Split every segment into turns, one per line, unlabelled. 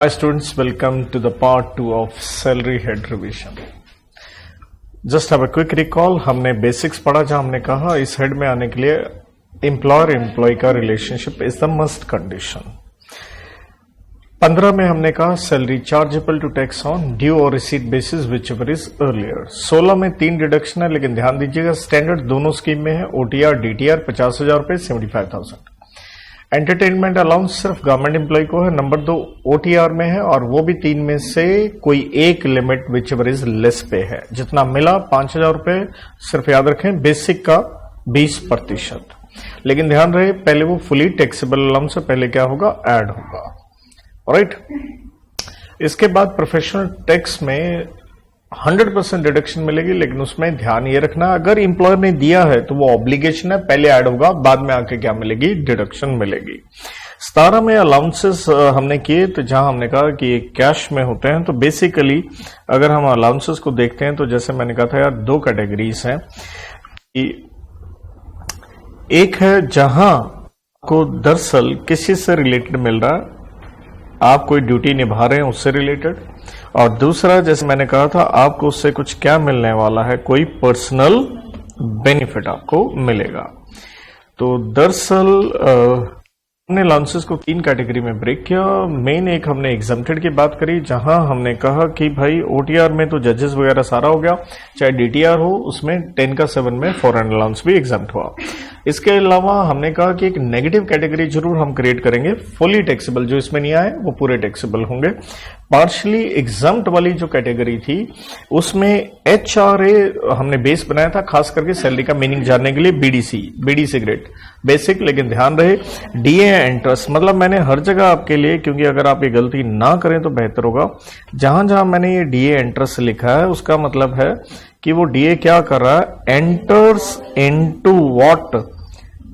Hi students, welcome to the part 2 of salary head revision. Just have a quick recall. हमने basics पढ़ा जहां हमने कहा इस हेड में आने के लिए एम्प्लॉयर एम्प्लॉय का relationship is the must condition. 15 में हमने कहा salary chargeable to tax on due और receipt basis whichever is earlier. 16 में 3 डिडक्शन है, लेकिन ध्यान दीजिएगा स्टैंडर्ड दोनों स्कीम में है. ओटीआर डीटीआर 50,000 रुपए 75,000. एंटरटेनमेंट अलाउंस सिर्फ गवर्नमेंट एम्प्लॉय को है. नंबर 2 ओटीआर में है और वो भी 3 में से कोई एक limit which ever is less पे है. जितना मिला 5,000 रुपए. सिर्फ याद रखें बेसिक का 20%. लेकिन ध्यान रहे पहले वो फुली टैक्सेबल अलाउंस से पहले क्या होगा, ऐड होगा. राइट. इसके बाद प्रोफेशनल टैक्स में 100% डिडक्शन मिलेगी, लेकिन उसमें ध्यान ये रखना अगर एम्प्लॉयर ने दिया है तो वो ऑब्लिगेशन है, पहले ऐड होगा, बाद में आके क्या मिलेगी, डिडक्शन मिलेगी. 17 में अलाउंसेस हमने किए, तो जहां हमने कहा कि कैश में होते हैं. तो बेसिकली अगर हम अलाउंसेस को देखते हैं तो जैसे मैंने कहा था यार 2 कैटेगरीज हैं. एक है जहां को दरअसल किसी से रिलेटेड मिल रहा है, आप कोई ड्यूटी निभा रहे हैं उससे रिलेटेड, और दूसरा जैसे मैंने कहा था आपको उससे कुछ क्या मिलने वाला है, कोई पर्सनल बेनिफिट आपको मिलेगा. तो दरअसल हमने अलाउंसेस को 3 कैटेगरी में ब्रेक किया. मेन एक हमने एग्जम्प्टेड की बात करी, जहां हमने कहा कि भाई ओटीआर में तो जजेस वगैरह सारा हो गया, चाहे डीटीआर हो उसमें 10 का 7 में फॉरेन अलाउंस भी एग्जम्प्ट हुआ. इसके अलावा हमने कहा कि एक नेगेटिव कैटेगरी जरूर हम क्रिएट करेंगे, फुली टैक्सेबल. जो इसमें नहीं आए वो पूरे टैक्सेबल होंगे. पार्शली एग्जम्प्ट वाली जो कैटेगरी थी उसमें एचआरए हमने बेस बनाया था, खास करके सैलरी का मीनिंग जानने के लिए. बीडी सिगरेट बेसिक, लेकिन ध्यान रहे डीए इंटरेस्ट, मतलब मैंने हर जगह आपके लिए, क्योंकि अगर आप ये गलती ना करें तो बेहतर होगा, जहां जहां मैंने ये डीए इंटरेस्ट लिखा है उसका मतलब है कि वो डीए क्या कर रहा है, एंटर्स इनटू व्हाट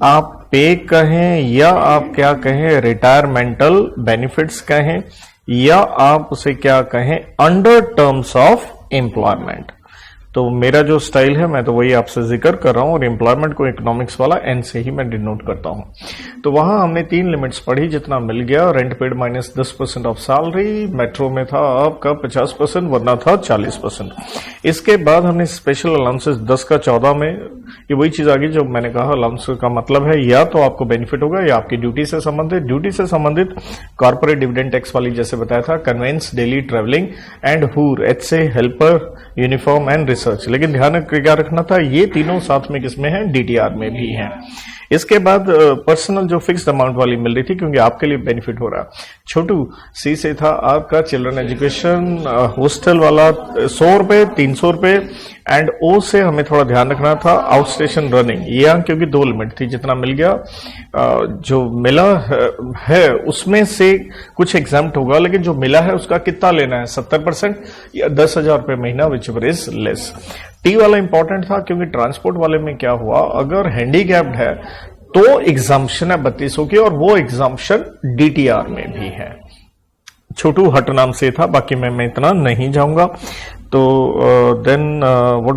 आप पे कहें या आप क्या कहें, रिटायरमेंटल बेनिफिट्स कहें या आप उसे क्या कहें, अंडर टर्म्स ऑफ एम्प्लॉयमेंट. तो मेरा जो स्टाइल है मैं तो वही आपसे जिक्र कर रहा हूं, और एम्प्लॉयमेंट को इकोनॉमिक्स वाला एन से ही मैं डिनोट करता हूं. तो वहां हमने 3 लिमिट्स पढ़ी, जितना मिल गया. Rent paid minus 10% of salary, metro में था आपका 50%, वरना था 40%. इसके बाद हमने स्पेशल अलाउंसेस 10 का 14 में, ये वही चीज आ गई जो मैंने कहा. अलाउंस का मतलब है या तो आपको बेनिफिट होगा या आपकी ड्यूटी से संबंधित कॉर्पोरेट डिविडेंड टैक्स वाली जैसे बताया था, कन्वेंस, डेली ट्रेवलिंग एंड हूर, एच से हेल्पर, यूनिफॉर्म एंड रिसर्च. लेकिन ध्यान क्या रखना था, ये तीनों साथ में किसमें है, डीटीआर में भी हैं. इसके बाद पर्सनल जो फिक्स्ड अमाउंट वाली मिल रही थी, क्योंकि आपके लिए बेनिफिट हो रहा. छोटू सी से था आपका चिल्ड्रन एजुकेशन हॉस्टल वाला 100 रुपए 300 रुपए, एंड ओ से हमें थोड़ा ध्यान रखना था आउट स्टेशन रनिंग, ये क्योंकि 2 लिमिट थी. जितना मिल गया जो मिला है उसमें से कुछ एग्जाम्प्ट होगा, लेकिन जो मिला है उसका कितना लेना है, 70% या 10,000 रुपए महीना, which ever is less. T वाला इंपॉर्टेंट था क्योंकि ट्रांसपोर्ट वाले में क्या हुआ, अगर हैंडीकैप्ड है तो एग्जाम्पशन है 3200 की, और वो एग्जाम्पशन डीटीआर में भी है. छोटू हट नाम से था, बाकी मैं इतना नहीं जाऊंगा. तो then what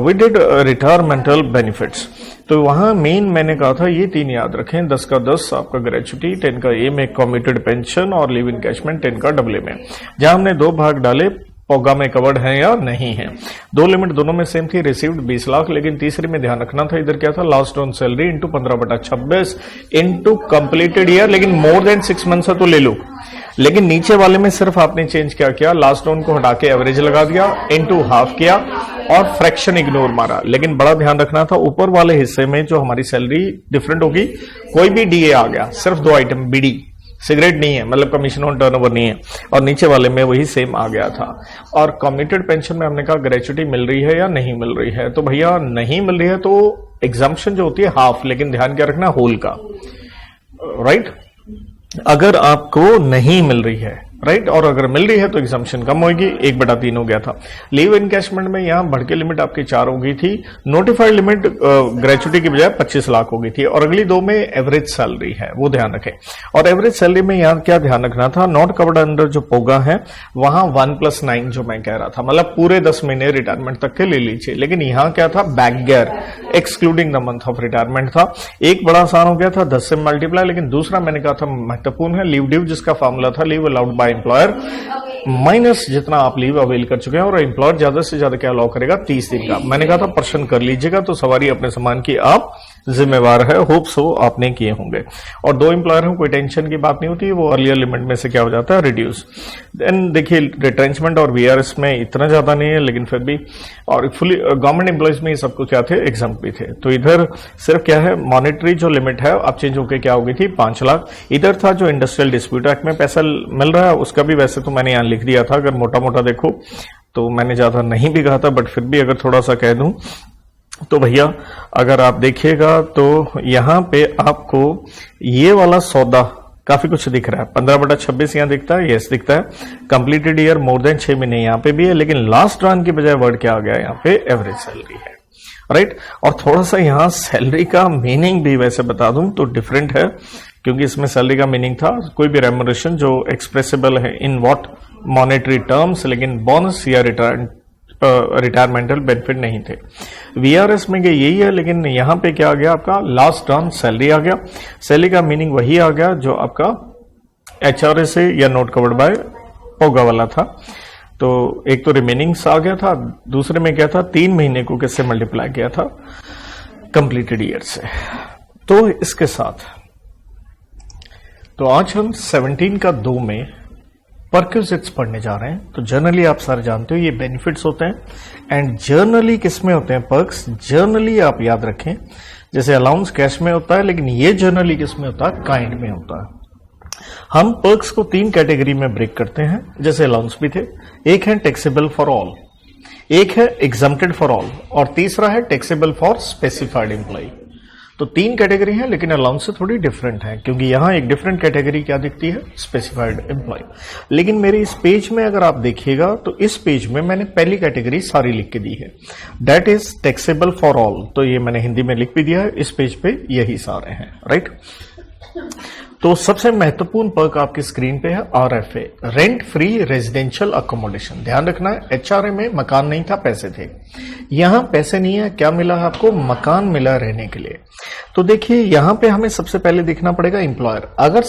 we did retiremental benefits. तो वहां मेन मैंने कहा था ये 3 याद रखें. 10 का 10 आपका ग्रेचुटी, 10 का ए में कमिटेड पेंशन और लिव इन कैशमेंट, 10 का डबल ए में. जहां हमने 2 भाग डाले, पोगा में कवर्ड है या नहीं है. 2 लिमिट दोनों में सेम थी, रिसीव्ड 20 लाख, लेकिन तीसरी में ध्यान रखना था, इधर क्या था, last on salary into 15/26 into completed year, लेकिन मोर देन 6 मंथ्स है तो ले लो. लेकिन नीचे वाले में सिर्फ आपने चेंज क्या किया, लास्ट ऑन को हटा के एवरेज लगा दिया, इंटू हाफ किया और फ्रैक्शन इग्नोर मारा. लेकिन बड़ा ध्यान रखना था ऊपर वाले हिस्से में जो हमारी सैलरी डिफरेंट होगी, कोई भी डीए आ गया, सिर्फ 2 आइटम, बीडी सिगरेट नहीं है, मतलब कमीशन ऑन टर्नओवर नहीं है, और नीचे वाले में वही सेम आ गया था. और कमिटेड पेंशन में हमने कहा ग्रेचुटी मिल रही है या नहीं मिल रही है. तो भैया नहीं मिल रही है तो एग्जाम्पशन जो होती है हाफ, लेकिन ध्यान क्या रखना, होल का. राइट. अगर आपको नहीं मिल रही है राइट, और अगर मिल रही है तो एग्जाम्पशन कम होगी, 1/3 हो गया था। लीव इनकैशमेंट में यहां बढ़ के लिमिट आपकी 4 हो गई थी, नोटिफाइड लिमिट ग्रेचुटी की बजाय 25 लाख हो गई थी, और अगली 2 में एवरेज सैलरी है, वो ध्यान रखें। और एवरेज सैलरी में यहां क्या ध्यान रखना था, नॉट कवर्ड अंडर जो पोगा है वहां 1+9 जो मैं कह रहा था, मतलब पूरे 10 महीने रिटायरमेंट तक के ले लीजिए, लेकिन यहां क्या था, बैकगैर excluding the month of retirement था। एक बड़ा आसान हो गया था 10 से मल्टीप्लाई, लेकिन दूसरा मैंने कहा था महत्वपूर्ण है, लीव ड्यू जिसका फॉर्मूला था leave allowed by employer minus जितना आप लीव अवेल कर चुके हैं, और एम्प्लॉयर ज्यादा से ज्यादा क्या अलाउ करेगा, 30 दिन का। मैंने कहा था प्रश्न कर लीजिएगा, तो सवारी अपने सामान की आप जिम्मेवार है, होप सो आपने किए होंगे। और 2 एम्प्लॉयर हैं, कोई टेंशन की बात नहीं होती, वो अर्लियर लिमिट में से क्या हो जाता है, रिड्यूस। देन देखिए रिट्रेंचमेंट और वीआरएस में इतना ज्यादा नहीं है, लेकिन फिर भी, और फुली गवर्नमेंट एम्प्लॉयज में ये सबको क्या थे, एग्जाम भी थे। तो इधर सिर्फ क्या है, मॉनेटरी जो लिमिट है अब चेंज होकर क्या हो गई थी, 5 लाख। इधर था जो इंडस्ट्रियल डिस्प्यूट एक्ट में पैसा मिल रहा है, उसका भी वैसे तो मैंने यहां लिख दिया था, अगर मोटा मोटा देखो तो मैंने ज्यादा नहीं भी कहा था, बट फिर भी अगर थोड़ा सा कह दूं तो भैया अगर आप देखिएगा तो यहां पे आपको ये वाला सौदा काफी कुछ दिख रहा है, 15/26 यहां दिखता है, यस दिखता है, कंप्लीटेड ईयर मोर देन 6 महीने यहां पे भी है, लेकिन लास्ट रन की बजाय वर्ड क्या आ गया, यहां पे एवरेज सैलरी है, राइट। और थोड़ा सा यहां सैलरी का मीनिंग भी वैसे बता दूं तो डिफरेंट है, क्योंकि इसमें सैलरी का मीनिंग था कोई भी रेम्यूनरेशन जो एक्सप्रेसिबल है इन व्हाट मॉनेटरी टर्म्स, लेकिन बोनस या रिटायरमेंटल बेनिफिट नहीं थे। वीआरएस में यही है, लेकिन यहां पे क्या आ गया, आपका लास्ट टर्म सैलरी आ गया। सैलरी का मीनिंग वही आ गया जो आपका एचआरए से या नोट कवर्ड बाय पोगा वाला था। तो एक तो रिमेनिंग्स आ गया था, दूसरे में क्या था, 3 महीने को किससे मल्टीप्लाई किया था, कंप्लीटेड ईयर से। तो इसके साथ तो आज हम 17 का 2 में परक्विजिट्स पढ़ने जा रहे हैं। तो जर्नली आप सारे जानते हो ये बेनिफिट्स होते हैं, एंड जर्नली किसमें होते हैं, पर्क्स। जर्नली आप याद रखें, जैसे अलाउंस कैश में होता है, लेकिन ये जर्नली किसमें होता है, काइंड में होता है। हम पर्क्स को 3 कैटेगरी में ब्रेक करते हैं, जैसे अलाउंस भी थे। एक है टैक्सेबल फॉर ऑल, एक है एग्जम्प्टेड फॉर ऑल, और तीसरा है टैक्सेबल फॉर स्पेसिफाइड एम्प्लॉय। तो 3 कैटेगरी है, लेकिन अलाउंस से थोड़ी डिफरेंट है, क्योंकि यहां एक डिफरेंट कैटेगरी क्या दिखती है, स्पेसिफाइड एम्प्लॉय। लेकिन मेरे इस पेज में अगर आप देखिएगा तो इस पेज में मैंने पहली कैटेगरी सारी लिख के दी है, that is taxable for all. तो ये मैंने हिंदी में लिख भी दिया है, इस पेज पे यही सारे हैं, राइट। तो सबसे महत्वपूर्ण पर्क आपकी स्क्रीन पे है RFA, rent free residential accommodation. ध्यान रखना है, एचआरए में मकान नहीं था, पैसे थे। यहां पैसे नहीं है, क्या मिला है आपको, मकान मिला रहने के लिए। तो देखिए यहां पे हमें सबसे पहले देखना पड़ेगा एम्प्लॉयर। अगर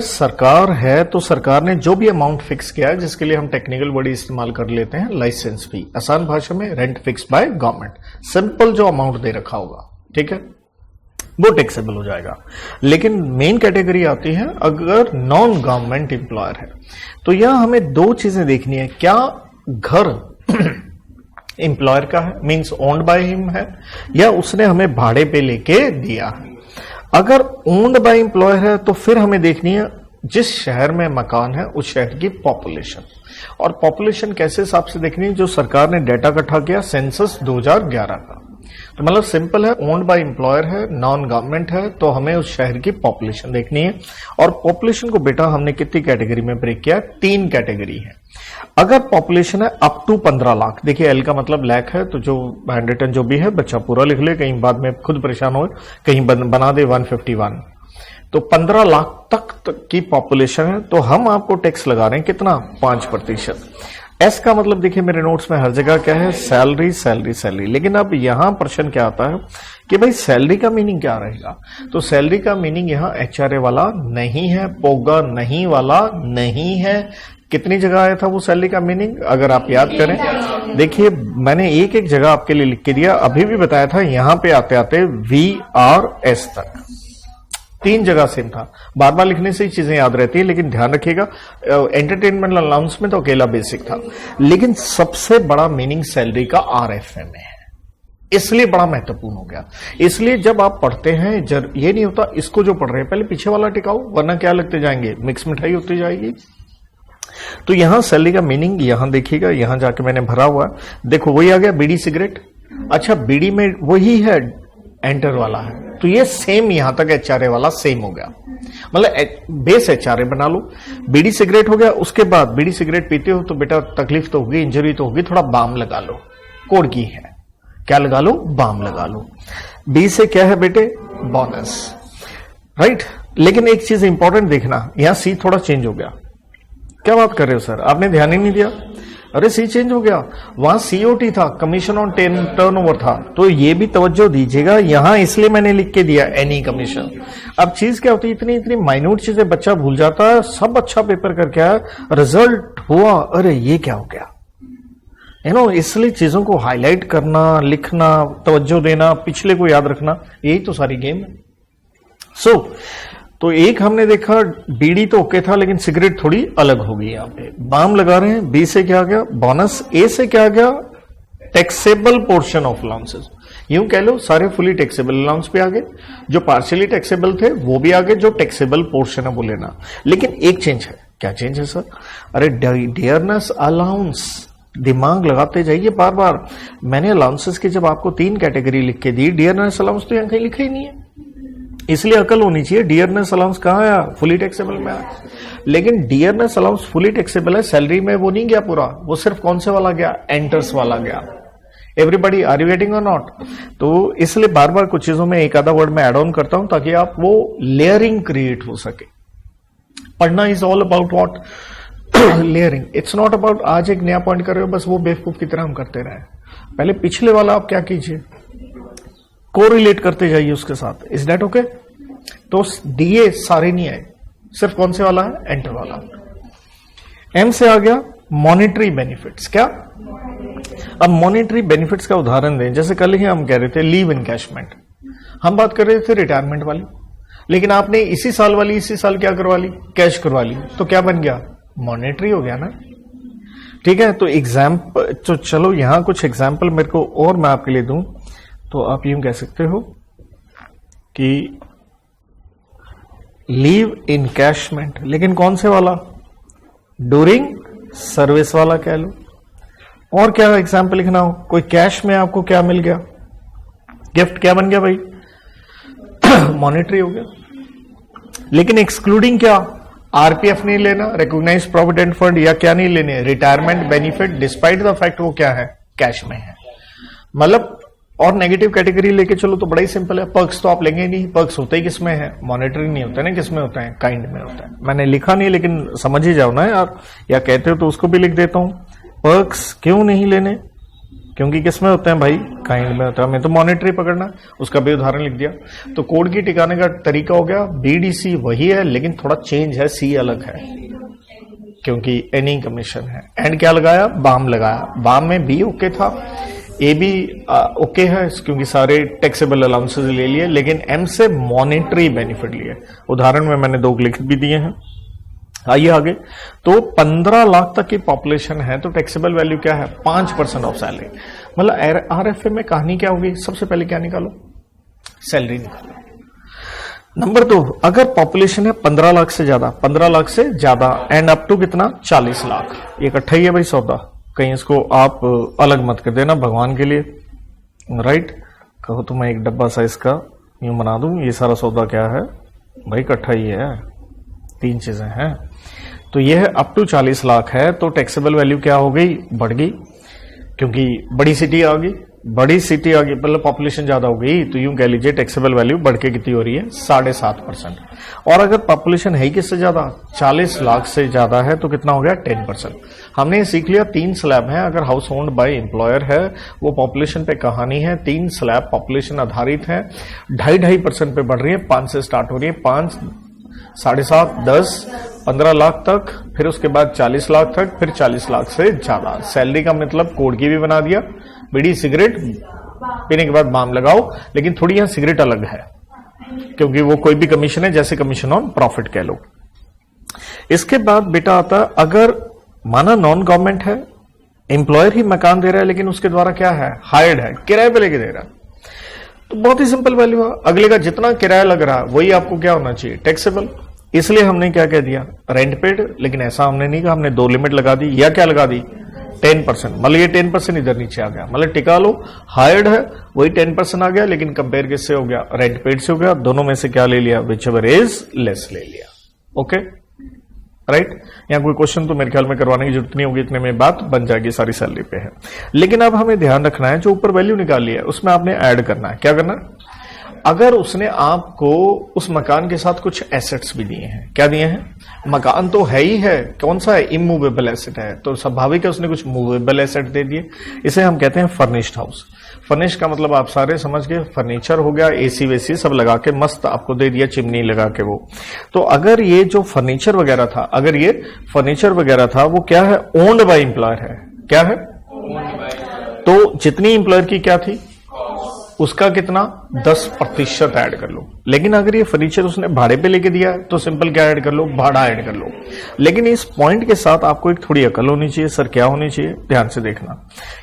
सरकार है तो सरकार ने जो भी अमाउंट फिक्स किया है, जिसके लिए हम टेक्निकल वर्ड इस्तेमाल कर लेते हैं लाइसेंस फी, आसान भाषा में rent fix by government, simple जो अमाउंट दे रखा होगा, ठीक है, वो टैक्सेबल हो जाएगा। लेकिन मेन कैटेगरी आती है अगर नॉन गवर्नमेंट एम्प्लॉयर है। तो यहां हमें 2 चीजें देखनी है, क्या घर एम्प्लॉयर का है, मींस ओन्ड बाय हिम है, या उसने हमें भाड़े पे लेके दिया है। अगर ओन्ड बाय एम्प्लॉयर है तो फिर हमें देखनी है जिस शहर में मकान है उस शहर की पॉपुलेशन, और पॉपुलेशन कैसे हिसाब से देखनी है, जो सरकार ने डेटा इकट्ठा किया सेंसस 2011 का। तो मतलब सिंपल है, ओन्ड बाय एम्प्लॉयर है, नॉन गवर्नमेंट है, तो हमें उस शहर की पॉपुलेशन देखनी है। और पॉपुलेशन को बेटा हमने कितनी कैटेगरी में ब्रेक किया, 3 कैटेगरी है। अगर पॉपुलेशन है अप टू 15 लाख, देखिए एल का मतलब लाख है, तो जो हैंड रिटन जो भी है बच्चा पूरा लिख ले, कहीं बाद में खुद परेशान हो, कहीं बना दे 151। तो 15 लाख तक की पॉपुलेशन है, तो हम आपको टैक्स लगा रहे हैं कितना, 5%। एस का मतलब देखिए मेरे नोट्स में हर जगह क्या है, सैलरी सैलरी सैलरी। लेकिन अब यहां प्रश्न क्या आता है कि भाई सैलरी का मीनिंग क्या रहेगा। तो सैलरी का मीनिंग यहां एचआरए वाला नहीं है, पोगा नहीं वाला नहीं है। कितनी जगह आया था वो सैलरी का मीनिंग, अगर आप याद करें, देखिए मैंने एक एक जगह आपके लिए लिख के दिया, अभी भी बताया था, यहां पे आते आते VRS तक 3 जगह सेम था। बार बार लिखने से ही चीजें याद रहती है, लेकिन ध्यान रखिएगा एंटरटेनमेंट अलाउंस में तो अकेला बेसिक था, लेकिन सबसे बड़ा मीनिंग सैलरी का आरएफए में है, इसलिए बड़ा महत्वपूर्ण हो गया। इसलिए जब आप पढ़ते हैं ये नहीं होता इसको जो पढ़ रहे हैं पहले पीछे वाला टिकाओ, वरना क्या लगते जाएंगे, मिक्स मिठाई होती जाएगी। तो यहां सैलरी का मीनिंग यहां देखिएगा, यहां जाके मैंने भरा हुआ, देखो वही आ गया, बीड़ी सिगरेट। अच्छा बीड़ी में वही है, एंटर वाला है, तो ये सेम यहां तक HRA वाला सेम हो गया, मतलब बेस HRA बना लो। बीड़ी सिगरेट हो गया, उसके बाद बीड़ी सिगरेट पीते हो तो बेटा तकलीफ तो होगी, इंजरी तो होगी, थोड़ा बाम लगा लो, कोड की है, क्या लगा लो, बाम लगा लो। बी से क्या है बेटे, बोनस, राइट। लेकिन एक चीज इंपॉर्टेंट देखना, यहां सी थोड़ा चेंज हो गया। क्या बात कर रहे हो सर, आपने ध्यान ही नहीं दिया, अरे सी चेंज हो गया, वहां COT था, कमीशन ऑन टर्नओवर था, तो ये भी तवज्जो दीजिएगा, यहां इसलिए मैंने लिख के दिया एनी कमीशन। अब चीज क्या होती है, इतनी इतनी माइन्यूट चीजें बच्चा भूल जाता है, सब अच्छा पेपर करके आया, रिजल्ट हुआ, अरे ये क्या हो गया, इसलिए चीजों को हाईलाइट करना, लिखना, तवज्जो देना, पिछले को याद रखना, यही तो सारी गेम है। तो एक हमने देखा बीड़ी तो ओके था, लेकिन सिगरेट थोड़ी अलग हो गई, यहां पे बाम लगा रहे हैं। बी से क्या आ गया, बोनस। ए से क्या आ गया, टैक्सेबल पोर्शन ऑफ अलाउंसेस, यूं कह लो सारे फुली टैक्सेबल अलाउंस पे आ गए, जो पार्शियली टैक्सेबल थे वो भी आ गए, जो टैक्सेबल पोर्शन है वो लेना। लेकिन एक चेंज है, क्या चेंज है सर, अरे डियरनेस अलाउंस, दिमाग लगाते जाइए बार बार। मैंने अलाउंसेस की जब आपको 3 कैटेगरी लिख के दी, डियरनेस अलाउंस तो यहां कहीं लिखा ही नहीं है, इसलिए अकल होनी चाहिए। डियरनेस अलाउंस कहां आया, फुली टैक्सेबल में आया, लेकिन डियरनेस अलाउंस फुली टैक्सेबल है, सैलरी में वो नहीं गया पूरा, वो सिर्फ कौन से वाला गया, एंटर्स वाला गया। एवरीबडी आर यू गेटिंग और नॉट। तो इसलिए बार बार कुछ चीजों में एक आधा वर्ड में एड ऑन करता हूं ताकि आप वो लेयरिंग क्रिएट हो सके। पढ़ना is all about what, layering. It's not about आज एक नया पॉइंट कर रहे हो बस वो बेवकूफ की तरह हम करते रहे, पहले पिछले वाला आप क्या कीजिए, कोरिलेट करते जाइए उसके साथ। Is that okay? तो डीए सारे नहीं आए, सिर्फ कौन से वाला है, एंटर वाला। एम से आ गया मॉनेटरी बेनिफिट्स। क्या, अब मॉनेटरी बेनिफिट्स का उदाहरण दें, जैसे कल ही हम कह रहे थे लीव इनकैशमेंट, हम बात कर रहे थे रिटायरमेंट वाली, लेकिन आपने इसी साल वाली इसी साल क्या करवा ली, कैश करवा ली, तो क्या बन गया, मॉनेटरी हो गया ना। ठीक है, तो एग्जाम्पल, तो चलो यहां कुछ एग्जाम्पल मेरे को और मैं आपके लिए दूं, तो आप यूं कह सकते हो कि लीव इनकैशमेंट, लेकिन कौन से वाला, ड्यूरिंग सर्विस वाला कह लो। और क्या एग्जाम्पल लिखना हो, कोई कैश में आपको क्या मिल गया, गिफ्ट क्या बन गया भाई, मॉनेटरी हो गया। लेकिन एक्सक्लूडिंग क्या, आरपीएफ नहीं लेना, रिकॉग्नाइज्ड प्रोविडेंट फंड, या क्या नहीं लेने, retirement benefit, despite the fact वो क्या है, कैश में है। मतलब और नेगेटिव कैटेगरी लेके चलो तो बड़ा ही सिंपल है, पर्क्स तो आप लेंगे नहीं, पर्क्स होते ही किसमें है, मॉनेटरी नहीं होता है ना, किसमें होता है, काइंड में होता है। मैंने लिखा नहीं लेकिन समझ ही जाओ ना यार, या कहते हो तो उसको भी लिख देता हूं, पर्क्स क्यों नहीं लेने, क्योंकि किसमें होते हैं भाई, काइंड में होता है, हमें तो मॉनेटरी पकड़ना, उसका भी उदाहरण लिख दिया। तो कोड की टिकाने का तरीका हो गया, बीडीसी वही है लेकिन थोड़ा चेंज है, सी अलग है क्योंकि एनी कमीशन है। एंड क्या लगाया, बाम लगाया, बाम में बी ओके था, ए भी ओके है क्योंकि सारे टैक्सेबल अलाउंसेस ले लिए, लेकिन एम से मॉनेटरी बेनिफिट लिए। उदाहरण में मैंने 2 लिख भी दिए हैं। आइए आगे, तो 15 लाख तक की पॉपुलेशन है तो टैक्सेबल वैल्यू क्या है, 5% ऑफ सैलरी। मतलब आरएफए में कहानी क्या होगी, सबसे पहले क्या निकालो, सैलरी निकालो। नंबर 2, अगर पॉपुलेशन है 15 लाख से ज्यादा, 15 लाख से ज्यादा एंड अप टू कितना, 40 लाख, ये इकट्ठा ही है भाई सौदा, कहीं इसको आप अलग मत कर देना भगवान के लिए, राइट। कहो तो मैं एक डब्बा साइज का यूं बना दूं, ये सारा सौदा क्या है भाई, इकट्ठा ही है, 3 चीजें हैं। तो ये है अप टू 40 लाख है, तो टैक्सेबल वैल्यू क्या हो गई, बढ़ गई, क्योंकि बड़ी सिटी आ गई, बड़ी सिटी आ गई मतलब पॉपुलेशन ज्यादा हो गई, तो यूं कह लीजिए टैक्सेबल वैल्यू बढ़ के कितनी हो रही है, 7.5%। और अगर पॉपुलेशन है किससे ज्यादा, 40 लाख से ज्यादा है, तो कितना हो गया, 10%। हमने ये सीख लिया 3 स्लैब है, अगर हाउस ओन्ड बाय एम्प्लॉयर है वो पॉपुलेशन पे कहानी है, 3 स्लैब पॉपुलेशन आधारित है, 2.5% पे बढ़ रही है, 5 से स्टार्ट हो रही है, 5, 7.5, 10, 15 लाख तक, फिर उसके बाद 40 लाख तक, फिर 40 लाख से ज्यादा। सैलरी का मतलब कोड की भी बना दिया, बीड़ी सिगरेट पीने के बाद बाम लगाओ, लेकिन थोड़ी यहां सिगरेट अलग है क्योंकि वो कोई भी कमीशन है, जैसे कमीशन ऑन प्रॉफिट कह लो। इसके बाद बेटा आता, अगर माना नॉन गवर्नमेंट है, एम्प्लॉयर ही मकान दे रहा है लेकिन उसके द्वारा क्या है, हायर्ड है, किराए पे लेके दे रहा है, तो बहुत ही सिंपल वैल्यू है, अगले का जितना किराया लग रहा है वही आपको क्या होना चाहिए, टैक्सेबल। इसलिए हमने क्या कह दिया, रेंट पेड, लेकिन ऐसा हमने नहीं कहा, हमने 2 लिमिट लगा दी, या क्या लगा दी, 10%, मतलब ये 10% इधर नीचे आ गया, मतलब टिका लो हायर्ड है वही 10% आ गया, लेकिन कंपेयर किससे हो गया, रेंट पेड से हो गया। दोनों में से क्या ले लिया, विच एवर इज लेस ले लिया। ओके राइट, यहां कोई क्वेश्चन तो मेरे ख्याल में करवाने की जरूरत नहीं होगी, इतने में बात बन जाएगी, सारी सैलरी पे है। लेकिन अब हमें ध्यान रखना है जो ऊपर वैल्यू निकाली है उसमें आपने ऐड करना है। क्या करना है, अगर उसने आपको उस मकान के साथ कुछ एसेट्स भी दिए हैं, क्या दिए हैं, मकान तो है ही है, कौन सा है, इमूवेबल एसेट है, तो स्वाभाविक है उसने कुछ मूवेबल एसेट दे दिए, इसे हम कहते हैं फर्निश्ड हाउस। फर्निश का मतलब आप सारे समझ गए, फर्नीचर हो गया, एसी वेसी सब लगा के मस्त आपको दे दिया, चिमनी लगा के वो। तो अगर ये जो फर्नीचर वगैरह था, अगर ये फर्नीचर वगैरह था वो क्या है, ओन्ड बाय एम्प्लॉयर है, क्या है, तो जितनी एम्प्लॉयर की क्या थी, उसका कितना 10% ऐड कर लो। लेकिन अगर ये फर्नीचर उसने भाड़े पे लेके दिया है तो सिंपल क्या ऐड कर लो, भाड़ा ऐड कर लो। लेकिन इस पॉइंट के साथ आपको एक थोड़ी अकल होनी चाहिए, सर क्या होनी चाहिए, ध्यान से देखना।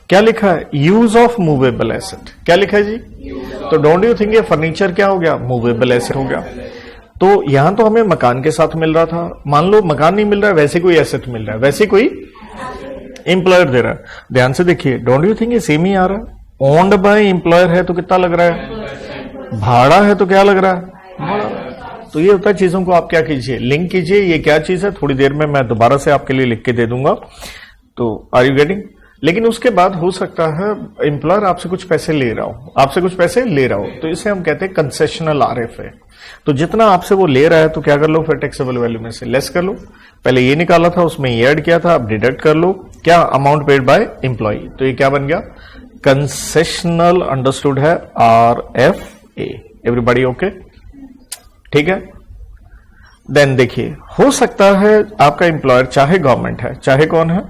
क्या लिखा है, यूज ऑफ मूवेबल एसेट, क्या लिखा है जी, तो डोंट यू थिंक ये फर्नीचर क्या हो गया, मूवेबल एसेट हो गया। तो यहां तो हमें मकान के साथ मिल रहा था, मान लो मकान नहीं मिल रहा है, वैसे कोई एसेट मिल रहा है, वैसे कोई एम्प्लॉयर दे रहा है। ध्यान से देखिए, डोंट यू थिंक ये सेम ही आ रहा है, ओन्ड बाय एम्प्लॉयर है तो कितना लग रहा है, भाड़ा है तो क्या लग रहा है, भाड़ा। तो ये होता है, चीजों को आप क्या कीजिए, लिंक कीजिए, ये क्या चीज है थोड़ी देर में मैं दोबारा से आपके लिए लिख के दे दूंगा। तो आर यू गेटिंग। लेकिन उसके बाद हो सकता है एम्प्लॉयर आपसे कुछ पैसे ले रहा हो, आपसे कुछ पैसे ले रहा हो, तो इसे हम कहते हैं कंसेशनल आरएफए। तो जितना आपसे वो ले रहा है तो क्या कर लो, फिर टैक्सेबल वैल्यू में से लेस कर लो। पहले ये निकाला था उसमें ये ऐड किया था, अब डिडक्ट कर लो, क्या अमाउंट पेड बाय एम्प्लॉय, तो ये क्या बन गया, कंसेशनल, अंडरस्टूड है, RFA। एवरीबॉडी ओके, ठीक है। देन देखिए, हो सकता है आपका एम्प्लॉयर चाहे गवर्नमेंट है, चाहे कौन है,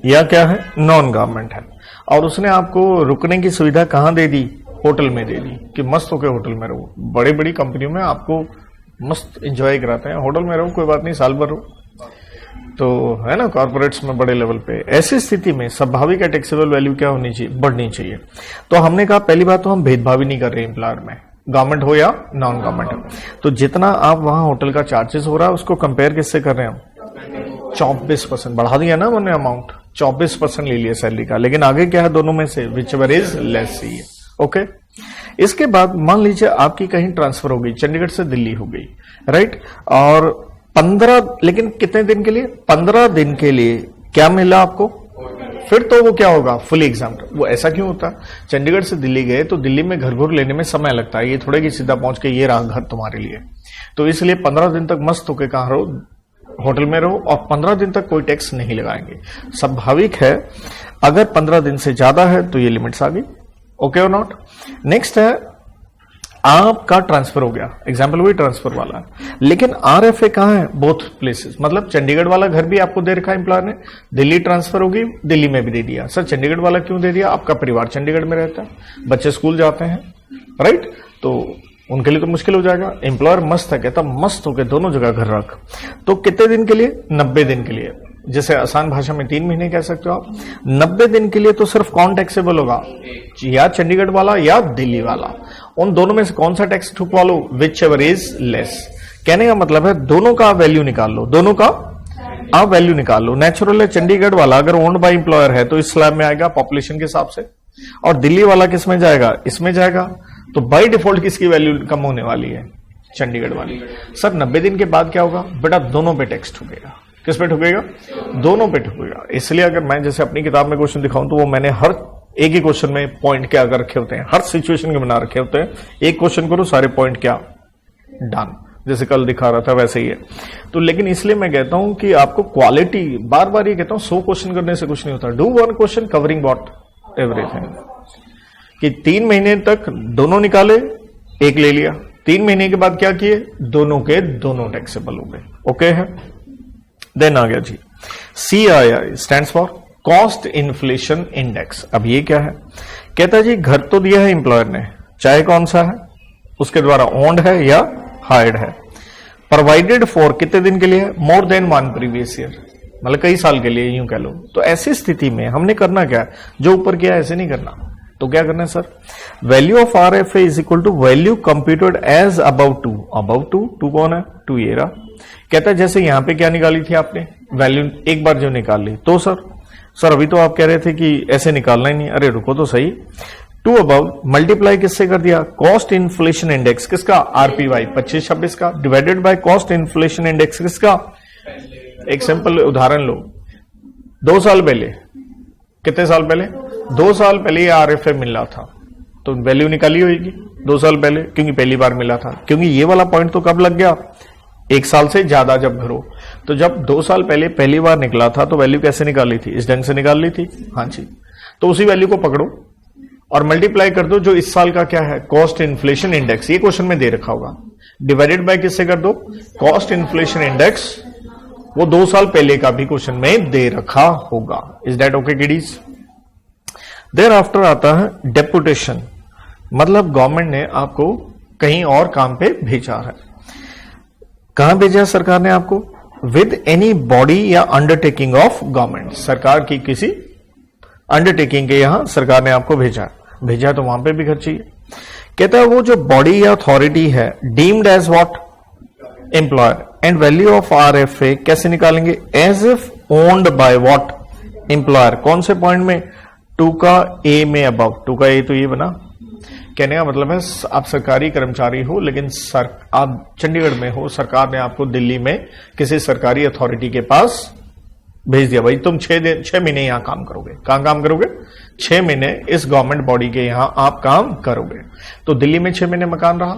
या क्या है, नॉन गवर्नमेंट है, और उसने आपको रुकने की सुविधा कहां दे दी, होटल में दे दी, कि मस्त होकर होटल में रहो। बड़ी बड़ी कंपनियों में आपको मस्त एंजॉय कराते हैं, होटल में रहो, कोई बात नहीं, साल भर रहो, तो है ना, कॉर्पोरेट्स में बड़े लेवल पे। ऐसी स्थिति में स्वाभाविक है टैक्सेबल वैल्यू क्या होनी चाहिए, बढ़नी चाहिए। तो हमने कहा पहली बात तो हम भेदभाव ही नहीं कर रहे एम्प्लॉयर में, गवर्नमेंट हो या नॉन गवर्नमेंट हो। तो जितना आप वहां होटल का चार्जेस हो रहा है उसको कंपेयर किससे कर रहे हैं हम, 24% बढ़ा दिया ना हमने अमाउंट, 24% ले लिया सैलरी का। लेकिन आगे क्या है, दोनों में से विच एवर इज लेस ही है। ओके, इसके बाद मान लीजिए आपकी कहीं ट्रांसफर हो गई, चंडीगढ़ से दिल्ली हो गई, राइट, और 15, लेकिन कितने दिन के लिए, 15 दिन के लिए क्या मिला आपको, फिर तो वो क्या होगा, फुली एग्जाम्प्ट। वो ऐसा क्यों होता है, चंडीगढ़ से दिल्ली गए तो दिल्ली में घर घुर लेने में समय लगता है, ये थोड़े कि सीधा पहुंच के ये रहा घर तुम्हारे लिए। तो इसलिए 15 दिन तक मस्त होकर कहां रहो, होटल में रहो, और 15 दिन तक कोई टैक्स नहीं लगाएंगे। स्वाभाविक है, अगर 15 दिन से ज्यादा है तो ये लिमिट्स आ गई। ओके और नॉट। नेक्स्ट है, आपका ट्रांसफर हो गया, एग्जाम्पल वही ट्रांसफर वाला है, लेकिन RFA कहां है, बोथ प्लेसेस, मतलब चंडीगढ़ वाला घर भी आपको दे रखा एम्प्लॉयर ने, दिल्ली ट्रांसफर होगी, दिल्ली में भी दे दिया। सर चंडीगढ़ वाला क्यों दे दिया, आपका परिवार चंडीगढ़ में रहता है, बच्चे स्कूल जाते हैं, राइट, तो उनके लिए तो मुश्किल हो जाएगा। एम्प्लॉयर मस्त है, कहता मस्त होकर दोनों जगह घर रख। तो कितने दिन के लिए, 90 दिन के लिए, जैसे आसान भाषा में 3 महीने कह सकते हो आप। 90 दिन के लिए तो सिर्फ कौन टैक्सेबल होगा, या चंडीगढ़ वाला या दिल्ली वाला, उन दोनों में से कौन सा टैक्स ठुकवा लो, विच एवर इज लेस। कहने का मतलब है दोनों का वैल्यू निकाल लो, दोनों का आप वैल्यू निकाल लो। नेचुरल है, चंडीगढ़ वाला अगर ओन्ड बाय एम्प्लॉयर है तो इस स्लैब में आएगा पॉपुलेशन के हिसाब से, और दिल्ली वाला किस में जाएगा, इसमें जाएगा। तो बाय डिफॉल्ट किसकी वैल्यू कम होने वाली है, चंडीगढ़ वाली। सर 90 दिन के बाद क्या होगा, बेटा दोनों पे टैक्स ठुकेगा। किस पे ठुकेगा, दोनों पे ठुकेगा। इसलिए अगर मैं जैसे अपनी किताब में क्वेश्चन दिखाऊं तो वो मैंने हर एक ही क्वेश्चन में पॉइंट क्या कर रखे होते हैं, हर सिचुएशन के बना रखे होते हैं। एक क्वेश्चन करो सारे पॉइंट क्या डन, जैसे कल दिखा रहा था वैसे ही है। तो लेकिन इसलिए मैं कहता हूं कि आपको क्वालिटी, बार बार ये कहता हूं 100 क्वेश्चन करने से कुछ नहीं होता। Do 1 question covering what, everything. कि 3 महीने तक दोनों निकाले, एक ले लिया, 3 महीने के बाद क्या किए, दोनों के दोनों टैक्सेबल हो गए। ओके है। देन आ गया जी CII stands for cost inflation index. अब ये क्या है, कहता है जी घर तो दिया है एम्प्लॉयर ने, चाहे कौन सा है, उसके द्वारा ओन्ड है या हायर्ड है, प्रोवाइडेड फॉर कितने दिन के लिए है, मोर देन 1 प्रीवियस ईयर, मतलब कई साल के लिए यूं कह लो। तो ऐसी स्थिति में हमने करना क्या है, जो ऊपर किया ऐसे नहीं करना। तो क्या करना है sir, value of RFA is equal to value computed as about two. About two कौन है, 2 ये रहा। कहता है जैसे यहां पे क्या निकाली थी आपने वैल्यू, एक बार जो निकाल ली, तो सर सर अभी तो आप कह रहे थे कि ऐसे निकालना ही नहीं, अरे रुको तो सही। टू अबव मल्टीप्लाई किससे कर दिया, कॉस्ट इन्फ्लेशन इंडेक्स किसका, आरपीवाई 25-26 का, divided by cost inflation index किसका। एक सिंपल उदाहरण लो, 2 साल पहले, कितने साल पहले, 2 साल पहले आरएफए मिल रहा था, तो वैल्यू निकाली होगी 2 साल पहले, क्योंकि पहली बार मिला था। क्योंकि ये वाला पॉइंट तो कब लग गया, 1 साल से ज्यादा जब भरो। तो जब 2 साल पहले पहली बार निकला था तो वैल्यू कैसे निकाली थी, इस ढंग से निकाल ली थी। हाँ जी, तो उसी वैल्यू को पकड़ो और मल्टीप्लाई कर दो, जो इस साल का क्या है, कॉस्ट इन्फ्लेशन इंडेक्स, ये क्वेश्चन में दे रखा होगा, डिवाइडेड बाय किससे कर दो, कॉस्ट इन्फ्लेशन इंडेक्स, वो 2 साल पहले का भी क्वेश्चन में दे रखा होगा। Is that okay kiddies. Thereafter आता है डेपुटेशन, मतलब गवर्नमेंट ने आपको कहीं और काम पे भेजा है। कहां भेजा सरकार ने आपको, विद एनी बॉडी या अंडरटेकिंग ऑफ गवर्नमेंट, सरकार की किसी अंडरटेकिंग के यहां सरकार ने आपको भेजा तो वहां पे भी खर्च चाहिए। कहता है वो जो बॉडी या अथॉरिटी है, deemed as what, employer, and value of RFA कैसे निकालेंगे, as if owned by what, employer. कौन से पॉइंट में, 2 का ए में अबव, 2 का ए तो ये बना, कहने का मतलब है आप सरकारी कर्मचारी हो लेकिन आप चंडीगढ़ में हो, सरकार ने आपको दिल्ली में किसी सरकारी अथॉरिटी के पास भेज दिया, भाई तुम 6 महीने यहां काम करोगे। कहां काम करोगे, 6 महीने इस गवर्नमेंट बॉडी के यहां आप काम करोगे। तो दिल्ली में 6 महीने मकान रहा,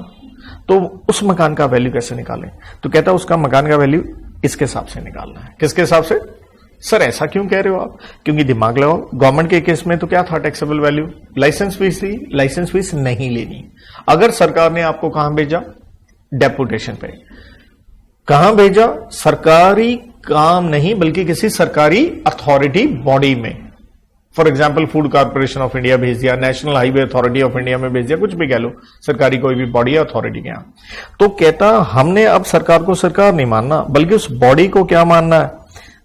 तो उस मकान का वैल्यू कैसे निकालें, तो कहता है उसका मकान का वैल्यू इसके हिसाब से निकालना है। किसके हिसाब से, सर ऐसा क्यों कह रहे हो आप, क्योंकि दिमाग लगाओ, गवर्नमेंट के केस में तो क्या था टैक्सेबल वैल्यू, लाइसेंस फीस थी, लाइसेंस फीस नहीं लेनी। अगर सरकार ने आपको कहां भेजा, डेपुटेशन पे, कहां भेजा, सरकारी काम नहीं बल्कि किसी सरकारी अथॉरिटी बॉडी में, for example food corporation of India भेज दिया, national highway authority of India में भेज दिया, कुछ भी कह लो, सरकारी कोई भी बॉडी या अथॉरिटी के यहां। तो कहता हमने अब सरकार को सरकार नहीं मानना बल्कि उस बॉडी को क्या मानना है,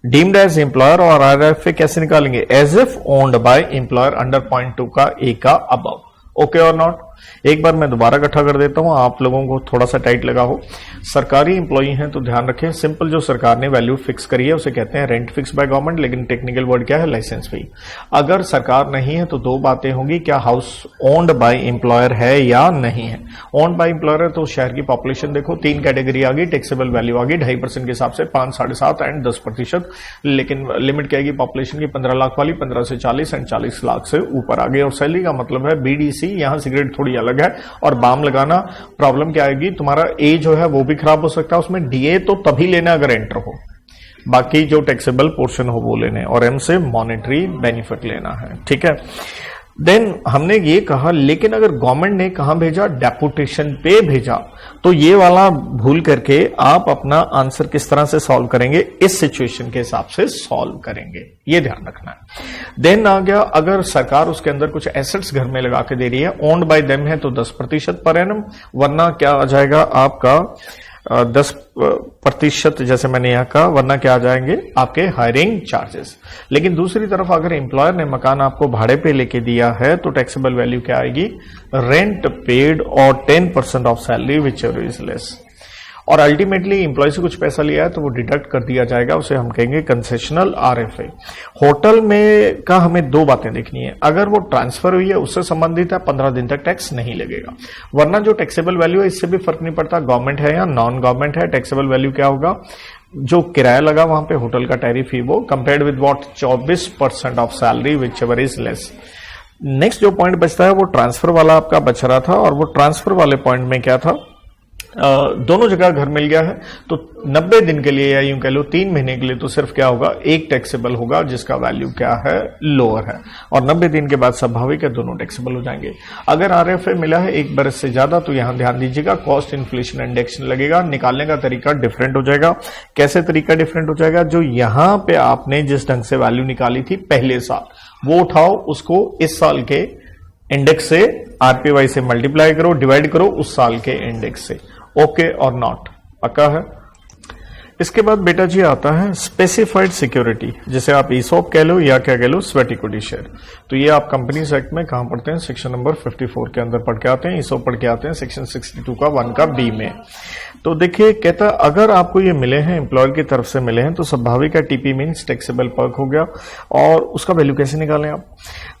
डीम्ड एज एम्प्लॉयर, और आरएफए कैसे निकालेंगे, as if owned by employer under point 2 का ए का अबव। ओके और नॉट। एक बार मैं दोबारा इकट्ठा कर देता हूं, आप लोगों को थोड़ा सा टाइट लगा हो। सरकारी इंप्लॉई हैं तो ध्यान रखें, सिंपल जो सरकार ने वैल्यू फिक्स करी है उसे कहते हैं रेंट फिक्स बाय गवर्नमेंट, लेकिन टेक्निकल वर्ड क्या है, लाइसेंस फी। अगर सरकार नहीं है तो 2 बातें होंगी, क्या हाउस ओन्ड बाय एम्प्लॉयर है या नहीं है। ओन्ड बाय एम्प्लॉयर है तो शहर की पॉपुलेशन देखो, 3 कैटेगरी आ गई, टैक्सेबल वैल्यू आ गई 2.5% के हिसाब से, 5, 7.5 एंड 10%, लेकिन लिमिट क्या है पॉपुलेशन की 15 लाख वाली, 15 से 40 एंड 40 लाख से ऊपर आ गई। और सैलरी का मतलब है बीडीसी, यहां सिगरेट थोड़ी अलग है, और बाम लगाना प्रॉब्लम क्या आएगी, तुम्हारा ए जो है वो भी खराब हो सकता है, उसमें डीए तो तभी लेना अगर एंटर हो, बाकी जो टैक्सेबल पोर्शन हो वो लेने, और एम से मॉनेटरी बेनिफिट लेना है, ठीक है। देन हमने ये कहा, लेकिन अगर गवर्नमेंट ने कहां भेजा, डेपुटेशन पे भेजा, तो ये वाला भूल करके आप अपना आंसर किस तरह से सॉल्व करेंगे, इस सिचुएशन के हिसाब से सॉल्व करेंगे, ये ध्यान रखना है। देन आ गया, अगर सरकार उसके अंदर कुछ एसेट्स घर में लगा के दे रही है, ओन्ड बाय देम है तो 10% पर एनम, वरना क्या आ जाएगा आपका 10%, जैसे मैंने यहां कहा, वरना क्या आ जाएंगे आपके हायरिंग चार्जेस। लेकिन दूसरी तरफ अगर एम्प्लॉयर ने मकान आपको भाड़े पे लेके दिया है तो टैक्सेबल वैल्यू क्या आएगी, रेंट पेड और 10% of salary which ever is less. और अल्टीमेटली एम्प्लॉय से कुछ पैसा लिया है तो वो डिडक्ट कर दिया जाएगा, उसे हम कहेंगे कंसेशनल आरएफए। होटल में का हमें 2 बातें देखनी है, अगर वो ट्रांसफर हुई है उससे संबंधित है 15 दिन तक टैक्स नहीं लगेगा, वरना जो टैक्सेबल वैल्यू है इससे भी फर्क नहीं पड़ता गवर्नमेंट है या नॉन गवर्नमेंट है, टैक्सेबल वैल्यू क्या होगा, जो किराया लगा वहां पे होटल का टैरिफ ही वो, compared with what, 24% of salary which ever is less. Next जो पॉइंट बचता है वो ट्रांसफर वाला आपका बच रहा था, और वो ट्रांसफर वाले पॉइंट में क्या था, दोनों जगह घर मिल गया है तो 90 दिन के लिए या यूं कह लो 3 महीने के लिए तो सिर्फ क्या होगा, एक टैक्सेबल होगा जिसका वैल्यू क्या है, लोअर है, और 90 दिन के बाद स्वाभाविक है दोनों टैक्सेबल हो जाएंगे। अगर आरएफए मिला है 1 बरस से ज्यादा तो यहां ध्यान दीजिएगा कॉस्ट इन्फ्लेशन इंडेक्स लगेगा, निकालने का तरीका डिफरेंट हो जाएगा। कैसे तरीका डिफरेंट हो जाएगा, जो यहां पे आपने जिस ढंग से वैल्यू निकाली थी पहले साल, वो उठाओ, उसको इस साल के इंडेक्स से आरपीवाई से मल्टीप्लाई करो, डिवाइड करो उस साल के इंडेक्स से। ओके और नॉट, पक्का है। इसके बाद बेटा जी आता है स्पेसिफाइड सिक्योरिटी, जिसे आप ईसॉप कह लो या क्या कह लो, स्वेट इक्विटी शेयर। तो ये आप कंपनीज एक्ट में कहां पढ़ते हैं, सेक्शन नंबर 54 के अंदर पढ़ के आते हैं। ईसॉप पढ़ के आते हैं सेक्शन 62 का 1 का बी में। तो देखिए कहता अगर आपको ये मिले हैं, एम्प्लॉयर की तरफ से मिले हैं, तो स्वाभाविक है टीपी मीन्स टैक्सेबल पर्क हो गया। और उसका वैल्यू कैसे निकालें आप,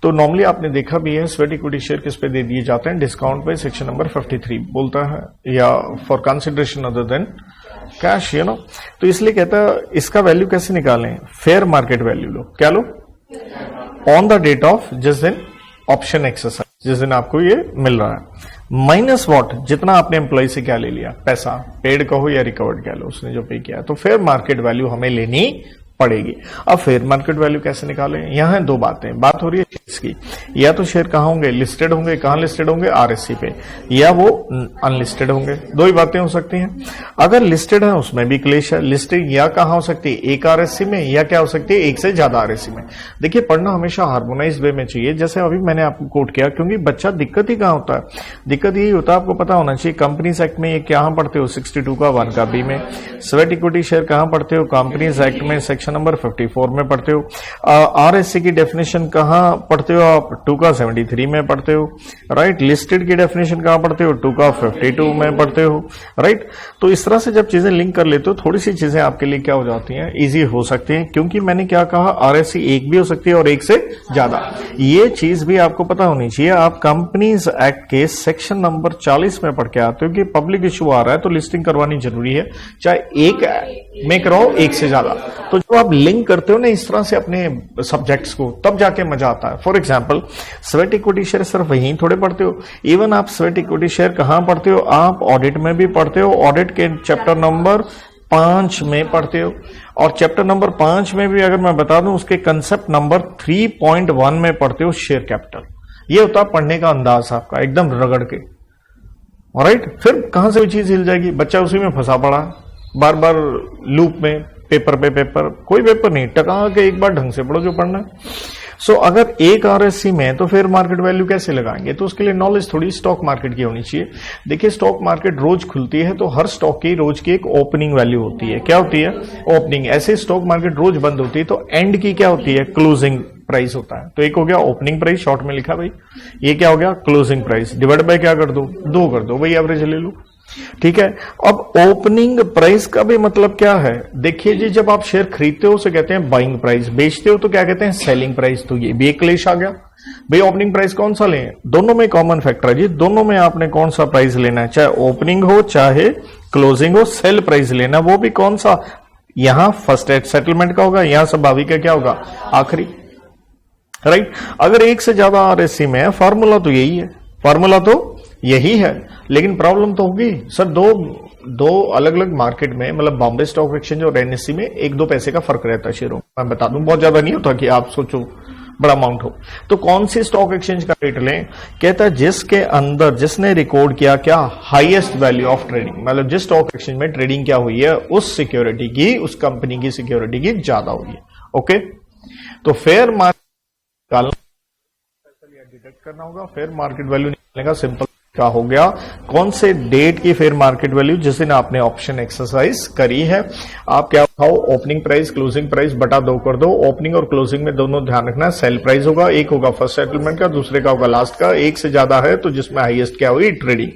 तो नॉर्मली आपने देखा भी है स्वेट इक्विटी शेयर किस पे दे दिए जाते हैं, डिस्काउंट पे। सेक्शन नंबर 53 बोलता है, या for consideration other than cash, you know. तो इसलिए कहता है इसका वैल्यू कैसे निकालें, फेयर मार्केट वैल्यू लो। क्या लो, ऑन द डेट ऑफ जिस दिन ऑप्शन एक्सरसाइज, जिस दिन आपको ये मिल रहा है, माइनस वॉट, जितना आपने एम्प्लॉय से क्या ले लिया, पैसा, पेड कहो या रिकवर्ड कह लो, उसने जो पे किया। तो फेयर मार्केट वैल्यू हमें लेनी पड़ेगी। अब फेयर मार्केट वैल्यू कैसे निकालें, यहां दो बातें, बात हो रही है इसकी, या तो शेयर कहां होंगे, लिस्टेड होंगे, कहां लिस्टेड होंगे, आरएससी पे, या वो अनलिस्टेड होंगे। दो ही बातें हो सकती हैं। अगर लिस्टेड है उसमें भी क्लेश है, लिस्टेड या कहां हो सकती है, एक आरएससी में, या क्या हो सकती है, एक से ज्यादा आरएससी में। देखिए पढ़ना हमेशा हार्मोनाइज वे में चाहिए, जैसे अभी मैंने आपको कोट किया, क्योंकि बच्चा दिक्कत ही कहां होता है, दिक्कत यही होता है, आपको पता होना चाहिए कंपनीज एक्ट में ये कहां पढ़ते हो, 62 का 1 का बी में। स्वेट इक्विटी शेयर कहां पढ़ते हो, कंपनीज एक्ट में सेक्शन नंबर 54 में पढ़ते हो। आरएससी की डेफिनेशन कहां पढ़ते हो आप, 2 का 73 में पढ़ते हो, राइट। लिस्टेड की डेफिनेशन कहां पढ़ते हो, 2 का 52 में पढ़ते हो, राइट। तो इस तरह से जब चीजें लिंक कर लेते हो, थोड़ी सी चीजें आपके लिए क्या हो जाती हैं, इजी हो सकती हैं, क्योंकि मैंने क्या कहा, आरएससी एक भी हो सकती है और एक से ज्यादा। ये चीज भी आपको पता होनी चाहिए। आप कंपनीज एक्ट के सेक्शन नंबर 40 में पढ़ के आते हो कि पब्लिक इश्यू आ रहा है तो लिस्टिंग करवानी जरूरी है, चाहे एक में कराओ, एक से ज्यादा। तो जो आप लिंक करते हो ना इस तरह से अपने सब्जेक्ट्स को, तब जाके मजा आता है। For example sweat equity share सिर्फ वहीं थोड़े पढ़ते हो, इवन आप स्वेट इक्विटी शेयर कहां पढ़ते हो, आप ऑडिट में भी पढ़ते हो, ऑडिट के चैप्टर नंबर 5 में पढ़ते हो। और चैप्टर नंबर 5 में भी अगर मैं बता दूं, उसके कंसेप्ट नंबर 3.1 में पढ़ते हो शेयर कैपिटल। ये होता है पढ़ने का अंदाज आपका, एकदम रगड़ के, ऑलराइट। फिर कहां से वो चीज हिल जाएगी, बच्चा उसी में फंसा पड़ा, बार बार लूप में, पेपर पे पेपर, कोई पेपर नहीं, टका के एक बार ढंग से पढ़ो जो पढ़ना है। सो अगर एक आरएससी में, तो फिर मार्केट वैल्यू कैसे लगाएंगे, तो उसके लिए नॉलेज थोड़ी स्टॉक मार्केट की होनी चाहिए। देखिए स्टॉक मार्केट रोज खुलती है, तो हर स्टॉक की रोज की एक ओपनिंग वैल्यू होती है। क्या होती है, ओपनिंग। ऐसे स्टॉक मार्केट रोज बंद होती है, तो एंड की क्या होती है, क्लोजिंग प्राइस होता है। तो एक हो गया ओपनिंग प्राइस, शॉर्ट में लिखा भाई, ये क्या हो गया, क्लोजिंग प्राइस, डिवाइड बाय क्या कर दो, 2 कर दो, वही एवरेज ले लो, ठीक है। अब ओपनिंग प्राइस का भी मतलब क्या है, देखिए जी, जब आप शेयर खरीदते हो उसे कहते हैं बाइंग प्राइस, बेचते हो तो क्या कहते हैं, सेलिंग प्राइस। तो ये भी एक क्लेश आ गया भाई, ओपनिंग प्राइस कौन सा लें, दोनों में कॉमन फैक्टर है जी, दोनों में आपने कौन सा प्राइस लेना है, चाहे ओपनिंग हो चाहे क्लोजिंग हो, सेल प्राइस लेना, वो भी कौन सा, यहां फर्स्ट सेटलमेंट का होगा, यहां स्वाभाविक है क्या होगा, आखिरी, राइट। अगर एक से ज्यादा आरएससी में है, फार्मूला तो यही है, फार्मूला तो यही है, लेकिन प्रॉब्लम तो होगी सर, दो अलग अलग मार्केट में, मतलब बॉम्बे स्टॉक एक्सचेंज और एनएससी में 1-2 पैसे का फर्क रहता है शेयरों। मैं बता दूं बहुत ज्यादा नहीं होता कि आप सोचो बड़ा अमाउंट हो। तो कौन सी स्टॉक एक्सचेंज का रेट लें, कहता है जिसके अंदर, जिसने रिकॉर्ड किया क्या, हाईएस्ट वैल्यू ऑफ ट्रेडिंग, मतलब जिस स्टॉक एक्सचेंज में ट्रेडिंग क्या हुई है, उस सिक्योरिटी की, उस कंपनी की सिक्योरिटी की ज्यादा हुई है। ओके, तो फेयर मार्केट डिटेक्ट करना होगा, फेयर मार्केट वैल्यू निकालने का सिंपल क्या हो गया, कौन से डेट की फेयर मार्केट वैल्यू, जिस दिन आपने ऑप्शन एक्सरसाइज करी है। आप क्या उठाओ, ओपनिंग प्राइस क्लोजिंग प्राइस बटा 2 कर दो। ओपनिंग और क्लोजिंग में दोनों ध्यान रखना, सेल प्राइस होगा, एक होगा फर्स्ट सेटलमेंट का, दूसरे का होगा लास्ट का। एक से ज्यादा है तो जिसमें हाईएस्ट क्या हुई, ट्रेडिंग।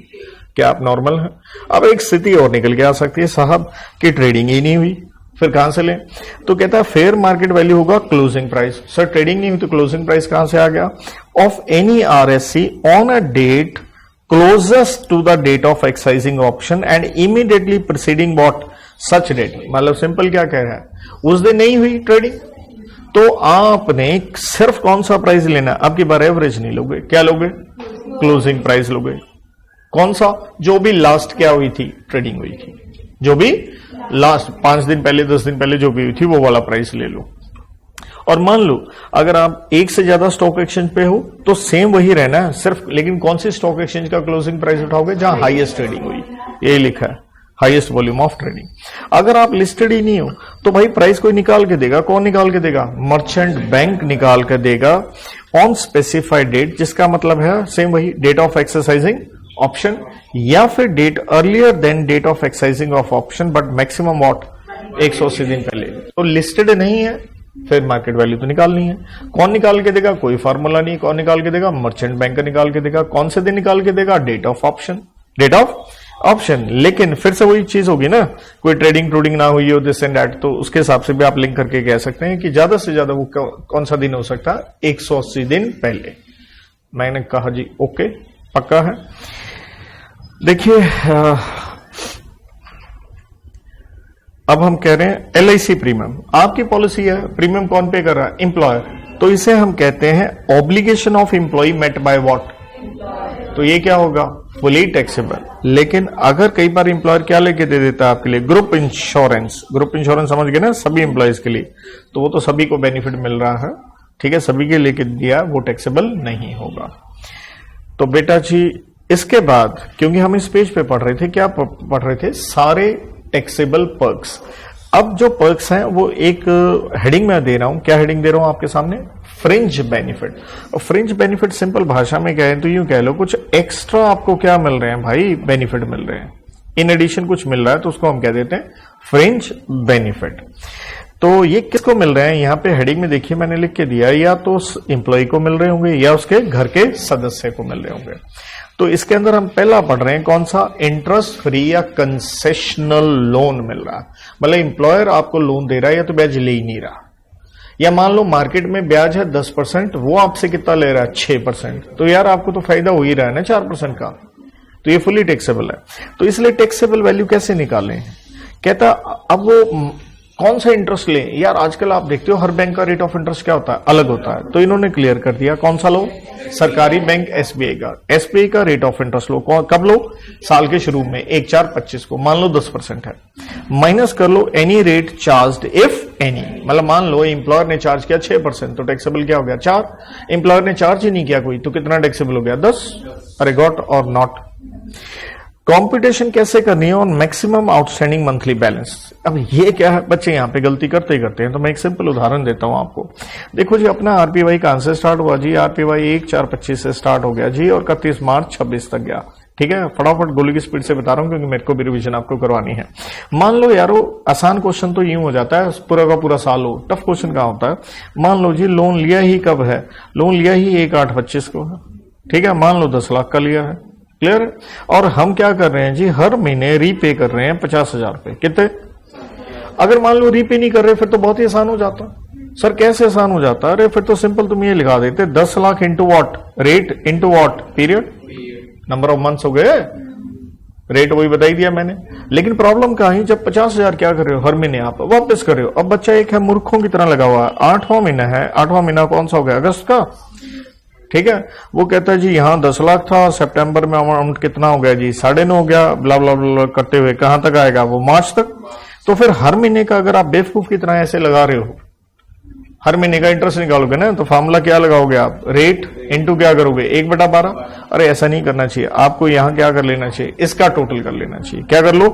क्या आप नॉर्मल है? अब एक स्थिति और निकल के आ सकती है साहब कि ट्रेडिंग ही नहीं हुई, फिर कहां से लें, तो कहता है फेयर मार्केट वैल्यू होगा क्लोजिंग प्राइस। सर ट्रेडिंग नहीं हुई तो क्लोजिंग प्राइस कहां से आ गया, of any RSC on a date closest to the date of exercising option and immediately preceding what such date। मतलब सिंपल क्या कह रहा है, उस दिन नहीं हुई ट्रेडिंग तो आपने सिर्फ कौन सा प्राइस लेना, आपकी बार एवरेज नहीं लोगे, क्या लोगे, क्लोजिंग प्राइस लोगे। कौन सा, जो भी लास्ट क्या हुई थी, ट्रेडिंग हुई थी, जो भी लास्ट 5 दिन पहले 10 दिन पहले जो भी हुई थी वो वाला प्राइस ले लो। और मान लो अगर आप एक से ज्यादा स्टॉक एक्सचेंज पे हो तो सेम वही रहना है सिर्फ, लेकिन कौन सी स्टॉक एक्सचेंज का क्लोजिंग प्राइस उठाओगे, जहां हाईएस्ट ट्रेडिंग हुई, यही लिखा है, हाईएस्ट वॉल्यूम ऑफ ट्रेडिंग। अगर आप लिस्टेड ही नहीं हो तो भाई प्राइस कोई निकाल के देगा, कौन निकाल के देगा, मर्चेंट बैंक निकाल के देगा ऑन स्पेसिफाइड डेट, जिसका मतलब है सेम वही, डेट ऑफ एक्सरसाइजिंग ऑप्शन, या फिर date earlier than date of exercising of option but maximum what 180 दिन पहले, तो लिस्टेड नहीं है, फिर मार्केट वैल्यू तो निकालनी है। कौन निकाल के देगा? कोई फार्मूला नहीं। कौन निकाल के देगा? मर्चेंट बैंकर निकाल के देगा। कौन से दिन निकाल के देगा? Date of option, date of option. लेकिन फिर से वही चीज होगी ना, कोई ट्रेडिंग ट्रूडिंग ना हुई हो दिस एंड दैट, तो उसके हिसाब से भी आप लिंक करके कह सकते हैं कि ज्यादा से ज्यादा वो कौन सा दिन हो सकता है? 180 दिन पहले। मैंने कहा जी ओके, पक्का है। देखिए अब हम कह रहे हैं LIC प्रीमियम, आपकी पॉलिसी है, प्रीमियम कौन पे कर रहा है? एम्प्लॉयर। तो इसे हम कहते हैं obligation of employment by what, तो ये क्या होगा? Fully taxable. लेकिन अगर कई बार एम्प्लॉयर क्या लेके दे देता है आपके लिए? Group insurance. ग्रुप इंश्योरेंस समझ गए ना, सभी एम्प्लॉयज के लिए, तो वो तो सभी को बेनिफिट मिल रहा है, ठीक है, सभी के लेके दिया, वो टैक्सेबल नहीं होगा। तो बेटा जी इसके बाद, क्योंकि हम इस पेज पे पढ़ रहे थे, क्या पढ़ रहे थे? सारे टैक्सेबल पर्क्स। अब जो पर्क्स हैं वो एक हेडिंग में दे रहा हूं। क्या हेडिंग दे रहा हूं आपके सामने? Fringe benefit. और फ्रिंज बेनिफिट सिंपल भाषा में कहें तो यूं कह लो, कुछ एक्स्ट्रा आपको क्या मिल रहे हैं भाई? बेनिफिट मिल रहे हैं, इन एडिशन कुछ मिल रहा है, तो उसको हम कह देते हैं फ्रिंज बेनिफिट। तो ये किसको मिल रहे हैं? यहां पे हेडिंग में देखिए मैंने लिख के दिया, या तो एम्प्लॉय को मिल रहे होंगे या उसके घर के सदस्य को मिल रहे होंगे। तो इसके अंदर हम पहला पढ़ रहे हैं कौन सा? इंटरेस्ट फ्री या कंसेशनल लोन मिल रहा है। मतलब एम्प्लॉयर आपको लोन दे रहा है या तो ब्याज ले ही नहीं रहा, या मान लो मार्केट में ब्याज है 10%, वो आपसे कितना ले रहा है? 6%। तो यार आपको तो फायदा हो ही रहा है ना 4% का, तो ये फुली टैक्सेबल है। तो इसलिए टैक्सेबल वैल्यू कैसे निकालें? कहता अब वो कौन सा इंटरेस्ट ले? यार आजकल आप देखते हो हर बैंक का रेट ऑफ इंटरेस्ट क्या होता है? अलग होता है। तो इन्होंने क्लियर कर दिया, कौन सा लो? सरकारी बैंक SBI का। SBI का रेट ऑफ इंटरेस्ट लो। कब लो? साल के शुरू में 1/4/25 को। मान लो 10% है, माइनस कर लो any rate charged if any. मतलब मान लो एम्प्लॉयर ने चार्ज किया 6%, तो टैक्सेबल क्या हो गया? 4। एम्प्लॉयर ने चार्ज ही नहीं किया कोई, तो कितना टैक्सेबल हो गया? 10। अरे गॉट और नॉट। कंप्यूटेशन कैसे करनी है on maximum outstanding monthly balance? अब ये क्या है बच्चे, यहां पे गलती करते ही करते हैं। तो मैं एक सिंपल उदाहरण देता हूं आपको। देखो जी, अपना RPY कहां से स्टार्ट हुआ जी? RPY 1/4/25 से स्टार्ट हो गया जी, और 31 मार्च 26 तक गया। ठीक है, फटाफट गोली की स्पीड से बता रहा हूं क्योंकि मेरे को भी रिवीजन आपको करवानी है। मान लो यारो, आसान क्वेश्चन तो यूं हो जाता है, पूरा का पूरा साल हो। टफ क्वेश्चन कहां होता है? मान लो जी लोन लिया ही कब है? लोन लिया ही 1/8/25 को है। ठीक है, मान लो 10 लाख का लिया है। क्लियर? और हम क्या कर रहे हैं जी? हर महीने रीपे कर रहे हैं 50,000 रुपए। कितने? अगर मान लो रीपे नहीं कर रहे फिर तो बहुत ही आसान हो जाता। सर कैसे आसान हो जाता? अरे फिर तो सिंपल तुम ये लिखा देते 10 lakh into what? Rate into what? Period, number of months हो गए, रेट वही बता ही दिया मैंने। लेकिन प्रॉब्लम कहां है? जब 50,000 क्या कर रहे हो? हर महीने आप वापस कर रहे हो। अब बच्चा एक है मूर्खों की तरह लगा हुआ है। 8वां महीना है, 8वां महीना कौन सा हो गया? अगस्त का। ठीक है, वो कहता है जी यहां 10 लाख था, सितंबर में अमाउंट कितना हो गया जी? 9.5 हो गया, ब्ला ब्ला ब्ला करते हुए कहां तक आएगा वो? मार्च तक। तो फिर हर महीने का अगर आप बेवकूफ की तरह ऐसे लगा रहे हो, हर महीने का इंटरेस्ट निकालोगे ना, तो फॉर्मूला क्या लगाओगे आप? रेट इंटू क्या करोगे? 1/12। अरे ऐसा नहीं करना चाहिए आपको। यहां क्या कर लेना चाहिए? इसका टोटल कर लेना चाहिए। क्या कर लो?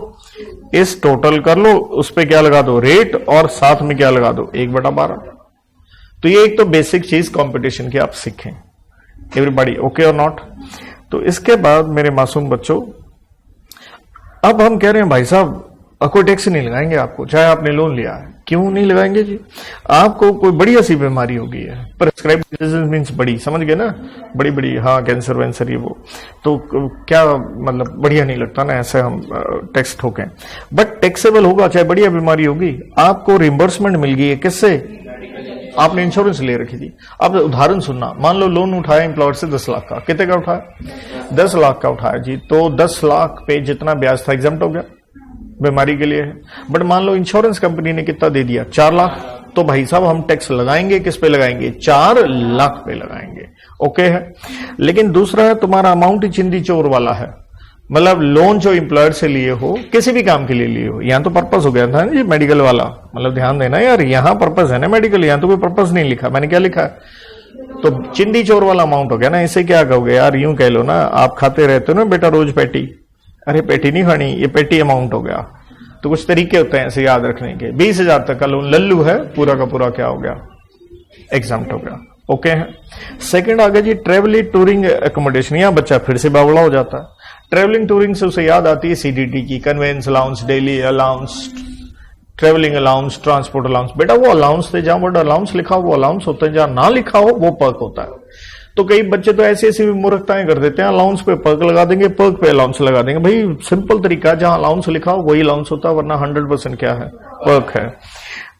इस टोटल कर लो, उस पर क्या लगा दो? रेट, और साथ में क्या लगा दो? 1/12। तो ये एक तो बेसिक चीज कॉम्पिटिशन की आप सीखें। एवरीबॉडी ओके और नॉट? तो इसके बाद मेरे मासूम बच्चों, अब हम कह रहे हैं भाई साहब कोई टैक्स नहीं लगाएंगे आपको, चाहे आपने लोन लिया है। क्यों नहीं लगाएंगे जी? आपको कोई बड़ी ऐसी बीमारी हो गई है, प्रेस्क्राइब डिजीज मींस बड़ी, समझ गए ना? बड़ी बड़ी, हाँ, कैंसर वैंसर ये वो, तो क्या मतलब बढ़िया नहीं लगता ना ऐसे हम टैक्स ठोकें। बट टैक्सेबल होगा चाहे बढ़िया बीमारी होगी। आपको रिम्बर्समेंट मिल गई है, किससे? आपने इंश्योरेंस ले रखी थी। अब उदाहरण सुनना, मान लो लोन उठाया एम्प्लॉयर से 10 लाख का। कितने का उठाया? 10 लाख का उठाया जी। तो 10 लाख पे जितना ब्याज था एग्जम्प्ट हो गया, बीमारी के लिए है। बट मान लो इंश्योरेंस कंपनी ने कितना दे दिया? 4 लाख। तो भाई साहब हम टैक्स लगाएंगे किस पे लगाएंगे? 4 लाख पे लगाएंगे। ओके है। लेकिन दूसरा है तुम्हारा अमाउंट ही चिंदी चोर वाला है। मतलब लोन जो एम्प्लॉयर से लिए हो, किसी भी काम के लिए लिए हो, यहां तो पर्पस हो गया था ना जी मेडिकल वाला। मतलब ध्यान देना यार, यहां पर्पस है ना मेडिकल, यहां तो कोई पर्पस नहीं लिखा। मैंने क्या लिखा है? तो चिंदी चोर वाला अमाउंट हो गया ना। इसे क्या कहोगे यार? यूं कह लो ना, आप खाते रहते हो ना बेटा रोज पैटी। अरे पैटी नहीं खानी, ये पैटी अमाउंट हो गया। तो कुछ तरीके होते हैं ऐसे याद रखने के। 20,000 तक का लोन लल्लू है, पूरा का पूरा क्या हो गया? एग्जाम्प्ट हो गया। ओके है। सेकंड आ गया जी ट्रेवलिंग टूरिंग एकोमोडेशन। यहां बच्चा फिर से बावला हो जाता है। ट्रेवलिंग टूरिंग से उसे याद आती है CDT की, convince allowance, daily allowance, travelling allowance, transport allowance, बेटा वो अलाउंस थे, जहां वर्ड अलाउंस लिखा हो वो अलाउंस होता है, जहां ना लिखा हो वो पर्क होता है। तो कई बच्चे तो ऐसी ऐसी भी मूर्खताएं कर देते हैं, अलाउंस पे पर्क लगा देंगे, पर्क पे अलाउंस लगा देंगे। भाई सिंपल तरीका, जहां अलाउंस लिखा हो वही अलाउंस होता है, वरना 100% क्या है, पर्क है।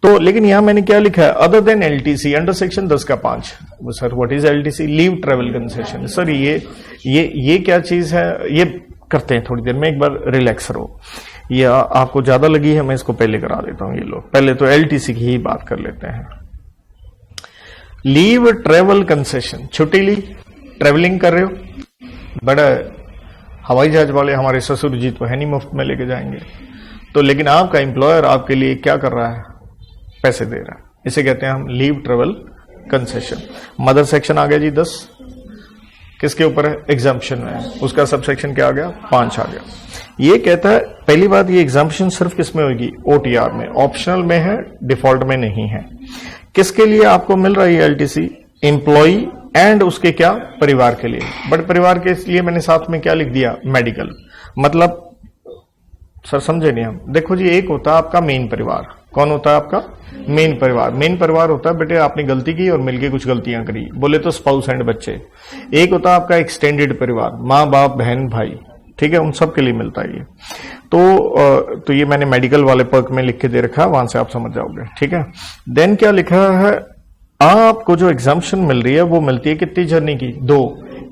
तो लेकिन यहां मैंने क्या लिखा है, other than LTC under section 10 का 5। Sir what is LTC? Leave travel concession. Sir ये क्या चीज है, ये करते हैं थोड़ी देर में, एक बार रिलैक्स रहो। ये आपको ज्यादा लगी है, मैं इसको पहले करा देता हूं। ये लो पहले तो एलटीसी की ही बात कर लेते हैं। लीव ट्रेवल कंसेशन, छुट्टी ली, ट्रेवलिंग कर रहे हो, बड़ा हवाई जहाज वाले हमारे ससुर जी तो है नहीं, मुफ्त में लेके जाएंगे। तो लेकिन आपका एम्प्लॉयर आपके लिए क्या कर रहा है, पैसे दे रहा है, इसे कहते हैं हम लीव ट्रेवल कंसेशन। मदर सेक्शन आ गया जी 10, किसके ऊपर है, एग्जाम्पशन में है, उसका सब सेक्शन क्या आ गया, 5 आ गया। ये कहता है पहली बात, ये एग्जाम्पशन सिर्फ किस में होगी, ओटीआर में, ऑप्शनल में है, डिफॉल्ट में नहीं है। किसके लिए आपको मिल रहा है एलटीसी, एम्प्लॉई एंड उसके क्या, परिवार के लिए। बट परिवार के लिए मैंने साथ में क्या लिख दिया, मेडिकल। मतलब सर समझे नहीं हम, देखो जी एक होता है आपका मेन परिवार, कौन होता है आपका मेन परिवार। मेन परिवार होता है बेटे आपने गलती की और मिलके कुछ गलतियां करी, बोले तो स्पाउस एंड बच्चे। एक होता है आपका एक्सटेंडेड परिवार, माँ बाप बहन भाई, ठीक है, उन सब के लिए मिलता है ये। तो ये मैंने मेडिकल वाले पर्क में लिख के दे रखा है, वहां से आप समझ जाओगे, ठीक है। देन क्या लिखा है, आपको जो एग्जाम्पशन मिल रही है वो मिलती है कितनी जर्नी की, 2,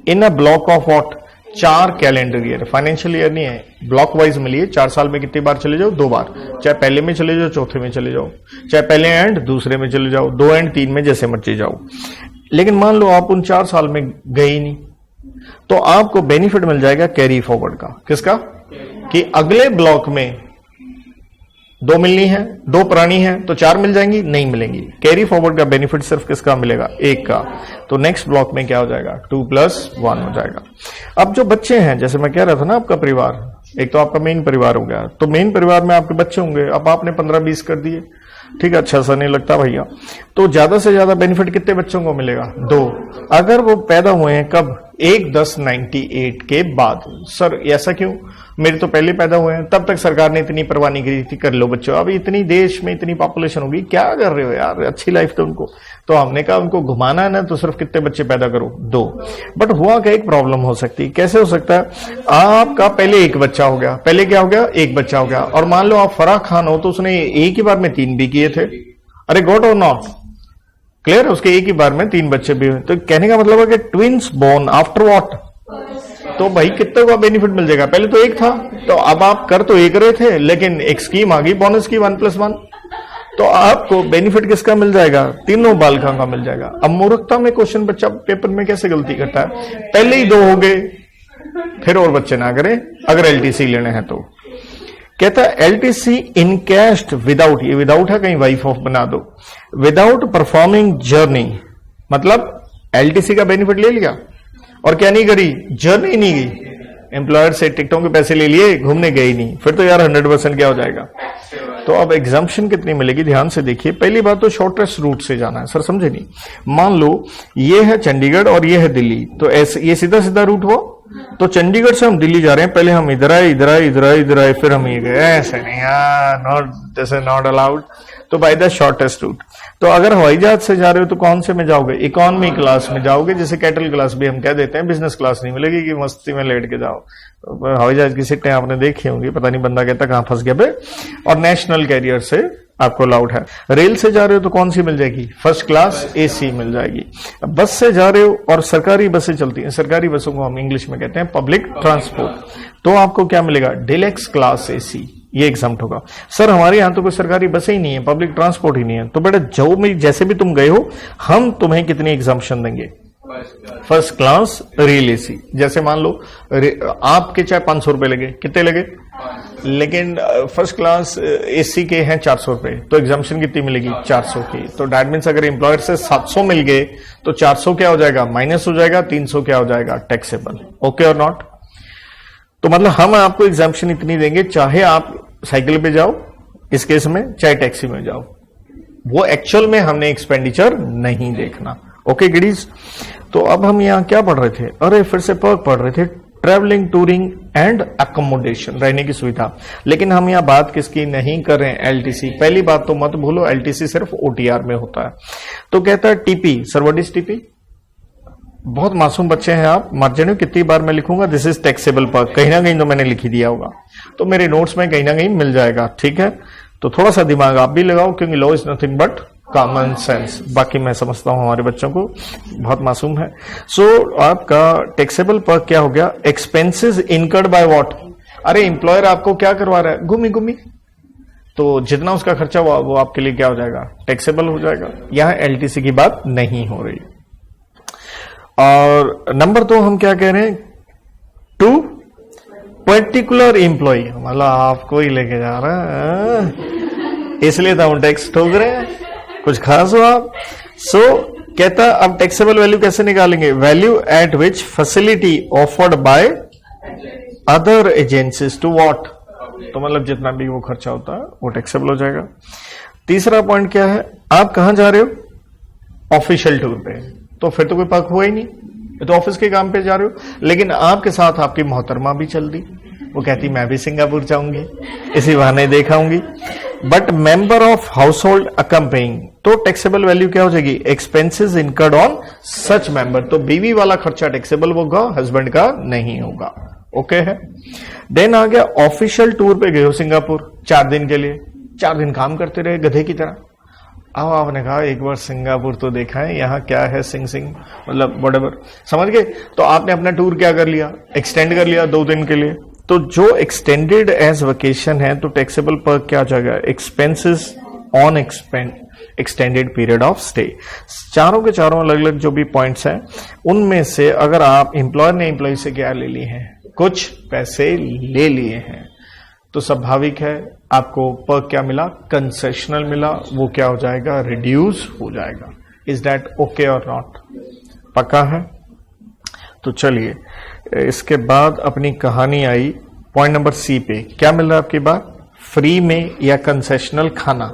in a block of what, 4 calendar year, financial year नहीं है, ब्लॉक वाइज मिली है। 4 साल में कितनी बार चले जाओ, 2 बार, चाहे पहले में चले जाओ, चौथे में चले जाओ, चाहे पहले एंड दूसरे में चले जाओ, 2 एंड 3 में, जैसे मर्जी जाओ। लेकिन मान लो आप उन 4 साल में गए ही नहीं, तो आपको बेनिफिट मिल जाएगा कैरी फॉरवर्ड का। किसका, कि अगले ब्लॉक में 2 मिलनी है, 2 पुरानी है, तो 4 मिल जाएंगी, नहीं मिलेंगी। कैरी फॉरवर्ड का बेनिफिट सिर्फ किसका मिलेगा, 1 का। तो नेक्स्ट ब्लॉक में क्या हो जाएगा, 2+1 हो जाएगा। अब जो बच्चे हैं, जैसे मैं कह रहा था ना, आपका परिवार, एक तो आपका मेन परिवार हो गया, तो मेन परिवार में आपके बच्चे होंगे, अब आपने 15-20 कर दिए, ठीक है, अच्छा सा नहीं लगता भैया, तो ज्यादा से ज्यादा बेनिफिट कितने बच्चों को मिलेगा, 2। अगर वो पैदा हुए हैं कब, 1/10/98 के बाद। सर ऐसा क्यों, मेरे तो पहले पैदा हुए हैं, तब तक सरकार ने इतनी परवाह नहीं करी थी, कर लो बच्चों, अब इतनी देश में इतनी पॉपुलेशन होगी, क्या कर रहे हो यार, अच्छी लाइफ तो उनको, तो हमने कहा उनको घुमाना है ना, तो सिर्फ कितने बच्चे पैदा करो, 2। बट हुआ क्या, एक प्रॉब्लम हो सकती है, कैसे हो सकता है, आपका पहले 1 बच्चा हो गया, पहले क्या हो गया, 1 बच्चा हो गया, और मान लो आप फराह खान हो, तो उसने एक ही बार में 3 भी किए थे, अरे गॉट और नॉट क्लियर, उसके एक ही बार में 3 बच्चे भी हुए। तो कहने का मतलब है कि ट्विंस बोर्न आफ्टर व्हाट, तो भाई कितने का बेनिफिट मिल जाएगा, पहले तो 1 था, तो अब आप कर तो 1 रहे थे, लेकिन एक स्कीम आ गई बोनस की 1+1, तो आपको बेनिफिट किसका मिल जाएगा, तीनों बालकों का मिल जाएगा। अब मूर्खता में क्वेश्चन बच्चा पेपर में कैसे गलती करता है, पहले ही 2 हो गए, फिर और बच्चे ना करें अगर एलटीसी लेने हैं तो। कहता है एलटीसी इनकैश्ड विदाउट, ये विदाउट है, कहीं वाइफ ऑफ बना दो, विदाउट परफॉर्मिंग जर्नी, मतलब एलटीसी का बेनिफिट ले लिया और क्या नहीं करी, जर्नी नहीं गई, एम्प्लॉयर से टिकटों के पैसे ले लिए, घूमने गए ही नहीं, फिर तो यार 100% क्या हो जाएगा। तो अब एग्जाम्पशन कितनी मिलेगी, ध्यान से देखिए। पहली बात तो शॉर्टेस्ट रूट से जाना है, सर समझे नहीं, मान लो ये है चंडीगढ़ और ये है दिल्ली, तो ऐसे ये सीधा सीधा रूट हो, तो चंडीगढ़ से हम दिल्ली जा रहे हैं, पहले हम इधर आए, इधर आए, इधर आए, इधर आए, फिर हम ये गए, ऐसे नहीं यार, not this is not allowed, तो बाय द शॉर्टेस्ट रूट। तो अगर हवाई जहाज से जा रहे हो तो कौन से में जाओगे, इकोनॉमी क्लास में जाओगे, जैसे कैटल क्लास भी हम कह देते हैं, बिजनेस क्लास नहीं मिलेगी कि मस्ती में लेट के जाओ। तो हवाई जहाज की सीटें आपने देखी होंगी, पता नहीं बंदा कहता कहां फंस गया बे, और नेशनल कैरियर से आपको अलाउड है। रेल से जा रहे हो तो कौन सी मिल जाएगी, फर्स्ट क्लास एसी मिल जाएगी। बस से जा रहे हो, और सरकारी बसें चलती हैं, सरकारी बसों को हम इंग्लिश में कहते हैं पब्लिक ट्रांसपोर्ट, तो आपको क्या मिलेगा, डिलक्स क्लास एसी, ये एग्जाम्प्ट होगा। सर हमारे यहां तो कोई सरकारी बसें ही नहीं है, पब्लिक ट्रांसपोर्ट ही नहीं है, तो बेटा जो में जैसे भी तुम गए हो, हम तुम्हें कितनी एग्जाम्पशन देंगे, फर्स्ट क्लास रेल एसी। जैसे मान लो आपके चाहे 500 रुपए लगे, कितने लगे, लेकिन फर्स्ट क्लास एसी के हैं 400 रुपए, तो एग्जाम्पशन कितनी मिलेगी, 400 की। तो दैट मीन्स अगर एम्प्लॉयर से 700 मिल गए तो 400 क्या हो जाएगा, माइनस हो जाएगा, 300 क्या हो जाएगा, टैक्सेबल। ओके और नॉट, तो मतलब हम आपको एग्जाम्पशन इतनी देंगे, चाहे आप साइकिल पे जाओ इस केस में, चाहे टैक्सी में जाओ, वो एक्चुअल में हमने एक्सपेंडिचर नहीं देखना। ओके गिडीज, तो अब हम यहां क्या पढ़ रहे थे, अरे फिर से पर्क पढ़ रहे थे, ट्रैवलिंग, टूरिंग एंड अकोमोडेशन, रहने की सुविधा। लेकिन हम यहाँ बात किसकी नहीं कर रहे हैं, एलटीसी। पहली बात तो मत भूलो, एलटीसी सिर्फ ओटीआर में होता है। तो कहता है TP, sir what is TP? बहुत मासूम बच्चे हैं आप, मर जाने कितनी बार मैं लिखूंगा दिस इज टैक्सेबल पर्क, कहीं ना कहीं तो मैंने लिख ही दिया होगा, तो मेरे नोट्स में कहीं ना कहीं मिल जाएगा, ठीक है। तो थोड़ा सा दिमाग आप भी लगाओ, क्योंकि law is nothing but common sense. बाकी मैं समझता हूं हमारे बच्चों को बहुत मासूम है। सो आपका टैक्सेबल पर्क क्या हो गया, एक्सपेंसेस इनकर्ड बाय व्हाट। अरे एम्प्लॉयर आपको क्या करवा रहा है, घूमी घूमी, तो जितना उसका खर्चा हुआ वो आपके लिए क्या हो जाएगा, टैक्सेबल हो जाएगा। यहां एलटीसी की बात नहीं हो रही। और नंबर 2 हम क्या कह रहे हैं, टू पर्टिकुलर एम्प्लॉय, मतलब आपको ही लेके जा रहा है, इसलिए तो हम टैक्स ठोक रहे हैं, कुछ खास हो आप। सो कहता अब टैक्सेबल वैल्यू कैसे निकालेंगे, value at which facility offered by other agencies to what, तो मतलब जितना भी वो खर्चा होता है वो टैक्सेबल हो जाएगा। तीसरा पॉइंट क्या है, आप कहां जा रहे हो, ऑफिशियल टूर पे, तो फिर तो कोई पर्क हुआ ही नहीं, ये तो ऑफिस के काम पे जा रहे हो। लेकिन आपके साथ आपकी मोहतरमा भी चल दी, वो कहती मैं भी सिंगापुर जाऊंगी, इसी बहाने देखाऊंगी। But member of household accompanying, तो टैक्सेबल वैल्यू क्या हो जाएगी, expenses incurred on such member, तो बीवी वाला खर्चा टैक्सेबल होगा, हस्बैंड का नहीं होगा। ओके है। देन आ गया ऑफिशियल टूर पे गए हो सिंगापुर 4 दिन के लिए, 4 दिन काम करते रहे गधे की तरह। अब आपने कहा एक बार सिंगापुर तो देखा है, यहाँ क्या है सिंग मतलब व्हाटएवर, समझ गए। तो आपने अपना टूर क्या कर लिया, एक्सटेंड कर लिया 2 दिन के लिए। तो जो एक्सटेंडेड एज वेकेशन है तो टैक्सेबल पर क्या जाएगा, expenses on extended period of stay. चारों के चारों अलग अलग जो भी पॉइंट्स हैं उनमें से अगर आप एम्प्लॉयर ने एम्प्लॉय से क्या ले लिए हैं, कुछ पैसे ले लिए हैं, तो स्वाभाविक है आपको पर्क क्या मिला, कंसेशनल मिला, वो क्या हो जाएगा, रिड्यूस हो जाएगा। इज दैट ओके और नॉट, पक्का है। तो चलिए इसके बाद अपनी कहानी आई पॉइंट नंबर सी पे, क्या मिल रहा है आपकी बात, फ्री में या कंसेशनल खाना।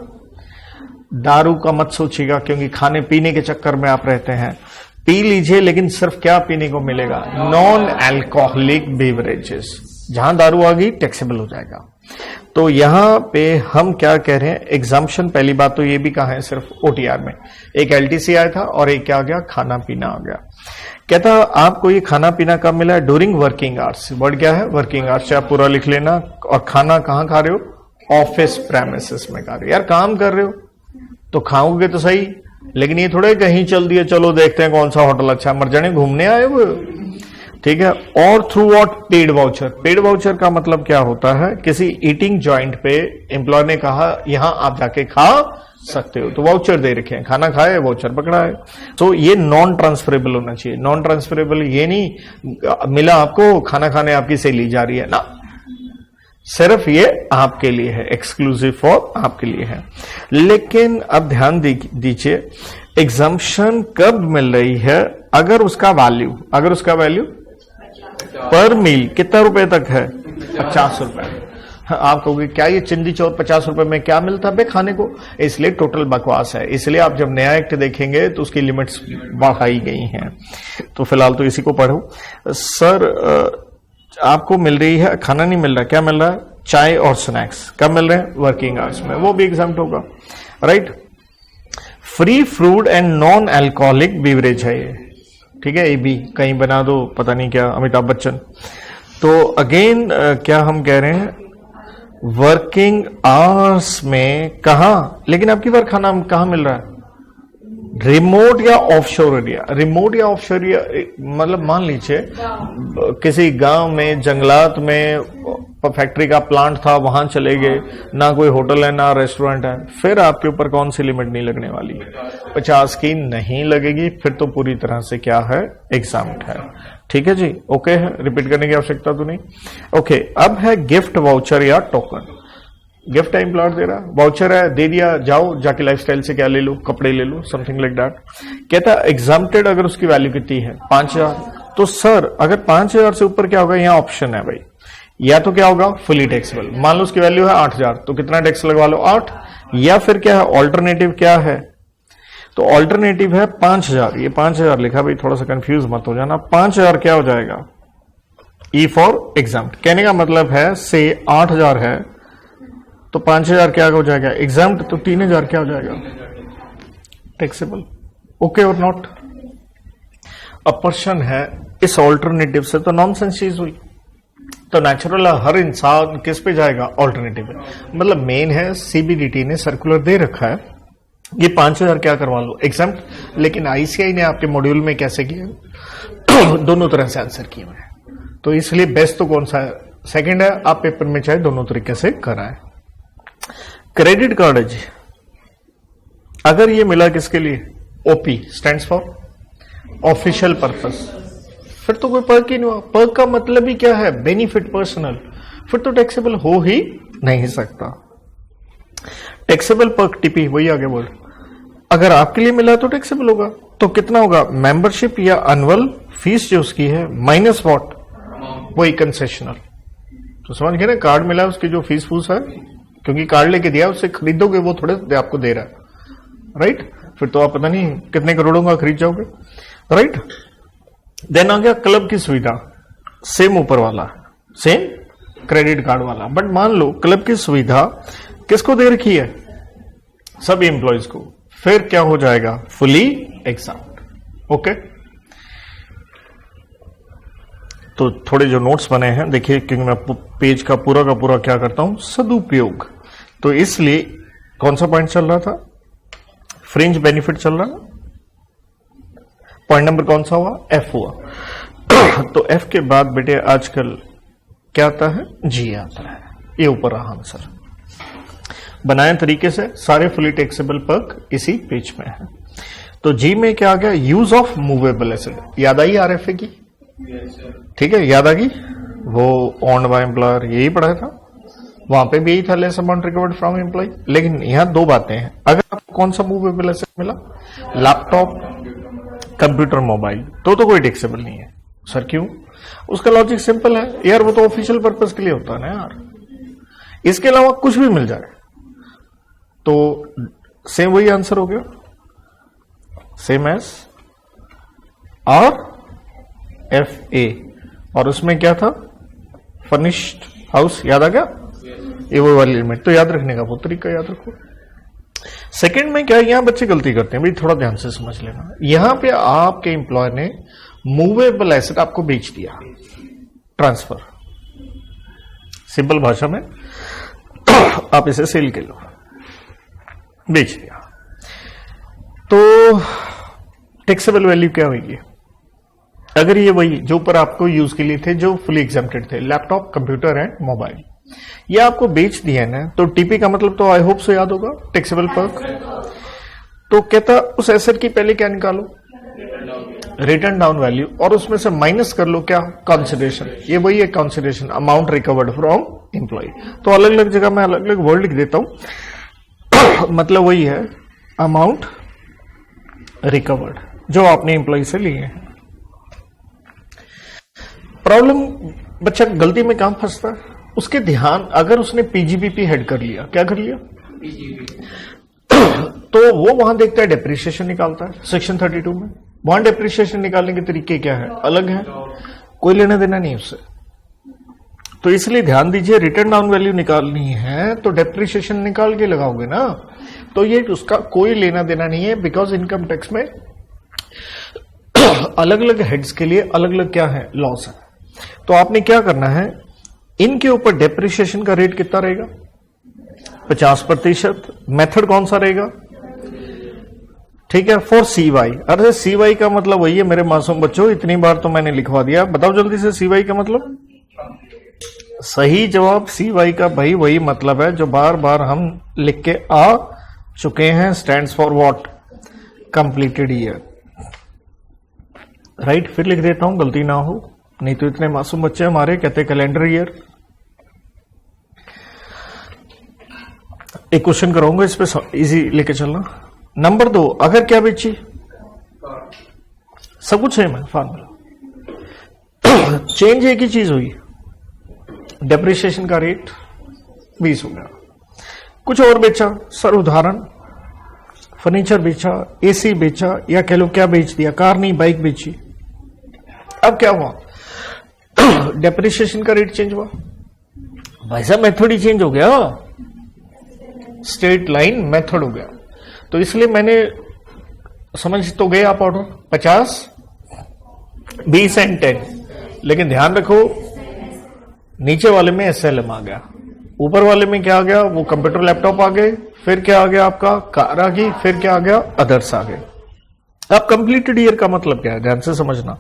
दारू का मत सोचिएगा, क्योंकि खाने पीने के चक्कर में आप रहते हैं, पी लीजिए, लेकिन सिर्फ क्या पीने को मिलेगा, नॉन अल्कोहलिक बेवरेजेस। जहां दारू आ गई टैक्सेबल हो जाएगा। तो यहां पे हम क्या कह रहे हैं, एग्जाम्पशन। पहली बात तो ये भी कहा है सिर्फ ओटीआर में, एक एलटीसी आया था और एक क्या आ गया, खाना पीना आ गया। कहता आपको ये खाना पीना कब मिला, ड्यूरिंग वर्किंग आवर्स। वर्ड क्या है, वर्किंग आवर्स, आप पूरा लिख लेना। और खाना कहां खा रहे हो, ऑफिस प्रेमिसेस में खा रहे हो। यार काम कर रहे हो तो खाओगे तो सही, लेकिन ये थोड़े कहीं चल दिए चलो देखते हैं कौन सा होटल अच्छा, मर जाने घूमने आए वो, ठीक है। और through out paid voucher, paid voucher का मतलब क्या होता है, किसी ईटिंग जॉइंट पे एम्प्लॉयर ने कहा यहां आप जाके खा सकते हो, तो वाउचर दे रखे हैं, खाना खाए वाउचर पकड़ा है। तो ये नॉन ट्रांसफरेबल होना चाहिए। नॉन ट्रांसफरेबल ये नहीं मिला आपको, खाना खाने आपकी सहेली जा रही है ना, सिर्फ ये आपके लिए है, एक्सक्लूसिव फॉर आपके लिए है। लेकिन अब ध्यान दीजिए, एग्जम्पशन कब मिल रही है, अगर उसका वैल्यू पर मील कितना रुपए तक है, 50 रुपए। आप कहोगे क्या ये चिंदी चौर 50 रुपए में क्या मिलता है खाने को, इसलिए टोटल बकवास है। इसलिए आप जब नया एक्ट देखेंगे तो उसकी लिमिट्स बढ़ाई गई हैं। तो फिलहाल तो इसी को पढ़ो। सर आपको मिल रही है, खाना नहीं मिल रहा, क्या मिल रहा है, चाय और स्नैक्स। कब मिल रहे हैं, वर्किंग आवर्स में, वो भी एग्जाम्प्ट होगा, right. Free food and non alcoholic beverage है ये, ठीक है। ये भी कहीं बना दो, पता नहीं क्या, अमिताभ बच्चन। तो अगेन क्या हम कह रहे हैं, वर्किंग आवर्स में कहा, लेकिन आपकी बार खाना कहां मिल रहा है, रिमोट या ऑफशोर एरिया। रिमोट या ऑफशोर एरिया मतलब मान लीजिए किसी गांव में, जंगलात में फैक्ट्री का प्लांट था, वहां चले गए, ना कोई होटल है ना रेस्टोरेंट है, फिर आपके ऊपर कौन सी लिमिट नहीं लगने वाली, 50 की नहीं लगेगी, फिर तो पूरी तरह से क्या है, एग्जाम्प्ट है। ठीक है जी, ओके है, रिपीट करने की आवश्यकता तो नहीं। ओके, अब है गिफ्ट वाउचर या टोकन। गिफ्ट है, एम्प्लॉयर दे रहा, वाउचर है, दे दिया, जाओ जाके लाइफस्टाइल से क्या ले लो, कपड़े ले लो, समथिंग लाइक दैट। कहता है एग्जाम्प्टेड अगर उसकी वैल्यू कितनी है, 5000। तो सर अगर 5000 से ऊपर क्या होगा, यहाँ ऑप्शन है भाई, या तो क्या होगा फुली टैक्सेबल, मान लो उसकी वैल्यू है 8000, तो कितना टैक्स लगवा लो, 8। या फिर क्या है, ऑल्टरनेटिव क्या है, तो ऑल्टरनेटिव है 5000। ये 5000 लिखा भाई, थोड़ा सा कंफ्यूज मत हो जाना। 5000 क्या हो जाएगा, ई फॉर एग्जाम्प्ट, कहने का मतलब है से 8,000 है तो 5,000 क्या हो जाएगा एग्जाम्प्ट, तो 3,000 क्या हो जाएगा टैक्सेबल। ओके और नॉट। अब पर्सन है इस ऑल्टरनेटिव से तो नॉनसेंस चीज हुई, तो नेचुरल हर इंसान किस पे जाएगा ऑल्टरनेटिव पे। मतलब मेन है सीबीडीटी ने सर्कुलर दे रखा है ये 5,000 क्या करवा लो एग्जाम्प्ट, लेकिन आईसीआई ने आपके मॉड्यूल में कैसे किया दोनों तरह से आंसर किए हुए हैं, तो इसलिए बेस्ट तो कौन सा है सेकंड है, आप पेपर में चाहे दोनों तरीके से कराएं। क्रेडिट कार्ड है जी, अगर ये मिला किसके लिए OP stands for official purpose, फिर तो कोई पर्क ही नहीं हुआ। पर्क का मतलब ही क्या है बेनिफिट पर्सनल, फिर तो टैक्सेबल हो ही नहीं सकता। टैक्सेबल पर्क टीपी वही आगे बोल, अगर आपके लिए मिला तो टैक्सेबल होगा, तो कितना होगा मेंबरशिप या एनुअल फीस जो उसकी है माइनस वॉट वही कंसेशनल। तो समझ गए ना, कार्ड मिला उसकी जो फीस फूस है, क्योंकि कार्ड लेके दिया उससे खरीदोगे वो थोड़े आपको दे रहा है, राइट, फिर तो आप पता नहीं कितने करोड़ों का खरीद जाओगे, राइट। देन आ गया क्लब की सुविधा, सेम ऊपर वाला सेम क्रेडिट कार्ड वाला, बट मान लो क्लब की सुविधा किसको दे रखी है सभी एम्प्लॉयज को, फिर क्या हो जाएगा फुली एग्जाम्प्ट। ओके, तो थोड़े जो नोट्स बने हैं देखिए, क्योंकि मैं पेज का पूरा क्या करता हूं सदुपयोग, तो इसलिए कौन सा पॉइंट चल रहा था फ्रिंज बेनिफिट चल रहा, पॉइंट नंबर कौन सा हुआ एफ हुआ तो एफ के बाद बेटे आजकल क्या आता है जी आता है, ये ऊपर रहा आंसर। बनाए तरीके से सारे फुली टैक्सेबल पर्क इसी पेज में है। तो जी में क्या आ गया यूज ऑफ मूवेबल एसेट, याद आई आरएफए की, ठीक है याद आ गई, वो ओन्ड बाय एम्प्लॉयर यही पढ़ा था, वहां पे भी यही था less amount recovered from employ. लेकिन यहां दो बातें हैं, अगर आपको कौन सा मूवेबल एसेट मिला लैपटॉप कंप्यूटर मोबाइल, तो कोई टैक्सेबल नहीं है सर, क्यों? उसका लॉजिक सिंपल है यार, वो तो ऑफिशियल पर्पस के लिए होता है ना यार, इसके अलावा कुछ भी मिल जाए तो सेम वही आंसर हो गया, सेम एज और एफ ए, और उसमें क्या था फर्निश्ड हाउस, याद आ गया, ये वो वाली लिमिट, तो याद रखने का वो तरीका याद रखो। सेकंड में क्या यहां बच्चे गलती करते हैं भाई, थोड़ा ध्यान से समझ लेना, यहां पे आपके एम्प्लॉयर ने मूवेबल एसेट आपको बेच दिया, ट्रांसफर, सिंपल भाषा में आप इसे सेल के लो, बेच दिया, तो टैक्सेबल वैल्यू क्या होगी? अगर ये वही जो ऊपर आपको यूज के लिए थे जो फुली एग्जेम्प्टेड थे, लैपटॉप कंप्यूटर एंड मोबाइल, ये आपको बेच दिया है ना, तो टीपी का मतलब तो आई होप से याद होगा टैक्सेबल पर्क। तो कहता उस एसेट की पहले क्या निकालो रिटर्न डाउन वैल्यू, और उसमें से माइनस कर लो क्या कंसिडरेशन, ये वही है consideration amount recovered from employ. तो अलग अलग जगह मैं अलग अलग वर्ड लिख देता हूं मतलब वही है अमाउंट रिकवर्ड जो आपने एम्प्लॉय से लिए हैं। प्रॉब्लम बच्चा गलती में काम फंसता है, उसके ध्यान अगर उसने पीजीबीपी हेड कर लिया, क्या कर लिया तो वो वहां देखता है डेप्रिसिएशन निकालता है सेक्शन 32 में, वहां डेप्रिसिएशन निकालने के तरीके क्या है अलग है, कोई लेना देना नहीं उससे। तो इसलिए ध्यान दीजिए रिटर्न डाउन वैल्यू निकालनी है तो डेप्रिसिएशन निकाल के लगाओगे ना, तो ये उसका कोई लेना देना नहीं है, बिकॉज इनकम टैक्स में अलग अलग हेड्स के लिए अलग अलग क्या है लॉस है। तो आपने क्या करना है, इनके ऊपर डेप्रिसिएशन का रेट कितना रहेगा 50%, मेथड कौन सा रहेगा, ठीक है फॉर सीवाई। अरे सीवाई का मतलब वही है मेरे मासूम बच्चों, इतनी बार तो मैंने लिखवा दिया, बताओ जल्दी से सीवाई का मतलब। सही जवाब सीवाई का भाई वही मतलब है जो बार बार हम लिख के आ चुके हैं, stands for what completed year, right. फिर लिख देता हूं गलती ना हो, नहीं तो इतने मासूम बच्चे हमारे कहते कैलेंडर ईयर। एक क्वेश्चन कराऊंगा इस पे इजी लेके चलना। नंबर 2, अगर क्या बेची सब कुछ सेम है फॉर्मूला, चेंज एक ही चीज हुई, डेप्रिसिएशन का रेट 20 हो गया, कुछ और बेचा सर, उदाहरण फर्नीचर बेचा, एसी बेचा, या कह लो क्या बेच दिया, कार नहीं बाइक बेची। अब क्या हुआ डेप्रिसिएशन का रेट चेंज हुआ, भाई साहब मेथड ही चेंज हो गया, स्ट्रेट लाइन मेथड हो गया। तो इसलिए मैंने, समझ तो गए आप ऑर्डर 50, 20 एंड 10, लेकिन ध्यान रखो नीचे वाले में SLM आ गया, ऊपर वाले में क्या आ गया, वो कंप्यूटर लैपटॉप आ गए, फिर क्या आ गया आपका कार आ गई, फिर क्या आ गया अदर्स आ गए। अब कंप्लीटेड ईयर का मतलब क्या है, ध्यान से समझना।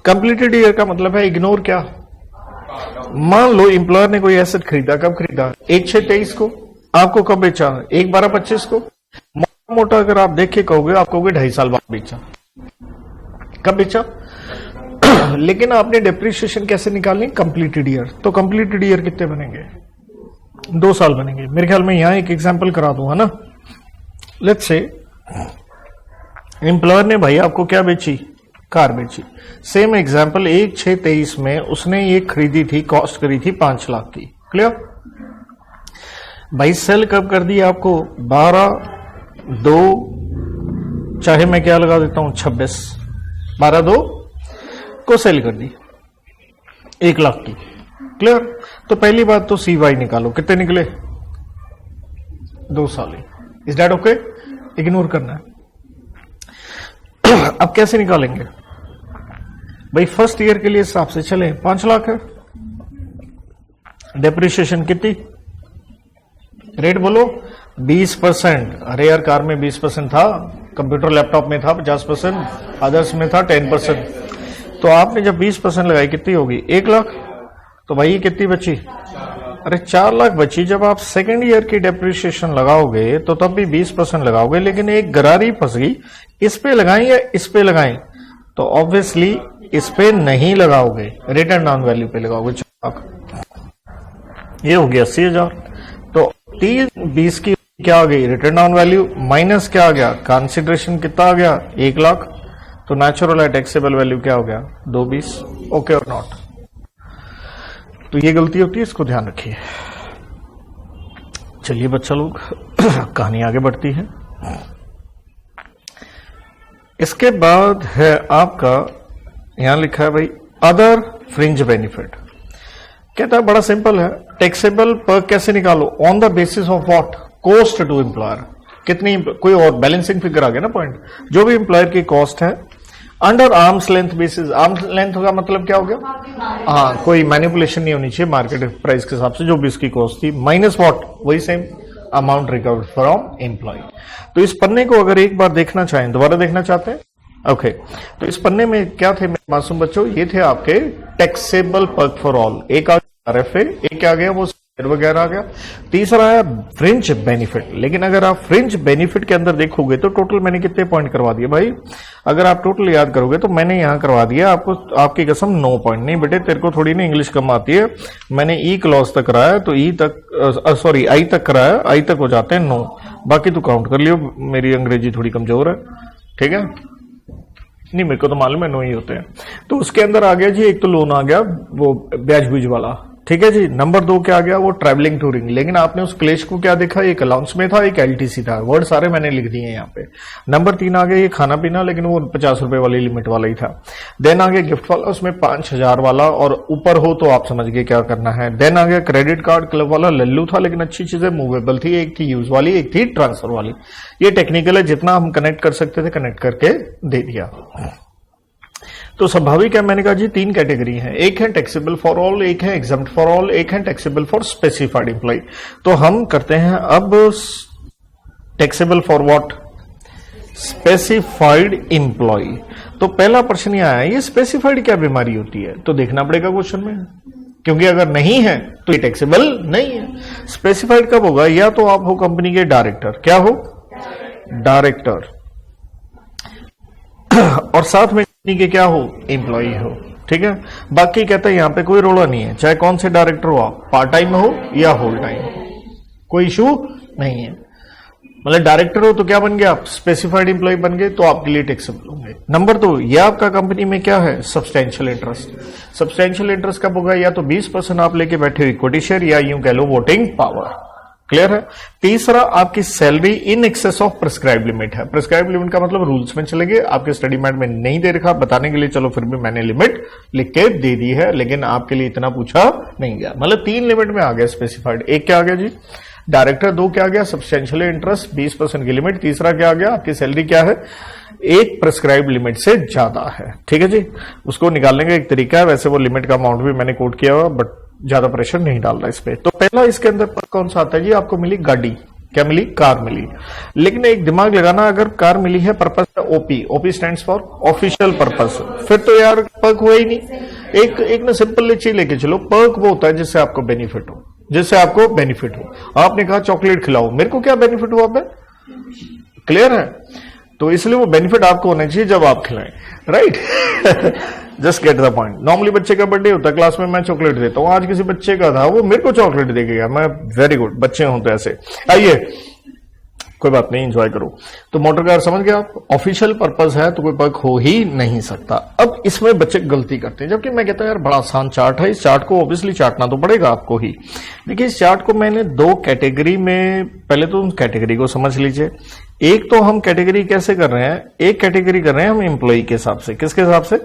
कंप्लीटेड ईयर का मतलब है इग्नोर क्या, मान लो एम्प्लॉयर ने कोई एसेट खरीदा, कब खरीदा, 1/6/23 को, आपको कब बेचा, 1/12/25 को। मोटा मोटा अगर आप देख के कहोगे, आप कहोगे 2.5 साल बाद बेचा, कब बेचा। लेकिन आपने डेप्रिसिएशन कैसे निकालनी, कंप्लीटेड ईयर। तो कंप्लीटेड ईयर कितने बनेंगे, 2 साल बनेंगे। मेरे ख्याल में यहां एक एग्जांपल करा दूं, है ना। लेट्स से एम्प्लॉयर ने भाई आपको क्या बेची, कार बेची। सेम एग्जांपल 1/6/23 में उसने ये खरीदी थी, कॉस्ट करी थी 5 लाख की, क्लियर। भाई सेल कब कर दी आपको, 12/2, चाहे मैं क्या लगा देता हूं 26, 12/2 को सेल कर दी 1 लाख की, क्लियर। तो पहली बात तो CY निकालो, कितने निकले, 2 साल। इज दैट ओके, इग्नोर करना है। अब कैसे निकालेंगे भाई, फर्स्ट ईयर के लिए हिसाब से चले, 5 लाख है, डेप्रिसिएशन कितनी, रेट बोलो 20%। अरे यार कार में 20% था, कंप्यूटर लैपटॉप में था 50%, अदर्स में था 10%। तो आपने जब 20% लगाई कितनी होगी, 1 लाख। तो भाई ये कितनी बची, अरे 4 लाख बची। जब आप सेकेंड ईयर की डेप्रिसिएशन लगाओगे तो तब भी 20% लगाओगे, लेकिन एक गरारी फंस गई, इस पे लगाएं या इस पे लगाएं, तो ऑब्वियसली इस पे नहीं लगाओगे, रिटर्न ऑन वैल्यू पे लगाओगे 4 लाख। ये हो गया 80,000। तो 30/20 की क्या आ गई, रिटर्न ऑन वैल्यू, माइनस क्या आ गया, कंसिडरेशन कितना आ गया, 1 लाख। तो नेचुरल है टैक्सेबल वैल्यू क्या हो गया, 2/20। ओके और नॉट। तो ये गलती होती है, इसको ध्यान रखिए। चलिए बच्चा लोग, कहानी आगे बढ़ती है। इसके बाद है आपका, यहां लिखा है भाई अदर फ्रिंज बेनिफिट। कहता है बड़ा सिंपल है, टैक्सेबल पर कैसे निकालो, on the basis of what, cost to employer. कितनी, कोई और बैलेंसिंग फिगर आ गया ना पॉइंट, जो भी एम्प्लॉयर की कॉस्ट है under arms length basis. Arms length का मतलब क्या हो गया, हाँ कोई मैनिपुलेशन नहीं होनी चाहिए मार्केट प्राइस के हिसाब से, जो भी उसकी कॉस्ट थी, माइनस व्हाट, वही same amount recovered from employ. तो इस पन्ने को अगर एक बार देखना चाहें, दोबारा देखना चाहते हैं, ओके। तो इस पन्ने में क्या थे मेरे मासूम बच्चों, ये थे आपके टैक्सेबल पर्क फॉर ऑल। एक आ गया RFA, एक क्या आ गया वो वगैरह आ गया, तीसरा है फ्रिंज बेनिफिट। लेकिन अगर आप फ्रिंज बेनिफिट के अंदर देखोगे तो टोटल मैंने कितने पॉइंट करवा दिए भाई, अगर आप टोटल याद करोगे तो मैंने यहां करवा दिया आपको, आपकी कसम 9 पॉइंट। नहीं बेटे तेरे को थोड़ी ना इंग्लिश कम आती है, मैंने ई क्लॉज तक कराया तो ई तक, सॉरी आई तक कराया, आई तक हो जाते हैं 9, बाकी तो काउंट कर लियो, मेरी अंग्रेजी थोड़ी कमजोर है, ठीक है। नहीं मेरे को तो मालूम है 9 ही होते हैं। तो उसके अंदर आ गया जी, एक तो लोन आ गया वो ब्याज बूझ वाला, ठीक है जी। नंबर 2 क्या आ गया, वो ट्रैवलिंग टूरिंग। लेकिन आपने उस क्लेश को क्या देखा, एक अलाउंस में था, एक LTC था, वर्ड सारे मैंने लिख दिए यहाँ पे। नंबर 3 आ गया ये खाना पीना, लेकिन वो 50 रुपए वाली लिमिट वाला ही था। देन आ गया गिफ्ट वाला, उसमें 5,000 वाला, और ऊपर हो तो आप समझ गए क्या करना है। देन आ गया क्रेडिट कार्ड क्लब वाला, लल्लू था लेकिन अच्छी चीजें मूवेबल थी, एक थी यूज वाली, एक थी ट्रांसफर वाली। ये टेक्निकल है, जितना हम कनेक्ट कर सकते थे कनेक्ट करके दे दिया। तो स्वाभाविक है, मैंने कहा जी 3 कैटेगरी है, एक है टैक्सेबल फॉर ऑल, एक है एग्जम्प्ट फॉर ऑल, एक है टैक्सेबल फॉर स्पेसिफाइड एम्प्लॉय। तो हम करते हैं अब taxable for what, specified employee. तो पहला प्रश्न यह आया, ये स्पेसिफाइड क्या बीमारी होती है, तो देखना पड़ेगा क्वेश्चन में, क्योंकि अगर नहीं है तो ये टैक्सेबल नहीं है। स्पेसिफाइड कब होगा, या तो आप हो कंपनी के डायरेक्टर, क्या हो, डायरेक्टर, और साथ में कंपनी के क्या हो, एम्प्लॉय हो, ठीक है। बाकी कहते हैं यहां पे कोई रोड़ा नहीं है, चाहे कौन से डायरेक्टर हो आप, पार्ट टाइम हो या होल टाइम, कोई इशू नहीं है। मतलब डायरेक्टर हो तो क्या बन गया आप, स्पेसिफाइड एम्प्लॉय बन गए, तो आपके लिए टैक्सेबल होंगे। नंबर 2, यह आपका कंपनी में क्या है, सब्सटेंशियल इंटरेस्ट। सब्सटेंशियल इंटरेस्ट कब होगा, या तो 20% आप लेके बैठे हो इक्विटी शेयर, या यूं कह लो वोटिंग पावर, क्लियर है। तीसरा, आपकी salary in excess of prescribe limit है। प्रिस्क्राइब लिमिट का मतलब रूल्स में चले गए, आपके स्टडी मैट में नहीं दे रखा बताने के लिए, चलो फिर भी मैंने लिमिट लिख के दे दी है, लेकिन आपके लिए इतना पूछा नहीं गया। मतलब 3 लिमिट में आ गया स्पेसिफाइड। एक क्या आ गया जी, डायरेक्टर। 2 क्या आ गया, सब्सटेंशियल इंटरेस्ट 20% की लिमिट। तीसरा क्या आ गया, आपकी सैलरी क्या है, एक प्रिस्क्राइब लिमिट से ज्यादा है। ठीक है जी, उसको निकालने का एक तरीका है, वैसे वो लिमिट का अमाउंट भी मैंने कोट किया हुआ, बट ज्यादा प्रेशर नहीं डाल रहा इस पे। तो पहला इसके अंदर कौन सा आता है जी, आपको मिली गाड़ी, क्या मिली, कार मिली। लेकिन एक दिमाग लगाना, अगर कार मिली है पर्पस है OP, OP stands for official purpose, फिर तो यार पर्क हुआ ही नहीं। एक ना सिंपल चीज लेके चलो, पर्क वो होता है जिससे आपको बेनिफिट हो, जिससे आपको बेनिफिट हो। आपने कहा चॉकलेट खिलाओ, मेरे को क्या बेनिफिट हुआ, क्लियर है। तो इसलिए वो बेनिफिट आपको होना चाहिए जब आप खिलाएं, right. Just get the point. Normally बच्चे का बर्थडे होता है, क्लास में मैं चॉकलेट देता हूं, आज किसी बच्चे का था, वो मेरे को चॉकलेट दे गया, मैं वेरी गुड, बच्चे हों तो ऐसे। आइए, कोई बात नहीं, एंजॉय करो। तो मोटर कार समझ गया आप, ऑफिशियल पर्पस है तो कोई पर्क हो ही नहीं सकता। अब इसमें बच्चे गलती करते हैं, जबकि मैं कहता हूं यार बड़ा आसान चार्ट है, इस चार्ट को ऑब्वियसली चाटना तो पड़ेगा आपको ही। देखिए इस चार्ट को मैंने 2 कैटेगरी में, पहले तो उन कैटेगरी को समझ लीजिए। एक तो हम कैटेगरी कैसे कर रहे हैं, एक कैटेगरी कर रहे हैं हम एम्प्लॉय के हिसाब से। किसके हिसाब से,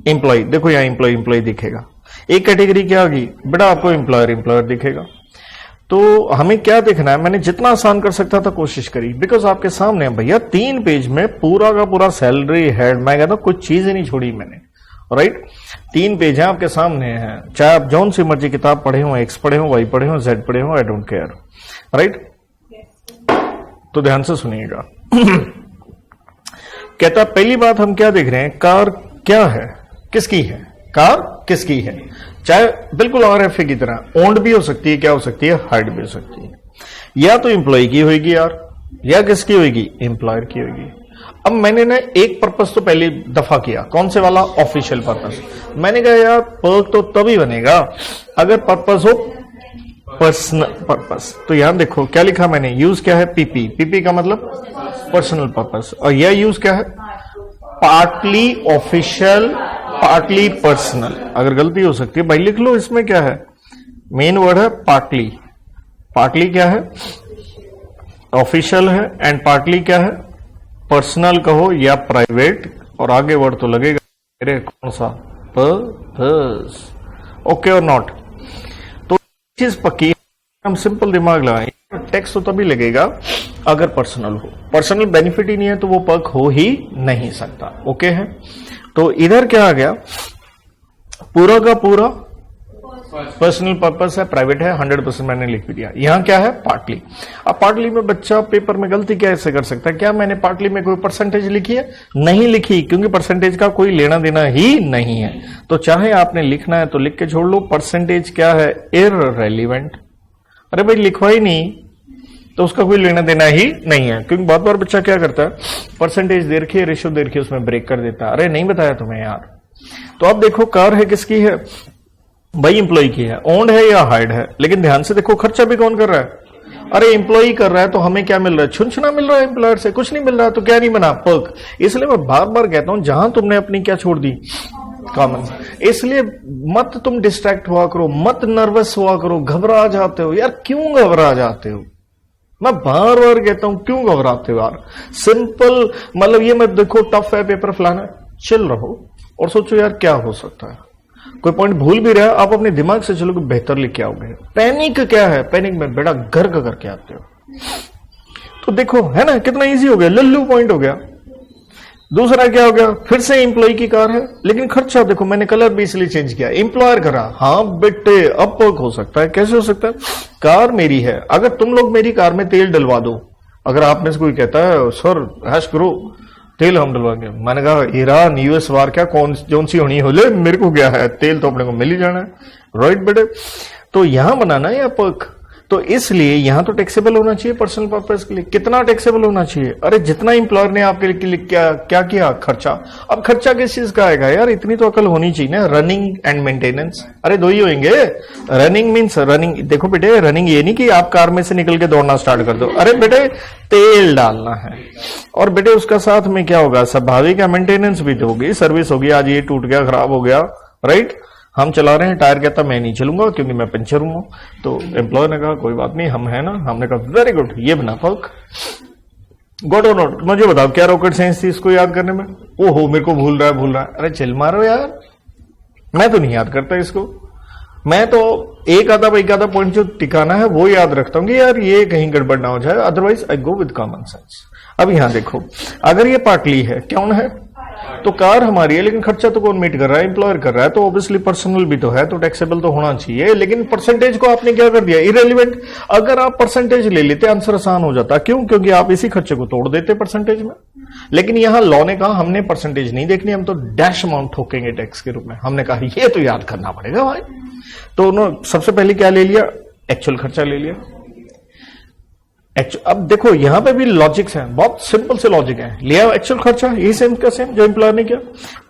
एम्प्लॉय। देखो यहां एम्प्लॉय दिखेगा। एक कैटेगरी क्या होगी बेटा, आपको एम्प्लॉयर दिखेगा। तो हमें क्या देखना है, मैंने जितना आसान कर सकता था कोशिश करी, बिकॉज आपके सामने है भैया 3 पेज में पूरा का पूरा सैलरी हेड, मैं कहता हूं कुछ चीज ही नहीं छोड़ी मैंने, राइट। 3 पेज है आपके सामने हैं, चाहे आप जौन सी मर्जी किताब पढ़े हो, एक्स पढ़े हो, वाई पढ़े हो, जेड पढ़े हो, आई डोंट केयर, राइट। तो ध्यान से सुनिएगा। कहता पहली बात हम क्या देख रहे हैं, कार क्या है, किसकी है, कार किसकी है। चाहे बिल्कुल RFA की तरह ओन्ड भी हो सकती है, क्या हो सकती है, हाइड भी हो सकती है। या तो एम्प्लॉय की होगी यार, या किसकी होगी, एम्प्लॉयर की होगी। अब मैंने ना एक पर्पस तो पहली दफा किया, कौन से वाला, ऑफिशियल पर्पस। मैंने कहा यार पर्क तो तभी बनेगा अगर पर्पस हो पर्सनल पर्पस। तो यहां देखो क्या लिखा मैंने, यूज क्या है, पीपी। पीपी का मतलब पर्सनल पर्पस, और यह यूज क्या है, पार्टली ऑफिशियल पार्टली पर्सनल। अगर गलती हो सकती है भाई लिख लो, इसमें क्या है, मेन वर्ड है पार्टली। पार्टली क्या है, ऑफिशियल है, एंड पार्टली क्या है, पर्सनल कहो या प्राइवेट, और आगे वर्ड तो लगेगा मेरे, कौन सा, पर्पस। ओके और नॉट। तो चीज पक्की, हम सिंपल दिमाग लगाएं, टैक्स तो तभी लगेगा अगर पर्सनल हो। पर्सनल बेनिफिट ही नहीं है तो वो पर्क हो ही नहीं सकता। ओके है। तो इधर क्या आ गया, पूरा का पूरा पर्सनल पर्पस है, प्राइवेट है, 100% मैंने लिख भी दिया। यहां क्या है, पार्टली। अब पार्टली में बच्चा पेपर में गलती कैसे कर सकता है, क्या मैंने पार्टली में कोई परसेंटेज लिखी है, नहीं लिखी, क्योंकि परसेंटेज का कोई लेना देना ही नहीं है। तो चाहे आपने लिखना है तो लिख के छोड़ लो, परसेंटेज क्या है, इररेलेवेंट। अरे भाई लिखवा ही नहीं तो उसका कोई लेना देना ही नहीं है। क्योंकि बहुत बार बच्चा क्या करता है, परसेंटेज दे रखी है, रेशियो दे रखी है, उसमें ब्रेक कर देता है, अरे नहीं बताया तुम्हें यार। तो अब देखो कार है किसकी है भाई, एम्प्लॉय की है, ओन्ड है या हाइड है। लेकिन ध्यान से देखो खर्चा भी कौन कर रहा है, अरे एम्प्लॉय कर रहा है, तो हमें क्या मिल रहा है, छुनछुना मिल रहा है एम्प्लॉयर से, कुछ नहीं मिल रहा है, तो क्या नहीं बना, पर्क। इसलिए मैं बार बार कहता हूं, जहां तुमने अपनी क्या छोड़ दी, कॉमन। इसलिए मत तुम डिस्ट्रैक्ट हुआ करो, मत नर्वस हुआ करो, घबरा जाते हो यार, क्यों घबरा जाते हो, मैं बार बार कहता हूं क्यों घबराते हो यार। सिंपल मतलब ये मत देखो टफ है पेपर फलाना, चिल रहो और सोचो यार क्या हो सकता है। कोई पॉइंट भूल भी रहा है, आप अपने दिमाग से चलो कि बेहतर लेके आओगे। पैनिक क्या है, पैनिक में बेटा घर का करके आते हो। तो देखो है ना कितना इजी हो गया, लल्लू पॉइंट हो गया। दूसरा क्या हो गया, फिर से एम्प्लॉय की कार है, लेकिन खर्चा देखो मैंने कलर भी इसलिए चेंज किया, एम्प्लॉयर करा। हाँ बेटे अब पर्क हो सकता है, कैसे हो सकता है, कार मेरी है, अगर तुम लोग मेरी कार में तेल डलवा दो, अगर आप में से कोई कहता है सर हैश करो तेल हम डलवाएंगे, मैंने कहा ईरान US वार क्या कौन सी होनी हो ले, मेरे को क्या है, तेल तो अपने को मिल ही जाना है, राइट बेटे। तो यहां बनाना है या पर्क, तो इसलिए यहां तो टैक्सेबल होना चाहिए पर्सनल पर्पस के लिए। कितना टैक्सेबल होना चाहिए, अरे जितना इंप्लॉयर ने आपके लिए क्या किया खर्चा। अब खर्चा किस चीज का आएगा यार, इतनी तो अकल होनी चाहिए ना, रनिंग एंड मेंटेनेंस। अरे दो ही होंगे, रनिंग मीन्स रनिंग, देखो बेटे रनिंग ये नहीं कि आप कार में से निकल के दौड़ना स्टार्ट कर दो, अरे बेटे तेल डालना है, और बेटे उसका साथ में क्या होगा, स्वाभाविक है मेंटेनेंस भी तो होगी, सर्विस होगी, आज ये टूट गया खराब हो गया, राइट, हम चला रहे हैं, टायर कहता मैं नहीं चलूंगा क्योंकि मैं पंचर हूं। तो एम्प्लॉय ने कहा कोई बात नहीं, हम है ना। हमने कहा वेरी गुड, ये बना पक गॉड और नॉट। मुझे बताओ क्या रॉकेट साइंस थी इसको याद करने में? ओहो मेरे को भूल रहा है। अरे चिल मारो यार, मैं तो नहीं याद करता इसको। मैं तो एक आधा पॉइंट जो टिकाना है वो याद रखता हूं कि यार ये कहीं गड़बड़ ना हो जाए, otherwise I go with common sense. अब यहां देखो, अगर ये पार्टली है, कौन है? तो कार हमारी है, लेकिन खर्चा तो कौन मीट कर रहा है? एम्प्लॉयर कर रहा है। तो ऑब्वियसली पर्सनल भी तो है, तो टैक्सेबल तो होना चाहिए। लेकिन परसेंटेज को आपने क्या कर दिया? इरेलीवेंट। अगर आप परसेंटेज ले लेते आंसर आसान हो जाता। क्यों? क्योंकि आप इसी खर्चे को तोड़ देते परसेंटेज में। लेकिन यहां लॉ ने कहा हमने परसेंटेज नहीं देखनी, हम तो डैश अमाउंट ठोकेंगे टैक्स के रूप में। हमने कहा ये तो याद करना पड़ेगा भाई। तो उन्होंने सबसे पहले क्या ले लिया? एक्चुअल खर्चा ले लिया। अब देखो यहां पे भी लॉजिक्स हैं, बहुत सिंपल से लॉजिक है। लिया एक्चुअल खर्चा, यही सेम का सेम जो एम्प्लॉयर ने किया,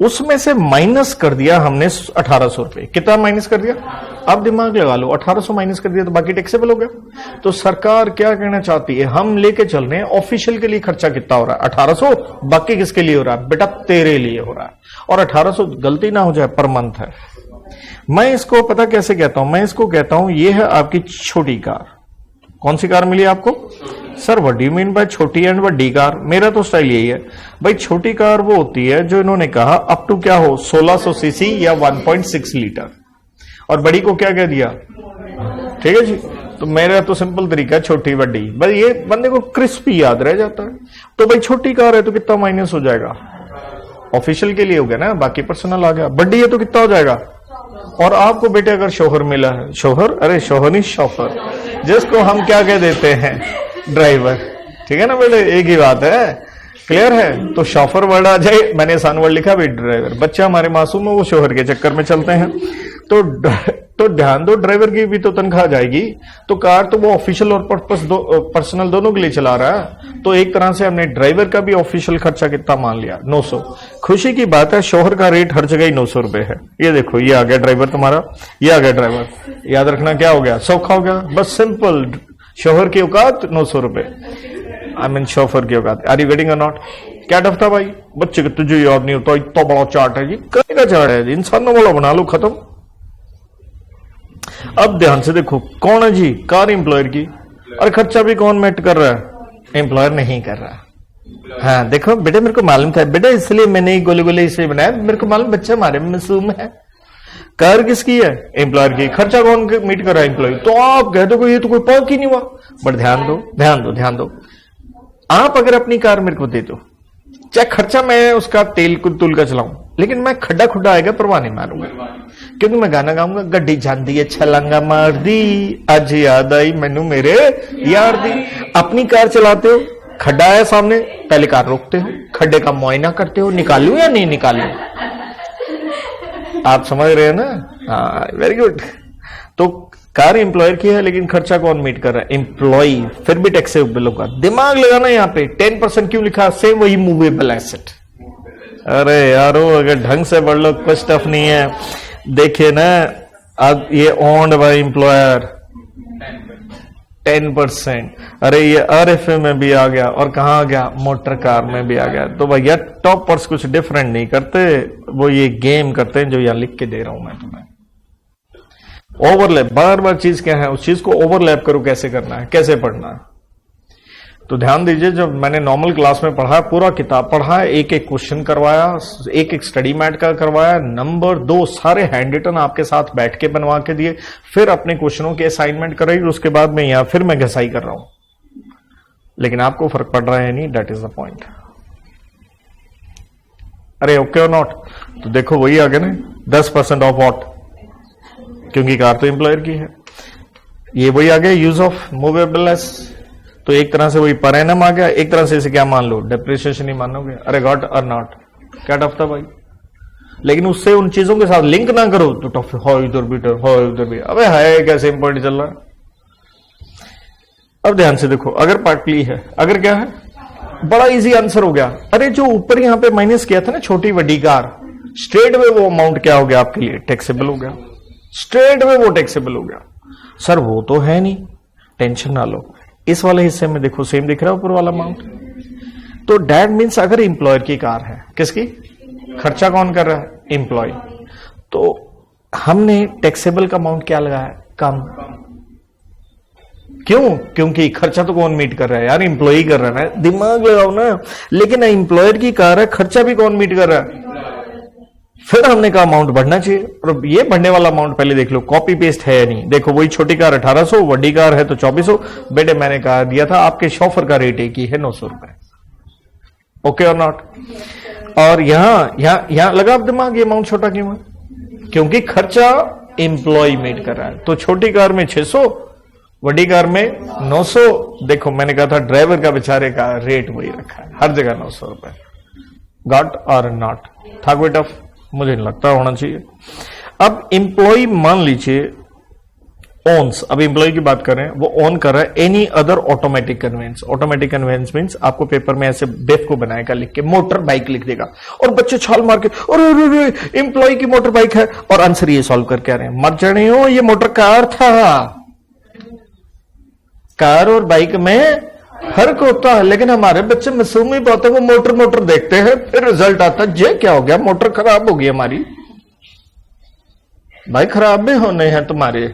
उसमें से माइनस कर दिया हमने 1800 रुपए। कितना माइनस कर दिया? अब दिमाग लगा लो, 1800 माइनस कर दिया तो बाकी टैक्सेबल हो गया। तो सरकार क्या कहना चाहती है? हम लेके चल रहे हैं ऑफिशियल के लिए खर्चा कितना हो रहा है? 1800। बाकी किसके लिए हो रहा है? बेटा तेरे लिए हो रहा है। और 1800 गलती ना हो जाए पर मंथ है। मैं इसको पता कैसे कहता हूं? मैं इसको कहता हूं ये है आपकी छोटी कार। कौन सी कार मिली आपको? Sir what do you mean by छोटी एंड बड़ी कार? मेरा तो स्टाइल यही है भाई, छोटी कार वो होती है जो इन्होंने कहा अप टू क्या हो 1600 सीसी या 1.6 लीटर, और बड़ी को क्या कह दिया? ठीक है जी। तो मेरा तो सिंपल तरीका है छोटी बड़ी, भाई ये बंदे को क्रिस्पी याद रह जाता है। तो भाई छोटी कार है तो कितना माइनस हो जाएगा? ऑफिशियल के लिए हो गया ना, बाकी पर्सनल आ गया। बड़ी है तो कितना हो जाएगा? और आपको बेटे अगर शोहर मिला है, शोहर, अरे शोहर नहीं शॉफर, जिसको हम क्या कह देते हैं? ड्राइवर। ठीक है ना बेटे, एक ही बात है, क्लियर है? तो शॉफर वर्ड आ जाए, मैंने सान वर्ड लिखा भाई ड्राइवर। बच्चे हमारे मासूम है, वो शोहर के चक्कर में चलते हैं। तो ध्यान दो, ड्राइवर की भी तो तनख्वाह जाएगी। तो कार तो वो ऑफिशियल और पर्सनल दोनों के लिए चला रहा है। तो एक तरह से हमने ड्राइवर का भी ऑफिशियल खर्चा कितना मान लिया? 900। खुशी की बात है शोहर का रेट हर जगह ही 900 रुपए है। ये देखो ये आ गया ड्राइवर तुम्हारा, ये आ गया ड्राइवर। याद रखना क्या हो गया? सौखा हो गया, बस सिंपल। शोहर की औकात 900 रुपए, आई मीन शोफर की औकात। आर यू गेटिंग और नॉट? क्या डफ था भाई? बच्चे को तुझे याद नहीं होता, इतना बड़ा चार्ट है जी, कहीं का चार्ट है जी, इंसानों वाला बना लो, खत्म। अब ध्यान से देखो, कौन है जी? कार एम्प्लॉयर की। और खर्चा भी कौन मेट कर रहा है? एम्प्लॉयर नहीं कर रहा। हाँ देखो बेटे, मेरे को मालूम था बेटा, इसलिए मैंने गोले गोले इसे बनाया, मेरे को मालूम बच्चा हमारे मासूम है। कार किसकी है? एम्प्लॉयर की। खर्चा कौन मीट कर रहा है? एम्प्लॉय। तो आप कह दो ये तो कोई पाक ही नहीं हुआ। बट ध्यान दो, आप अगर अपनी कार मेरे को दे दो, चाहे खर्चा मैं उसका तेल तुल का चलाऊं, लेकिन मैं खड्डा खुड्डा आएगा परवाह नहीं मारूंगा, क्योंकि मैं गाना गाऊंगा, गड्डी जाती है छलांगा मार दी, आज याद आई मैनू मेरे यार दी। अपनी कार चलाते हो, खड्डा है सामने, पहले कार रोकते हो, खड्डे का मुआयना करते हो, निकालू या नहीं निकालू? आप समझ रहे हैं ना? हाँ वेरी गुड। तो कार एम्प्लॉयर की है, लेकिन खर्चा कौन मीट कर रहा है? एम्प्लॉय। फिर भी टैक्सेबल होगा। दिमाग लगाना यहाँ पे 10% क्यों लिखा? सेम वही मूवेबल एसेट। अरे यारो अगर ढंग से पढ़ लो, कुछ टफ नहीं है। देखिए ना, अब ये ओन्ड बाय एम्प्लॉयर 10%। अरे ये आरएफए में भी आ गया, और कहां आ गया? मोटर कार में भी आ गया। तो भैया टॉपर्स कुछ डिफरेंट नहीं करते, वो ये गेम करते हैं जो यहां लिख के दे रहा हूं मैं तुम्हें। ओवरलैप, बार बार चीज क्या है, उस चीज को ओवरलैप करो, कैसे करना है, कैसे पढ़ना है। तो ध्यान दीजिए, जब मैंने नॉर्मल क्लास में पढ़ा, पूरा किताब पढ़ा, एक एक क्वेश्चन करवाया, एक एक स्टडी मैट का करवाया, नंबर 2 सारे हैंड रिटन आपके साथ बैठ के बनवा के दिए, फिर अपने क्वेश्चनों के असाइनमेंट कराई, उसके बाद में यहां फिर मैं घसाई कर रहा हूं। लेकिन आपको फर्क पड़ रहा है नहीं, दैट इज द पॉइंट। अरे ओके और नॉट? तो देखो वही आ गया ना, 10% ऑफ वॉट, क्योंकि कार तो एम्प्लॉयर की है। ये वही आ गया, यूज ऑफ मूवेबलनेस। तो एक तरह से वही पर एनम आ गया, एक तरह से इसे क्या मान लो? डेप्रिसिएशन ही मानोगे। अरे गॉट और नॉट? क्या टफ था भाई? लेकिन उससे उन चीजों के साथ लिंक ना करो तो टफ हो, इधर भी टफ हो, उधर भी। अबे है क्या सेम पॉइंट चल रहा है। अब ध्यान से देखो, अगर पार्टली है, अगर क्या है, बड़ा इजी आंसर हो गया। अरे जो ऊपर यहां पे माइनस किया था ना, छोटी बड़ी कार, स्ट्रेट में वो अमाउंट क्या हो गया आपके लिए? टैक्सेबल हो गया। स्ट्रेट में वो टैक्सेबल हो गया। सर वो तो है नहीं, टेंशन ना लो, इस वाले हिस्से में देखो सेम दिख रहा है ऊपर वाला अमाउंट। तो डैट मीन्स अगर एम्प्लॉयर की कार है, किसकी? खर्चा कौन कर रहा है? एम्प्लॉय। तो हमने टैक्सेबल का अमाउंट क्या लगाया? कम। क्यों? क्योंकि खर्चा तो कौन मीट कर रहा है यार? एम्प्लॉय कर रहा है। दिमाग लगाओ ना। लेकिन एम्प्लॉयर की कार है, खर्चा भी कौन मीट कर रहा है? फिर हमने कहा अमाउंट बढ़ना चाहिए। और ये बढ़ने वाला अमाउंट पहले देख लो, कॉपी पेस्ट है या नहीं। देखो वही छोटी कार 1800, बड़ी कार है तो 2400। बेटे मैंने कहा दिया था आपके शॉफर का रेट एक ही है, 900 रुपए। ओके और नॉट? और यहां लगा आप दिमाग, ये अमाउंट छोटा क्यों है? क्योंकि खर्चा एम्प्लॉय मेड कर रहा है। तो छोटी कार में 600, बड़ी कार में 900। देखो मैंने कहा था ड्राइवर का बेचारे का रेट वही रखा है, हर जगह 900 रुपए। गॉट और नॉट? था कोई टफ? मुझे नहीं लगता होना चाहिए। अब एम्प्लॉय मान लीजिए ओन्स, अब एम्प्लॉय की बात करें, वो ओन कर रहा है any other automatic conveyance. Automatic conveyance means आपको पेपर में ऐसे बेफ को बनाएगा लिख के, मोटर बाइक लिख देगा और बच्चे छाल मार के अरे एम्प्लॉय की मोटर बाइक है, और आंसर ये सॉल्व करके आ रहे हैं। मर जाने हो, ये मोटर कार था। कार और बाइक में फर्क होता है, लेकिन हमारे बच्चे मासूम ही बहुत है, वो मोटर देखते हैं, फिर रिजल्ट आता है जे क्या हो गया, मोटर खराब हो गई हमारी। भाई खराब भी होने हैं तुम्हारे,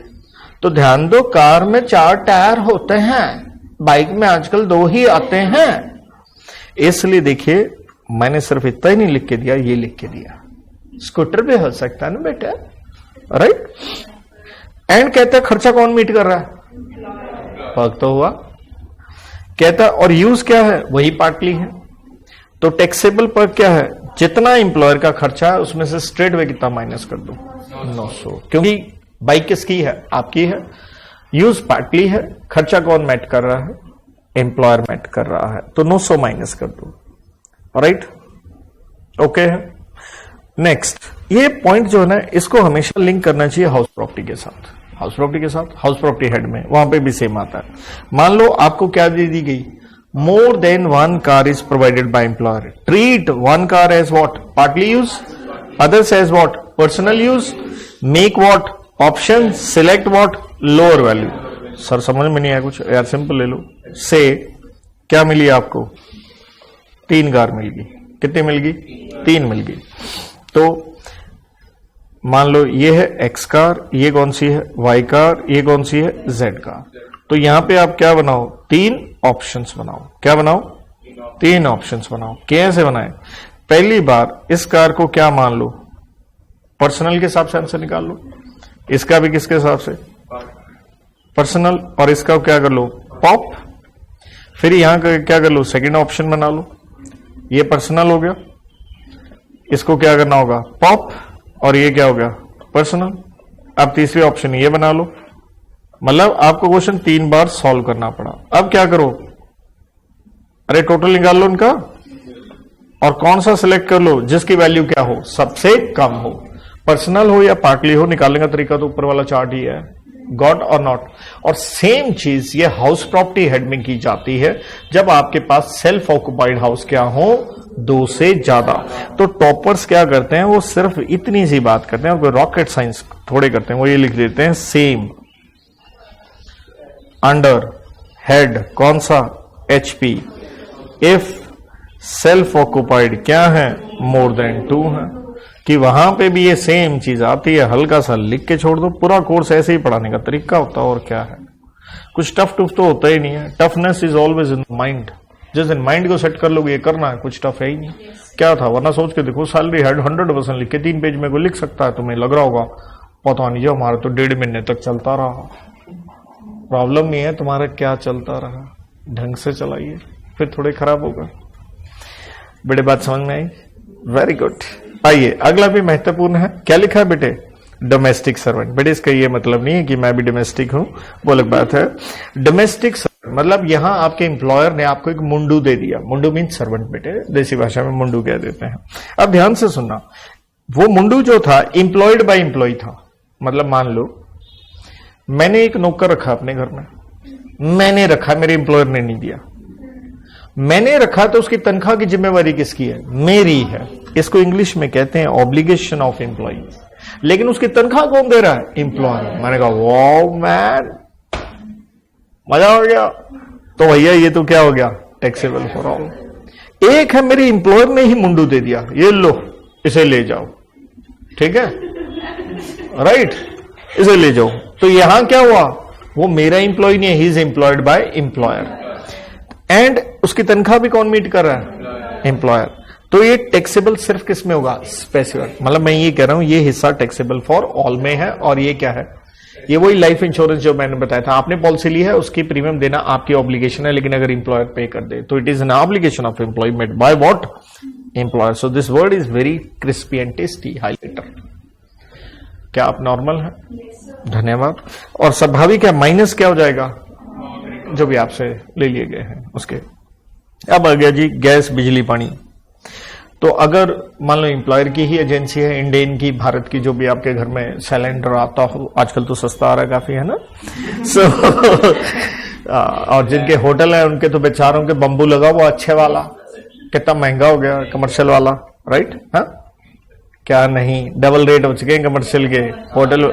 तो ध्यान दो। कार में 4 टायर होते हैं, बाइक में आजकल 2 ही आते हैं। इसलिए देखिए मैंने सिर्फ इतना ही नहीं लिख के दिया, ये लिख के दिया। स्कूटर भी हो सकता है ना बेटा, राइट? एंड कहते हैं खर्चा कौन मीट कर रहा है? फर्क तो हुआ। कहता है और यूज क्या है? वही पार्टली है। तो टैक्सेबल पर क्या है? जितना इंप्लॉयर का खर्चा है उसमें से स्ट्रेट वे कितना माइनस कर दो? 900। क्योंकि बाइक किसकी है? आपकी है। यूज पार्टली है, खर्चा कौन मैट कर रहा है? एम्प्लॉयर मैट कर रहा है, तो 900 माइनस कर दो। राइट? ओके है। नेक्स्ट, ये पॉइंट जो है ना, इसको हमेशा लिंक करना चाहिए हाउस प्रॉपर्टी के साथ। हाउस प्रॉपर्टी के साथ, हाउस प्रॉपर्टी हेड में वहां पे भी सेम आता है। मान लो आपको क्या दे दी गई? More than 1 car is provided by employer. Treat 1 car as what? Partly use, others as what? Personal use. Make what? Option. Select what? Lower value. Sir समझ में नहीं आया कुछ यार, सिंपल ले लो। से क्या मिली आपको? 3 कार मिल गई। कितनी मिल गई? 3 मिल गई। तो मान लो ये है एक्स कार, ये कौन सी है? वाई कार, ये कौन सी है? Z car. तो यहां पे आप क्या बनाओ? 3 ऑप्शंस बनाओ। क्या बनाओ? 3 ऑप्शंस बनाओ। कैसे बनाए? पहली बार इस कार को क्या मान लो? पर्सनल के हिसाब से आंसर निकाल लो। इसका भी किसके हिसाब से? पर्सनल। और इसका क्या कर लो? पॉप। फिर यहां का क्या कर लो? सेकंड ऑप्शन बना लो। ये पर्सनल हो गया, इसको क्या करना होगा? पॉप। और ये क्या हो गया? पर्सनल। अब तीसरी ऑप्शन ये बना लो। मतलब आपको क्वेश्चन 3 बार सॉल्व करना पड़ा। अब क्या करो? अरे टोटल निकाल लो इनका, और कौन सा सिलेक्ट कर लो जिसकी वैल्यू क्या हो? सबसे कम हो। पर्सनल हो या पार्टली हो, निकालने का तरीका तो ऊपर वाला चार्ट ही है। गॉट और नॉट? और सेम चीज ये हाउस प्रॉपर्टी हेड में की जाती है जब आपके पास सेल्फ ऑक्युपाइड हाउस क्या हो? 2 से ज्यादा। तो टॉपर्स क्या करते हैं? वो सिर्फ इतनी सी बात करते हैं, और कोई रॉकेट साइंस थोड़े करते हैं। वो ये लिख देते हैं सेम अंडर हेड कौन सा? HP इफ सेल्फ ऑक्युपाइड क्या है? मोर देन 2 है। कि वहां पे भी ये सेम चीज आती है। हल्का सा लिख के छोड़ दो। पूरा कोर्स ऐसे ही पढ़ाने का तरीका होता है, और क्या है? कुछ टफ तो होता ही नहीं है। Toughness is always in mind. जिस दिन माइंड को सेट कर लोगे ये करना है, कुछ टफ है ही नहीं। क्या था? वरना सोच के देखो, सैलरी हेड 100% लिख के 3 पेज में को लिख सकता है। तुम्हें लग रहा होगा पता नहीं, जो हमारा तो 1.5 महीने तक चलता रहा। प्रॉब्लम नहीं है तुम्हारा क्या चलता रहा, ढंग से चलाइए, फिर थोड़े खराब होगा। बड़े बात समझ में आई? Very good. आइए अगला भी महत्वपूर्ण है। क्या लिखा है बेटे? Domestic servant. बेटे इसका ये मतलब नहीं है कि मैं भी डोमेस्टिक हूं, वो अलग बात है। डोमेस्टिक सर्वेंट मतलब यहां आपके एम्प्लॉयर ने आपको एक मुंडू दे दिया। मुंडू मीन सर्वेंट बेटे, देसी भाषा में मुंडू कह देते हैं। अब ध्यान से सुनना, वो मुंडू जो था एम्प्लॉयड बाय एम्प्लॉय था। मतलब मान लो मैंने एक नौकर रखा अपने घर में, मैंने रखा, मेरे एम्प्लॉयर ने नहीं दिया। मैंने रखा तो उसकी तनख्वाह की जिम्मेवारी किसकी है? मेरी है। इसको इंग्लिश में कहते हैं ऑब्लिगेशन ऑफ एम्प्लॉय। लेकिन उसकी तनख्वाह कौन दे रहा है? एम्प्लॉयर। मैंने कहा वाओ मैन, मजा हो गया। तो भैया ये तो क्या हो गया? Taxable for all. एक है मेरे एम्प्लॉयर ने ही मुंडू दे दिया, ये लो इसे ले जाओ, ठीक है? राइट, इसे ले जाओ। तो यहां क्या हुआ, वो मेरा एम्प्लॉय नहीं है, he is employed by employer, and उसकी तनख्वाह भी कौन मीट कर रहा है, एम्प्लॉयर। तो ये टैक्सेबल सिर्फ किस में होगा, स्पेसिफाइड। मतलब मैं ये कह रहा हूं ये हिस्सा टैक्सेबल फॉर ऑल में है, और ये क्या है, ये वही लाइफ इंश्योरेंस जो मैंने बताया था, आपने पॉलिसी ली है, उसकी प्रीमियम देना आपकी ऑब्लिगेशन है, लेकिन अगर एम्प्लॉयर पे कर दे तो it is an obligation of employment bye what, employer. So this word is very crispy and tasty, highlighter. क्या आप नॉर्मल है? धन्यवाद। और स्वाभाविक है, माइनस क्या हो जाएगा, जो भी आपसे ले लिए गए हैं उसके। अब आ गया जी गैस बिजली पानी। तो अगर मान लो एम्प्लॉयर की ही एजेंसी है, इंडियन की, भारत की, जो भी आपके घर में सिलेंडर आता हो, आजकल तो सस्ता आ रहा है काफी, है ना। सो और जिनके होटल है उनके तो बेचारों के बंबू लगा वो अच्छे वाला, कितना महंगा हो गया कमर्शियल वाला, राइट। हाँ, क्या नहीं, डबल रेट हो चुके हैं कमर्शियल के होटल।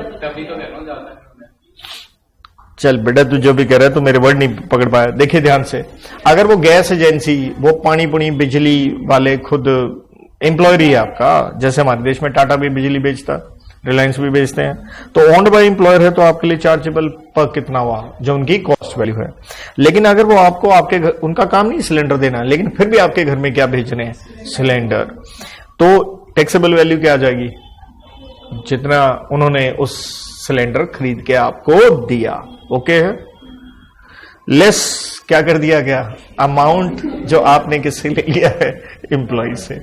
चल बेटा तू जो भी कह रहा है, तू मेरे वर्ड नहीं पकड़ पाया। देखिए ध्यान से, अगर वो गैस एजेंसी, वो पानी पुनी बिजली वाले खुद एम्प्लॉयर ही है आपका, जैसे हमारे देश में टाटा भी बिजली बेचता, रिलायंस भी बेचते हैं, तो ओन्ड बाय एम्प्लॉयर है, तो आपके लिए चार्जेबल पर कितना हुआ, जो उनकी कॉस्ट वैल्यू है। लेकिन अगर वो आपको आपके घर, उनका काम नहीं सिलेंडर देना, लेकिन फिर भी आपके घर में क्या भेजने हैं, सिलेंडर, तो टैक्सेबल वैल्यू क्या आ जाएगी, जितना उन्होंने उस सिलेंडर खरीद के आपको दिया। ओके है, लेस क्या कर दिया गया, अमाउंट जो आपने किससे ले लिया है, एम्प्लॉय से।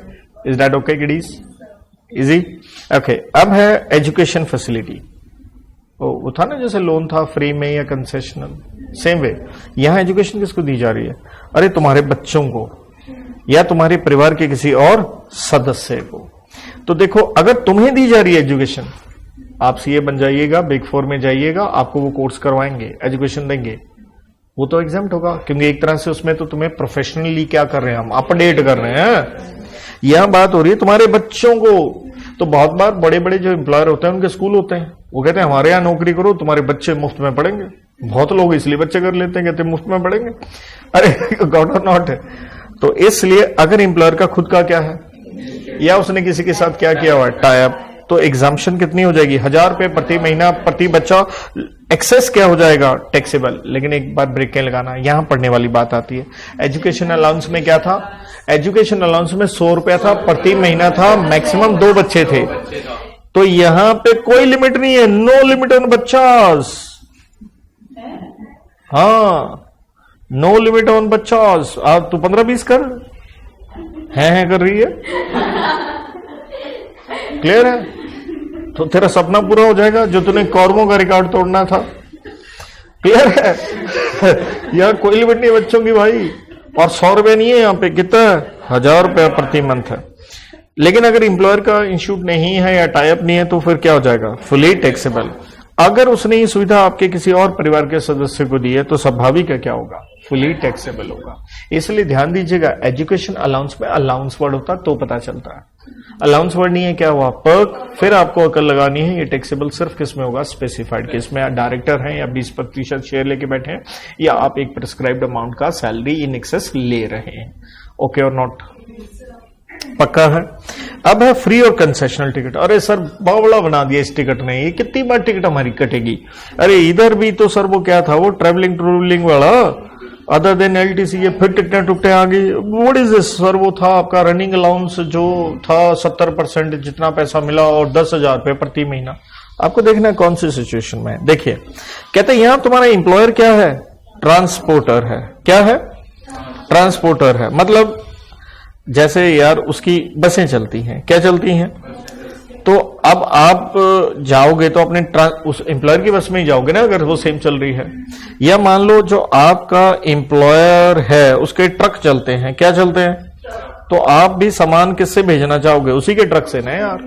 Is that okay kiddies, easy. Okay, अब है एजुकेशन फैसिलिटी। वो था ना जैसे लोन था फ्री में या कंसेशनल, सेम वे यहां एजुकेशन किसको दी जा रही है, अरे तुम्हारे बच्चों को या तुम्हारे परिवार के किसी और सदस्य को। तो देखो, अगर तुम्हें दी जा रही है एजुकेशन, आप सीए बन जाइएगा, बिग 4 में जाइएगा, आपको वो कोर्स करवाएंगे, एजुकेशन देंगे, वो तो एग्जाम्प्ट होगा, क्योंकि एक तरह से उसमें तो तुम्हें प्रोफेशनली क्या कर रहे हैं, हम अपडेट कर रहे हैं। यह बात हो रही है तुम्हारे बच्चों को। तो बहुत बार बड़े बड़े जो एम्प्लॉयर होते हैं उनके स्कूल होते हैं, वो कहते हैं हमारे यहां नौकरी करो, तुम्हारे बच्चे मुफ्त में पढ़ेंगे। बहुत लोग इसलिए बच्चे कर लेते हैं, कहते हैं मुफ्त में पढ़ेंगे, अरे गॉड और नॉट है। तो इसलिए अगर एम्प्लॉयर का खुद का क्या है, या उसने किसी के साथ क्या किया हुआ है, टाई अप, तो एग्जाम्पशन कितनी हो जाएगी, 1000 रुपए प्रति महीना प्रति बच्चा। एक्सेस क्या हो जाएगा, टैक्सेबल। लेकिन एक बार ब्रेक लगाना, यहां पढ़ने वाली बात आती है। एजुकेशन अलाउंस में क्या था, एजुकेशन अलाउंस में 100 रुपया था, प्रति महीना था, मैक्सिमम 2 बच्चे थे। तो यहां पे कोई लिमिट नहीं है, नो लिमिट ऑन बच्चास। हाँ, नो लिमिट ऑन बच्चास। अब तू 15-20 कर, है कर रही है, क्लियर है, तो तेरा सपना पूरा हो जाएगा जो तूने कौरवों का रिकॉर्ड तोड़ना था। क्लियर है, यार कोई लिमिट नहीं बच्चों की भाई। और 100 रुपए नहीं है यहाँ पे, कितना, 1000 रुपया प्रति मंथ है। लेकिन अगर एम्प्लॉयर का इंस्टीट्यूट नहीं है या टाई अप नहीं है, तो फिर क्या हो जाएगा, फुली टैक्सेबल। अगर उसने ये सुविधा आपके किसी और परिवार के सदस्य को दी है, तो स्वाभाविक है क्या होगा, फुली टैक्सेबल होगा। इसलिए ध्यान दीजिएगा, एजुकेशन अलाउंस में अलाउंस वर्ड होता है तो पता चलता है, अलाउंस वर्ड नहीं है, क्या हुआ, पर्क। फिर आपको अकल लगानी है, ये टैक्सेबल सिर्फ किस में होगा, स्पेसिफाइड केस में। डायरेक्टर हैं या 20% शेयर लेके बैठे हैं, या आप एक प्रिस्क्राइब्ड अमाउंट का सैलरी इन एक्सेस ले रहे हैं। ओके और नॉट, पक्का है। अब है फ्री और कंसेशनल टिकट। अरे सर बावड़ा बना दिया इस टिकट ने, ये कितनी बार टिकट हमारी कटेगी। अरे इधर भी तो सर वो क्या था, वो ट्रेवलिंग ट्रूवलिंग वाला, अदर देन एलटीसी, ये फिर टिकटें टुकटे आ गई। व्हाट इज दिस सर, वो था आपका रनिंग अलाउंस जो था 70% जितना पैसा मिला, और 10,000 रुपए प्रति महीना। आपको देखना है कौन सी सिचुएशन में। देखिए कहते हैं यहां तुम्हारा एम्प्लॉयर क्या है, ट्रांसपोर्टर है। क्या है, ट्रांसपोर्टर है। मतलब जैसे यार उसकी बसें चलती हैं, क्या चलती हैं, तो अब आप जाओगे तो अपने उस एम्प्लॉयर की बस में ही जाओगे ना, अगर वो सेम चल रही है। या मान लो जो आपका एम्प्लॉयर है उसके ट्रक चलते हैं, क्या चलते हैं, तो आप भी सामान किससे भेजना चाहोगे, उसी के ट्रक से ना यार।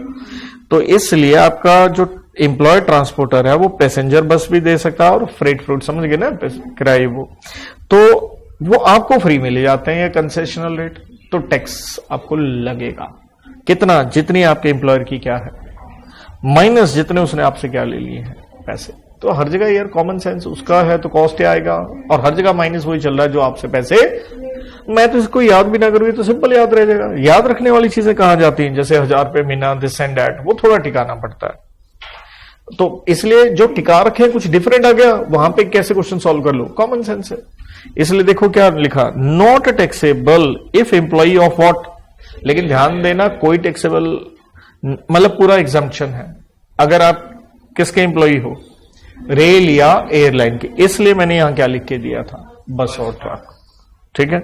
तो इसलिए आपका जो एम्प्लॉयर ट्रांसपोर्टर है वो पैसेंजर बस भी दे सकता है और फ्रेट फ्रूट, समझ गए ना, किराए वो, तो वो आपको फ्री में ले जाते हैं या कंसेशनल रेट। तो टैक्स आपको लगेगा कितना, जितनी आपके एम्प्लॉयर की क्या है माइनस जितने उसने आपसे क्या ले लिए हैं पैसे। तो हर जगह यार कॉमन सेंस उसका है तो कॉस्ट आएगा, और हर जगह माइनस वही चल रहा है जो आपसे पैसे। मैं तो इसको याद भी ना करूंगी तो सिंपल याद रह जाएगा। याद रखने वाली चीजें कहां जाती हैं, जैसे 1000 रुपए महीना, दिस एंड दैट, वो थोड़ा टिकाना पड़ता है। तो इसलिए जो टिका रखे कुछ डिफरेंट आ गया, वहां पे कैसे क्वेश्चन सॉल्व कर लो, कॉमन सेंस है। इसलिए देखो क्या लिखा, not taxable if employee of what, लेकिन ध्यान देना कोई टैक्सेबल मतलब पूरा एग्जम्पशन है अगर आप किसके एम्प्लॉई हो, रेल या एयरलाइन के। इसलिए मैंने यहां क्या लिख के दिया था, बस और ट्रक। ठीक है,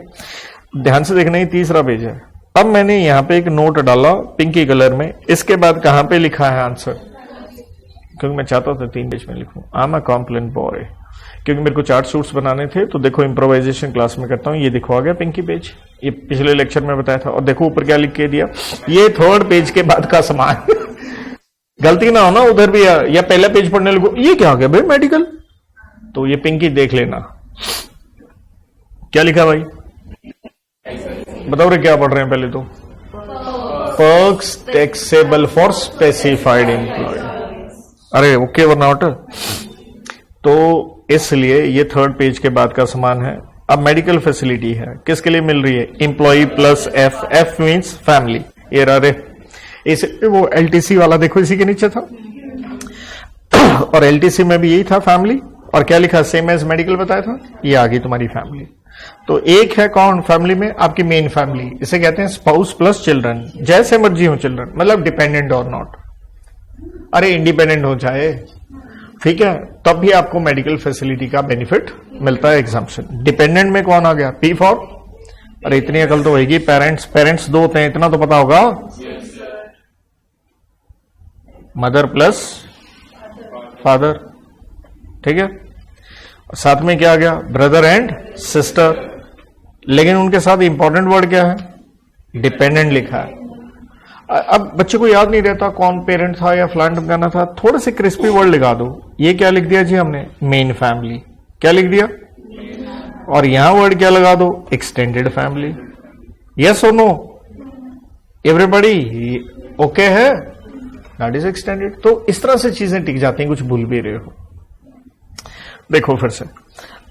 ध्यान से देखना, ये तीसरा पेज है। अब मैंने यहां पे एक नोट डाला पिंकी कलर में, इसके बाद कहां पे लिखा है आंसर, क्योंकि मैं चाहता था 3 पेज में लिखूं। I am a complain boy, क्योंकि मेरे को चार्ट सूट्स बनाने थे। तो देखो इम्प्रोवाइजेशन क्लास में करता हूं, ये दिखो आ गया पिंकी पेज, ये पिछले लेक्चर में बताया था। और देखो ऊपर क्या लिख के दिया, ये 3rd पेज के बाद का समान गलती ना हो ना उधर भी, या पहला पेज पढ़ने लगो, ये क्या आ गया भाई मेडिकल, तो ये पिंकी देख लेना क्या लिखा भाई, बताओ रे क्या पढ़ रहे हैं पहले तो, perks taxable for specified employ, अरे ओके वरनॉट। तो इसलिए ये 3rd पेज के बाद का समान है। अब मेडिकल फैसिलिटी है, किसके लिए मिल रही है, employ plus F, F means family, ये रहे इस वो एलटीसी वाला देखो इसी के नीचे था, और एलटीसी में भी यही था फैमिली, और क्या लिखा सेम एज मेडिकल बताया था, ये आ गई तुम्हारी फैमिली। तो एक है कौन फैमिली में, आपकी मेन फैमिली, इसे कहते हैं स्पाउस प्लस चिल्ड्रन, जैसे मर्जी हो चिल्ड्रन, मतलब डिपेंडेंट और नॉट, अरे इंडिपेंडेंट हो जाए, ठीक है, तब भी आपको मेडिकल फैसिलिटी का बेनिफिट मिलता है, एग्जाम्पशन। डिपेंडेंट में कौन आ गया, पी फॉर, अरे इतनी अकल तो होगी, पेरेंट्स, पेरेंट्स 2 होते हैं, इतना तो पता होगा, मदर प्लस फादर, ठीक है, साथ में क्या आ गया, ब्रदर एंड सिस्टर, लेकिन उनके साथ इंपॉर्टेंट वर्ड क्या है, डिपेंडेंट लिखा है। अब बच्चे को याद नहीं रहता कौन पेरेंट था या फ्लांट करना था, थोड़े से क्रिस्पी वर्ड लगा दो, ये क्या लिख दिया जी हमने, मेन फैमिली, क्या लिख दिया, और यहां वर्ड क्या लगा दो, एक्सटेंडेड फैमिली, यस और नो, एवरीबॉडी ओके है, दैट इज एक्सटेंडेड। तो इस तरह से चीजें टिक जाती हैं, कुछ भूल भी रहे हो। देखो फिर से,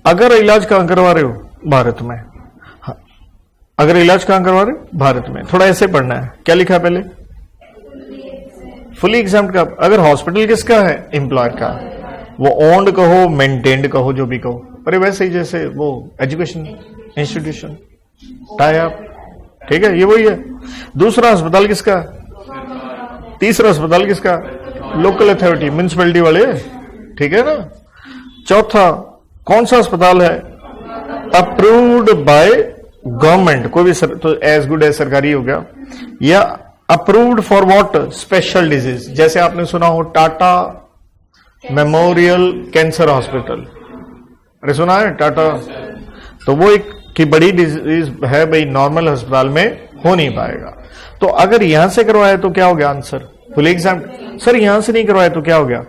अगर इलाज कहां करवा रहे हो, भारत में, हाँ, अगर इलाज कहां करवा रहे हो, भारत में, थोड़ा ऐसे पढ़ना है, क्या लिखा है पहले, फुली एग्जाम्ड का। अगर हॉस्पिटल किसका है, एम्प्लॉयर का, वो ओन्ड कहो, मेंटेन्ड कहो, जो भी कहो, अरे वैसे ही जैसे वो एजुकेशन इंस्टीट्यूशन टाई अप, ठीक है, ये वही है। दूसरा अस्पताल किसका, तीसरा अस्पताल किसका, लोकल अथॉरिटी, म्युनिसिपैलिटी वाले, ठीक है ना। चौथा कौन सा अस्पताल है, अप्रूव्ड बाय गवर्नमेंट, कोई भी तो एज गुड एज सरकारी हो गया, या approved for what, special disease, जैसे आपने सुना हो टाटा मेमोरियल कैंसर हॉस्पिटल, अरे सुना है टाटा, तो वो एक की बड़ी डिजीज है भाई, नॉर्मल अस्पताल में हो नहीं पाएगा। तो अगर यहां से करवाया तो क्या हो गया आंसर, फुल एग्जाम। सर यहां से नहीं करवाया तो क्या हो गया,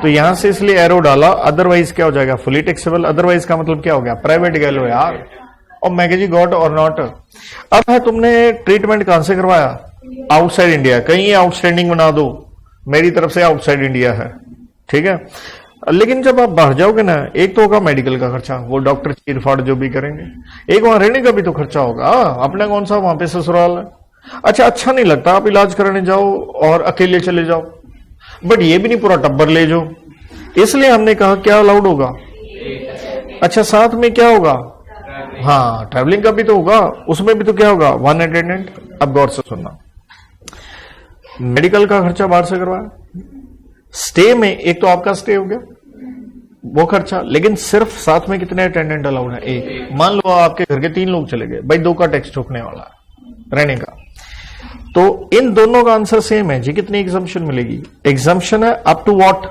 तो यहां से इसलिए एरो डाला, अदरवाइज क्या हो जाएगा, फुली टैक्सेबल। अदरवाइज का मतलब क्या हो गया, प्राइवेट गए लो यार, और मैं जी गॉट और नॉट। अब है तुमने ट्रीटमेंट कहां से करवाया, आउटसाइड इंडिया, कहीं आउटस्टैंडिंग बना दो, मेरी तरफ से आउटसाइड इंडिया है, ठीक है। लेकिन जब आप बाहर जाओगे ना, एक तो होगा मेडिकल का खर्चा, वो डॉक्टर चीरफाड़ जो भी करेंगे, एक वहां रहने का भी तो खर्चा होगा, अपना कौन सा वहां पे ससुराल है। अच्छा नहीं लगता आप इलाज कराने जाओ और अकेले चले जाओ, बट ये भी नहीं पूरा टब्बर ले जाओ, इसलिए हमने कहा क्या अलाउड होगा, अच्छा साथ में क्या होगा, हाँ ट्रैवलिंग का भी तो होगा, उसमें भी तो क्या होगा, 1 अटेंडेंट। अब गौर से सुनना, मेडिकल का खर्चा बाहर से करवाया, स्टे में एक तो आपका स्टे हो गया वो खर्चा, लेकिन सिर्फ साथ में कितने अटेंडेंट अलाउड है, एक। मान लो आपके घर के 3 लोग चले गए, भाई 2 का टैक्स ठोकने वाला है रहने का, तो इन दोनों का आंसर सेम है जी, कितनी एग्जम्पशन मिलेगी, एग्जम्पशन है अप टू व्हाट,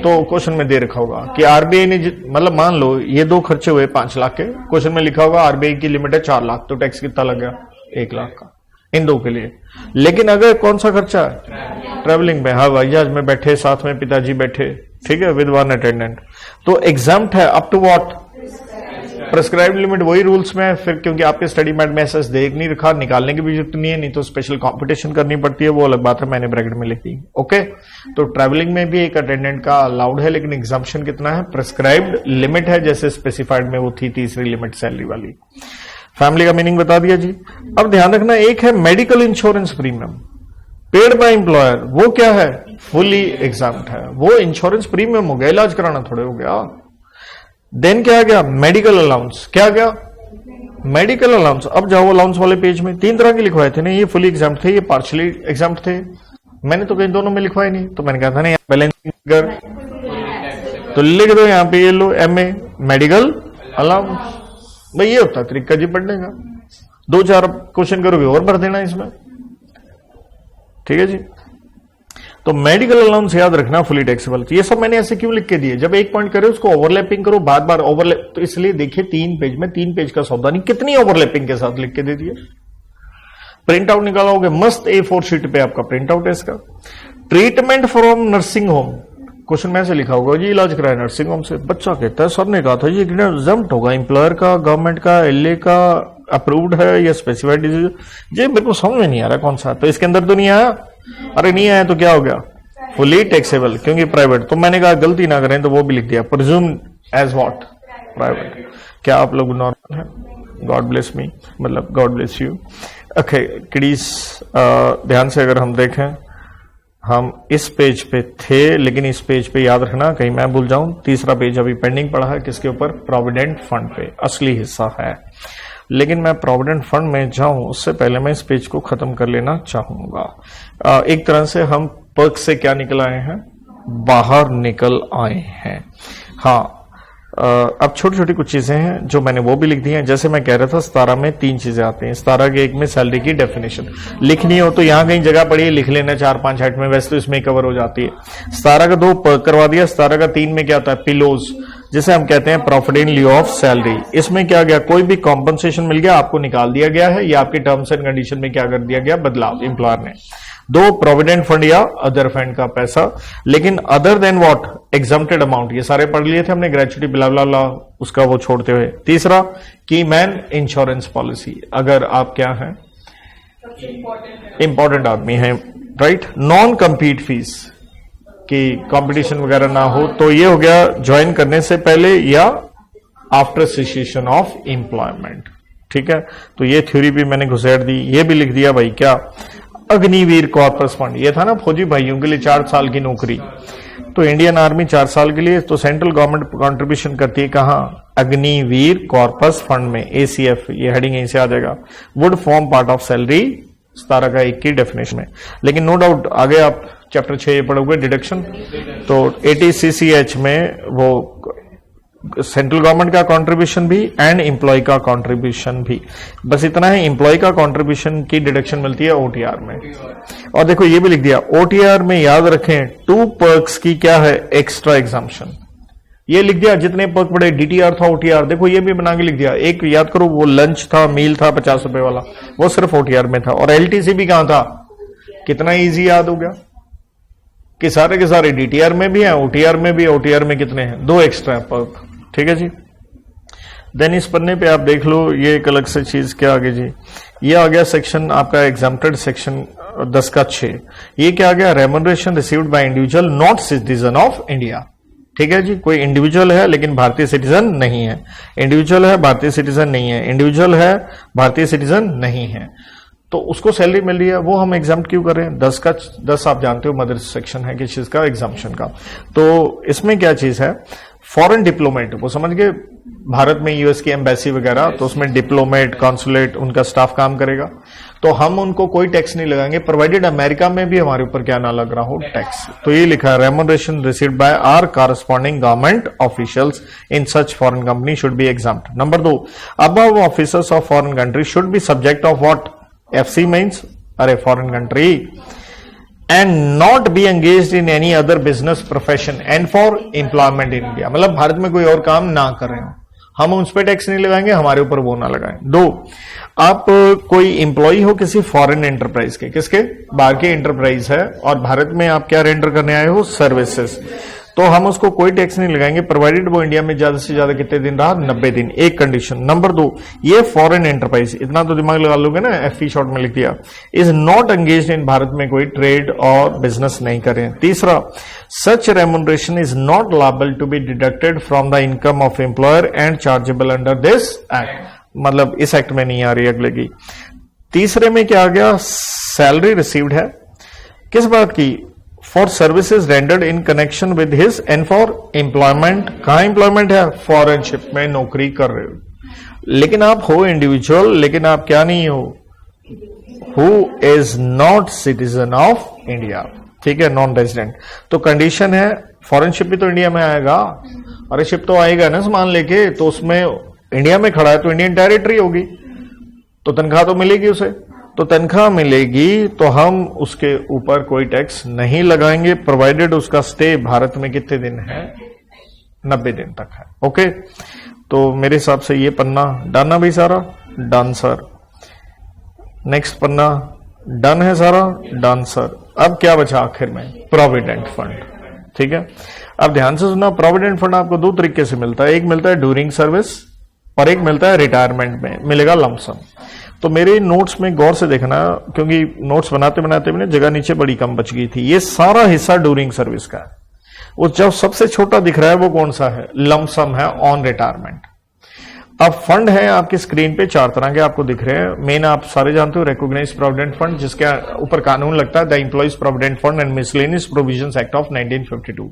तो क्वेश्चन में दे रखा होगा कि आरबीआई ने, मतलब मान लो ये 2 खर्चे हुए 5 लाख के, क्वेश्चन में लिखा होगा आरबीआई की लिमिट है 4 लाख, तो टैक्स कितना लग गया, 1 लाख का इन 2 के लिए। लेकिन अगर कौन सा खर्चा है, ट्रेवलिंग में, हवाई जहाज में बैठे, साथ में पिताजी बैठे, ठीक है, विद 1 अटेंडेंट, तो एग्जाम्प्ट है up to what, prescribed limit वही रूल्स में है फिर, क्योंकि आपके स्टडी मैट में ऐसा देख नहीं रखा, निकालने की भी जरूरत नहीं है, नहीं तो स्पेशल कंपटीशन करनी पड़ती है, वो अलग बात है, मैंने ब्रैकेट में लिखी, ओके। तो ट्रैवलिंग में भी एक अटेंडेंट का अलाउड है, लेकिन एग्जाम्पशन कितना है, प्रेस्क्राइब्ड लिमिट है, जैसे स्पेसिफाइड में वो थी तीसरी लिमिट सैलरी वाली। फैमिली का मीनिंग बता दिया जी। अब ध्यान रखना, एक है medical insurance premium, paid by employer, वो क्या है? फुली एग्जाम्प्ट है। वो इंश्योरेंस प्रीमियम हो गया, इलाज कराना थोड़े हो गया। देन क्या आ गया? Medical allowance. क्या आ गया? Medical allowance. अब जाओ अलाउंस वाले पेज में, 3 तरह के लिखवाए थे ना, ये फुली एग्जाम्प्ट थे, ये पार्शियली एग्जाम्प्ट थे। मैंने तो कहीं दोनों में लिखवाए नहीं, तो मैंने कहा था ना बैलेंसिंग फिगर, तो लिख दो यहां पे, ये लो MA मेडिकल अलाउंस। भाई ये होता है तरीका जी पढ़ने का। 2-4 क्वेश्चन करोगे और भर देना इसमें, ठीक है जी। तो मेडिकल अलाउंस याद रखना, फुली टैक्सेबल। तो ये सब मैंने ऐसे क्यों लिख के दिए? जब एक पॉइंट करे उसको ओवरलैपिंग करो, बार बार ओवरलैप, तो इसलिए देखिए 3 पेज में 3 पेज का सौदा नहीं, कितनी ओवरलैपिंग के साथ लिख के दे दिए। प्रिंट आउट निकालोगे, मस्त A4 शीट पे आपका प्रिंट आउट है इसका। Treatment from nursing home, question में से लिखा होगा जी इलाज कराया नर्सिंग होम से। बच्चा कहता है सर ने कहा था ये एग्जाम्प्ट होगा, एम्प्लॉयर का, गवर्नमेंट का, LA का अप्रूव्ड है या स्पेसिफाइड डिजीज। ये मेरे को समझ में नहीं आ रहा कौन सा, तो इसके अंदर तो नहीं आया। अरे नहीं आया तो क्या हो गया? फुली टैक्सेबल, क्योंकि प्राइवेट। तो मैंने कहा गलती ना करें तो वो भी लिख दिया, प्रिज्यूम एज व्हाट? प्राइवेट। क्या आप लोग नॉर्मल हैं? गॉड ब्लेस मी, मतलब God bless you. Okay kiddies, ध्यान से अगर हम देखें, हम इस पेज पे थे, लेकिन इस पेज पे याद रखना कहीं मैं भूल जाऊं, तीसरा पेज अभी पेंडिंग पड़ा है, किसके ऊपर? प्रोविडेंट फंड पे, असली हिस्सा है। लेकिन मैं प्रोविडेंट फंड में जाऊं उससे पहले मैं इस पेज को खत्म कर लेना चाहूंगा। एक तरह से हम पर्क से क्या निकल आए हैं? बाहर निकल आए हैं। हाँ, अब छोटी छोटी कुछ चीजें हैं जो मैंने वो भी लिख दी हैं। जैसे मैं कह रहा था 17 में 3 चीजें आती हैं। 17 के 1 में सैलरी की डेफिनेशन लिखनी हो तो यहां कहीं जगह पड़ी है, लिख लेना 4-5 हेड में, वैसे तो इसमें कवर हो जाती है। 17 का 2 करवा दिया। 17 का 3 में क्या आता है? पिलोज, जिसे हम कहते हैं प्रॉफिट इन लिeu ऑफ सैलरी। इसमें क्या गया? कोई भी कॉम्पनसेशन मिल गया आपको, निकाल दिया गया है, या आपकी टर्म्स एंड कंडीशन में क्या कर दिया गया? बदलाव एम्प्लॉयर ने। 2 प्रोविडेंट फंड या अदर फंड का पैसा, लेकिन other than what? Exempted amount. ये सारे पढ़ लिए थे हमने, ग्रेचुटी बिला बिला बिला, उसका वो छोड़ते हुए। तीसरा की मैन इंश्योरेंस पॉलिसी, अगर आप क्या हैं? इंपॉर्टेंट आदमी है, राइट। नॉन कंपीट फीस कि कंपटीशन वगैरह ना हो, तो ये हो गया ज्वाइन करने से पहले या आफ्टर सेसेशन ऑफ एम्प्लॉयमेंट, ठीक है। तो ये थ्योरी भी मैंने घुसेड़ दी। ये भी लिख दिया भाई क्या? Agniveer corpus fund. ये था ना फौजी भाइयों के लिए 4 साल की नौकरी, तो इंडियन आर्मी 4 साल के लिए, तो सेंट्रल गवर्नमेंट कंट्रीब्यूशन करती है कहां? अग्निवीर कॉर्पस फंड में, ACF, ये हेडिंग यहीं से आ जाएगा। Would form part of salary, 17 का 1 की डेफिनेशन में। लेकिन नो डाउट आगे आप चैप्टर 6 पढ़ोगे डिडक्शन, तो 80CCH में वो सेंट्रल गवर्नमेंट का कंट्रीब्यूशन भी एंड एम्प्लॉय का कंट्रीब्यूशन भी। बस इतना है, एम्प्लॉय का कंट्रीब्यूशन की डिडक्शन मिलती है OTR में। और देखो ये भी लिख दिया OTR में, याद रखें 2 पर्क्स की क्या है? Extra exemption. ये लिख दिया जितने पर्क पड़े, DTR था, OTR, देखो ये भी बना के लिख दिया। एक याद करो, वो लंच था, मील था 50 रुपए वाला, वो सिर्फ OTR में था। और LTC भी कहां था? कितना ईजी याद हो गया कि सारे के सारे DTR में भी है, OTR में भी है। OTR में कितने हैं? 2 एक्स्ट्रा पर्क, ठीक है जी। देन इस पन्ने पे आप देख लो, ये एक अलग से चीज क्या आगे जी, ये आ गया सेक्शन आपका एग्जाम्प्टेड सेक्शन 10 का 6। ये क्या आ गया? Remuneration received by individual not citizen of India, ठीक है जी। कोई इंडिविजुअल है लेकिन भारतीय सिटीजन नहीं है, इंडिविजुअल है भारतीय सिटीजन नहीं है, इंडिविजुअल है भारतीय सिटीजन नहीं है, तो उसको सैलरी मिल रही है, वो हम एग्जाम क्यों कर रहे हैं? 10 का 10 आप जानते हो मदर सेक्शन है किस चीज का? एग्जाम्पशन का। तो इसमें क्या चीज है? फॉरेन डिप्लोमेट, वो समझ गए, भारत में US की एम्बेसी वगैरह, तो उसमें डिप्लोमेट, कॉन्सुलेट, उनका स्टाफ काम करेगा, तो हम उनको कोई टैक्स नहीं लगाएंगे, प्रोवाइडेड अमेरिका में भी हमारे ऊपर क्या ना लग रहा हो? टैक्स। तो ये लिखा है remuneration received by are corresponding government officials in such foreign company should be exempt. Number 2, above officers of foreign country should be subject of what? FC means अरे foreign country, and not be engaged in any other business profession and for employment in India, मतलब भारत में कोई और काम ना कर रहे हो, हम उस पर टैक्स नहीं लगाएंगे, हमारे ऊपर वो ना लगाएं। 2, आप कोई एम्प्लॉय हो किसी फॉरेन एंटरप्राइज के, किसके? बाहर के एंटरप्राइज है, और भारत में आप क्या रेंडर करने आए हो? सर्विसेज, तो हम उसको कोई टैक्स नहीं लगाएंगे, प्रोवाइडेड वो इंडिया में ज्यादा से ज्यादा कितने दिन रहा? 90 दिन, एक कंडीशन। नंबर 2, ये फॉरेन एंटरप्राइज, इतना तो दिमाग लगा लोगे ना, FE शॉर्ट में लिख दिया, is not engaged in, Bharat में कोई ट्रेड और बिजनेस नहीं करें। तीसरा, such remuneration is not liable to be deducted from the income of employer and chargeable under this act, मतलब इस एक्ट में नहीं आ रही अगले की। तीसरे में क्या आ गया? सैलरी रिसीव्ड है, किस बात की? For services rendered in connection with his and for employment. कहां एम्प्लॉयमेंट है? फॉरेनशिप में नौकरी कर रहे हो, लेकिन आप हो इंडिविजुअल, लेकिन आप क्या नहीं हो? Who is not citizen of India, ठीक है, नॉन रेजिडेंट। तो कंडीशन है फॉरेनशिप भी तो इंडिया में आएगा। अरे शिप तो आएगा ना सामान लेके, तो उसमें इंडिया में खड़ा है तो इंडियन टेरिटरी होगी, तो तनख्वाह तो मिलेगी उसे। तो तनख्वाह मिलेगी तो हम उसके ऊपर कोई टैक्स नहीं लगाएंगे, प्रोवाइडेड उसका स्टे भारत में कितने दिन है? 90 दिन तक है। ओके, तो मेरे हिसाब से ये पन्ना डन है भाई सारा? Done sir. नेक्स्ट पन्ना डन है सारा? Done sir. अब क्या बचा आखिर में? प्रोविडेंट फंड, ठीक है। अब ध्यान से सुना, प्रोविडेंट फंड आपको दो तरीके से मिलता है, एक मिलता है ड्यूरिंग सर्विस और एक मिलता है रिटायरमेंट में, मिलेगा लमसम। तो मेरे नोट्स में गौर से देखना, क्योंकि नोट्स बनाते बनाते मैंने जगह नीचे बड़ी कम बच गई थी। ये सारा हिस्सा ड्यूरिंग सर्विस का है। वो जो सबसे छोटा दिख रहा है वो कौन सा है? लमसम है ऑन रिटायरमेंट। अब फंड है आपकी स्क्रीन पे 4 तरह के आपको दिख रहे हैं। मेन आप सारे जानते हो, रिकॉग्नाइज्ड प्रोविडेंट फंड, जिसके ऊपर कानून लगता है the employees provident fund and miscellaneous provisions act of 1952।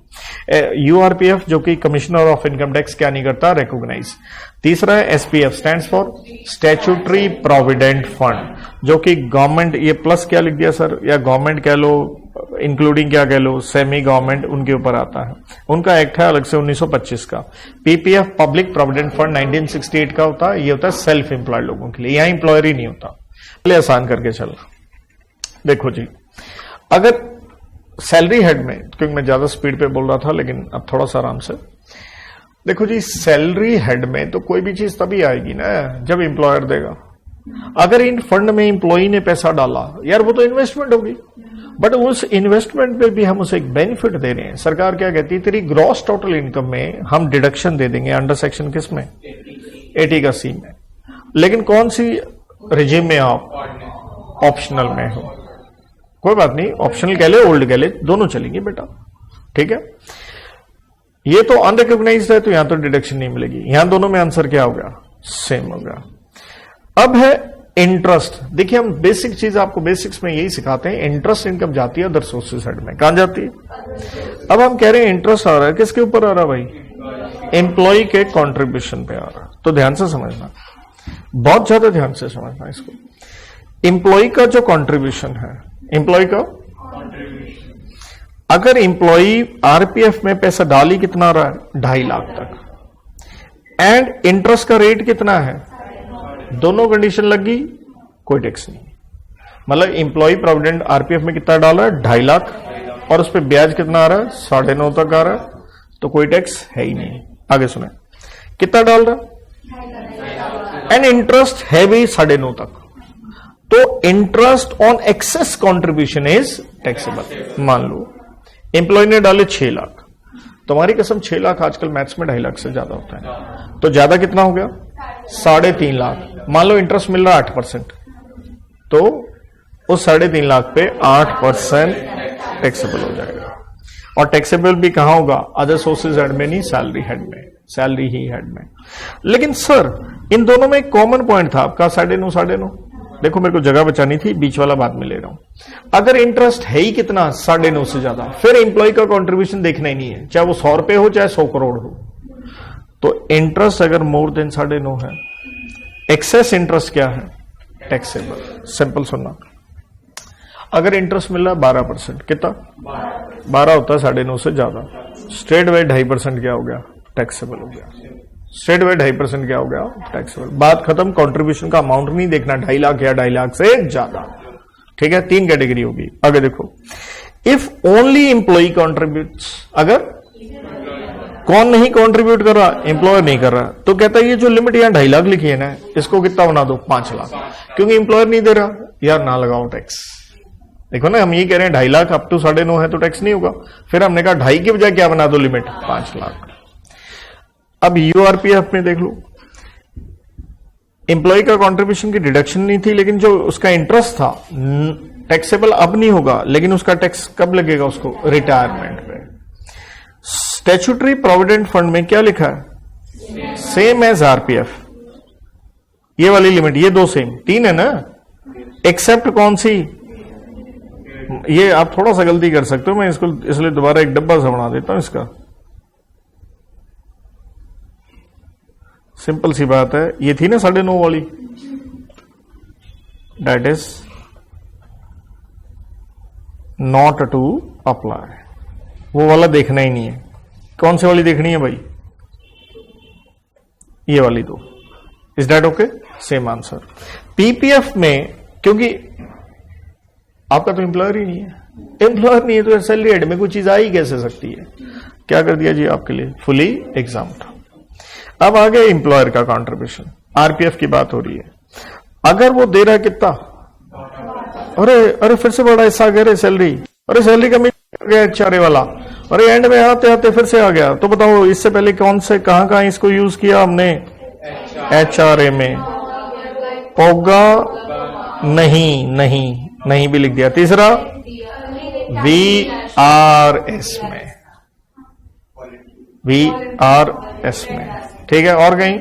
URPF जो कि कमिश्नर ऑफ इनकम टैक्स क्या नहीं करता? रिकॉग्नाइज। तीसरा है SPF, stands for statutory provident fund, जो कि गवर्नमेंट, ये प्लस क्या लिख दिया सर, या गवर्नमेंट कह लो, इंक्लूडिंग क्या कह लो, सेमी गवर्नमेंट, उनके ऊपर आता है। उनका एक्ट है अलग से 1925 का। पीपीएफ पब्लिक प्रोविडेंट फंड 1968 का होता है। ये होता है सेल्फ एम्प्लॉयड लोगों के लिए, यहां एम्प्लॉयर ही नहीं होता। पहले आसान करके चलना। देखो जी, अगर सैलरी हेड में, क्योंकि मैं ज्यादा स्पीड पे बोल रहा था, लेकिन अब थोड़ा सा आराम से देखो जी, सैलरी हेड में तो कोई भी चीज तभी आएगी ना जब एम्प्लॉयर देगा। अगर इन फंड में एम्प्लॉई ने पैसा डाला, यार वो तो इन्वेस्टमेंट होगी, बट उस इन्वेस्टमेंट पे भी हम उसे एक बेनिफिट दे रहे हैं। सरकार क्या कहती है, तेरी ग्रॉस टोटल इनकम में हम डिडक्शन दे देंगे अंडर सेक्शन किस में? 80 का सी में। लेकिन कौन सी रिजिम में आप? ऑप्शनल में हो, कोई बात नहीं, ऑप्शनल कह ले, ओल्ड कह ले, दोनों चलेंगे बेटा, ठीक है। ये तो अनरिकॉग्नाइज्ड है, तो यहां तो डिडक्शन नहीं मिलेगी। यहां दोनों में आंसर क्या हो गया? सेम हो गया। अब है इंटरेस्ट। देखिए, हम बेसिक चीज आपको बेसिक्स में यही सिखाते हैं, इंटरेस्ट इनकम जाती है अदर सोर्सेज हेड में। कहां जाती है? अब हम कह रहे हैं इंटरेस्ट आ रहा है, किसके ऊपर आ रहा है भाई? एम्प्लॉय के कंट्रीब्यूशन पे आ रहा है। तो ध्यान से समझना, बहुत ज्यादा ध्यान से समझना इसको। एम्प्लॉय का जो कंट्रीब्यूशन है, एम्प्लॉय का, अगर एम्प्लॉय आरपीएफ में पैसा डाली कितना आ रहा है? 2.5 लाख तक, एंड इंटरेस्ट का रेट कितना है? दोनों कंडीशन लगी, कोई टैक्स नहीं। मतलब एम्प्लॉय प्रोविडेंट आरपीएफ में कितना डाल रहा है? 2.5 लाख, और उस पर ब्याज कितना आ रहा है? 9.5 तक आ रहा है, तो कोई टैक्स है ही नहीं। आगे सुने, कितना डाल रहा है? एंड इंटरेस्ट है भी 9.5 तक, तो interest on excess contribution is taxable. मान लो एम्प्लॉय ने डाले 6 लाख, तुम्हारी कसम 6 लाख आजकल मैथ्स में 2.5 लाख से ज्यादा होता है, तो ज्यादा कितना हो गया? 3.5 लाख। मान लो इंटरेस्ट मिल रहा है 8%, तो उस 3.5 लाख पे 8% टैक्सेबल हो जाएगा। और टैक्सेबल भी कहां होगा? अदर सोर्सेज हेड में नहीं, सैलरी हेड में, सैलरी ही हेड में। लेकिन सर इन दोनों में एक कॉमन पॉइंट था आपका 9.5। देखो मेरे को जगह बचानी थी, बीच वाला बाद में ले रहा हूं। अगर इंटरेस्ट है ही कितना? 9.5 से ज्यादा, फिर एम्प्लॉय का कंट्रीब्यूशन देखना ही नहीं है, चाहे वो 100 रुपए हो चाहे 100 करोड़ हो। तो इंटरेस्ट अगर मोर देन 9.5 है, एक्सेस इंटरेस्ट क्या है? टैक्सेबल। सिंपल सुनना, अगर इंटरेस्ट मिल रहा है 12%, कितना? 12 होता है 9.5 से ज्यादा, स्ट्रेट वे 2.5% क्या हो गया? टैक्सेबल हो गया। स्ट्रेट वे 2.5% क्या हो गया? टैक्सेबल। बात खत्म। कंट्रीब्यूशन का अमाउंट नहीं देखना, 2.5 लाख या 2.5 लाख से ज्यादा, ठीक है। 3 कैटेगरी होगी। आगे देखो, इफ ओनली एम्प्लॉय कॉन्ट्रीब्यूट्स, अगर कौन नहीं कंट्रीब्यूट कर रहा? एम्प्लॉयर नहीं कर रहा, तो कहता है ये जो लिमिट यहां 2.5 लाख लिखी है ना, इसको कितना बना दो? 5 लाख, क्योंकि एम्प्लॉयर नहीं दे रहा, यार ना लगाओ टैक्स। देखो ना, हम ये कह रहे हैं 2.5 लाख अप टू 9.5 है तो टैक्स नहीं होगा, फिर हमने कहा 2.5 की बजाय क्या बना दो लिमिट? 5 लाख। अब यूआरपीएफ में देख लो, एम्प्लॉय का कंट्रीब्यूशन की डिडक्शन नहीं थी, लेकिन जो उसका इंटरेस्ट था टैक्सेबल अब नहीं होगा, लेकिन उसका टैक्स कब लगेगा उसको? रिटायरमेंट पे। स्टैट्यूटरी प्रोविडेंट फंड में क्या लिखा है? सेम एज आरपीएफ, ये वाली लिमिट, ये दो सेम, 3 है ना, एक्सेप्ट कौन सी? ये आप थोड़ा सा गलती कर सकते हो, मैं इसको इसलिए दोबारा एक डब्बा सा बना देता हूं इसका। सिंपल सी बात है, ये थी ना 9.5 वाली, that is not to apply, वो वाला देखना ही नहीं है। कौन सी वाली देखनी है भाई? ये वाली दो। Is that okay? Same answer. PPF में क्योंकि आपका तो एम्प्लॉयर ही नहीं है, एम्प्लॉयर नहीं है तो सैलरी हेड में कोई चीज आ ही कैसे सकती है? क्या कर दिया जी आपके लिए? Fully exempt. अब आ गया एम्प्लॉयर का कंट्रीब्यूशन, आरपीएफ की बात हो रही है। अगर वो दे रहा है कितना, अरे फिर से बड़ा हिस्सा आ गया रे सैलरी, अरे सैलरी कमी आ गया एचआरए वाला, अरे एंड में आते आते फिर से आ गया। तो बताओ इससे पहले कौन से कहां इसको यूज किया हमने? एचआरए में होगा नहीं भी लिख दिया। तीसरा वीआरएस में, वीआरएस में, ठीक है। और कहीं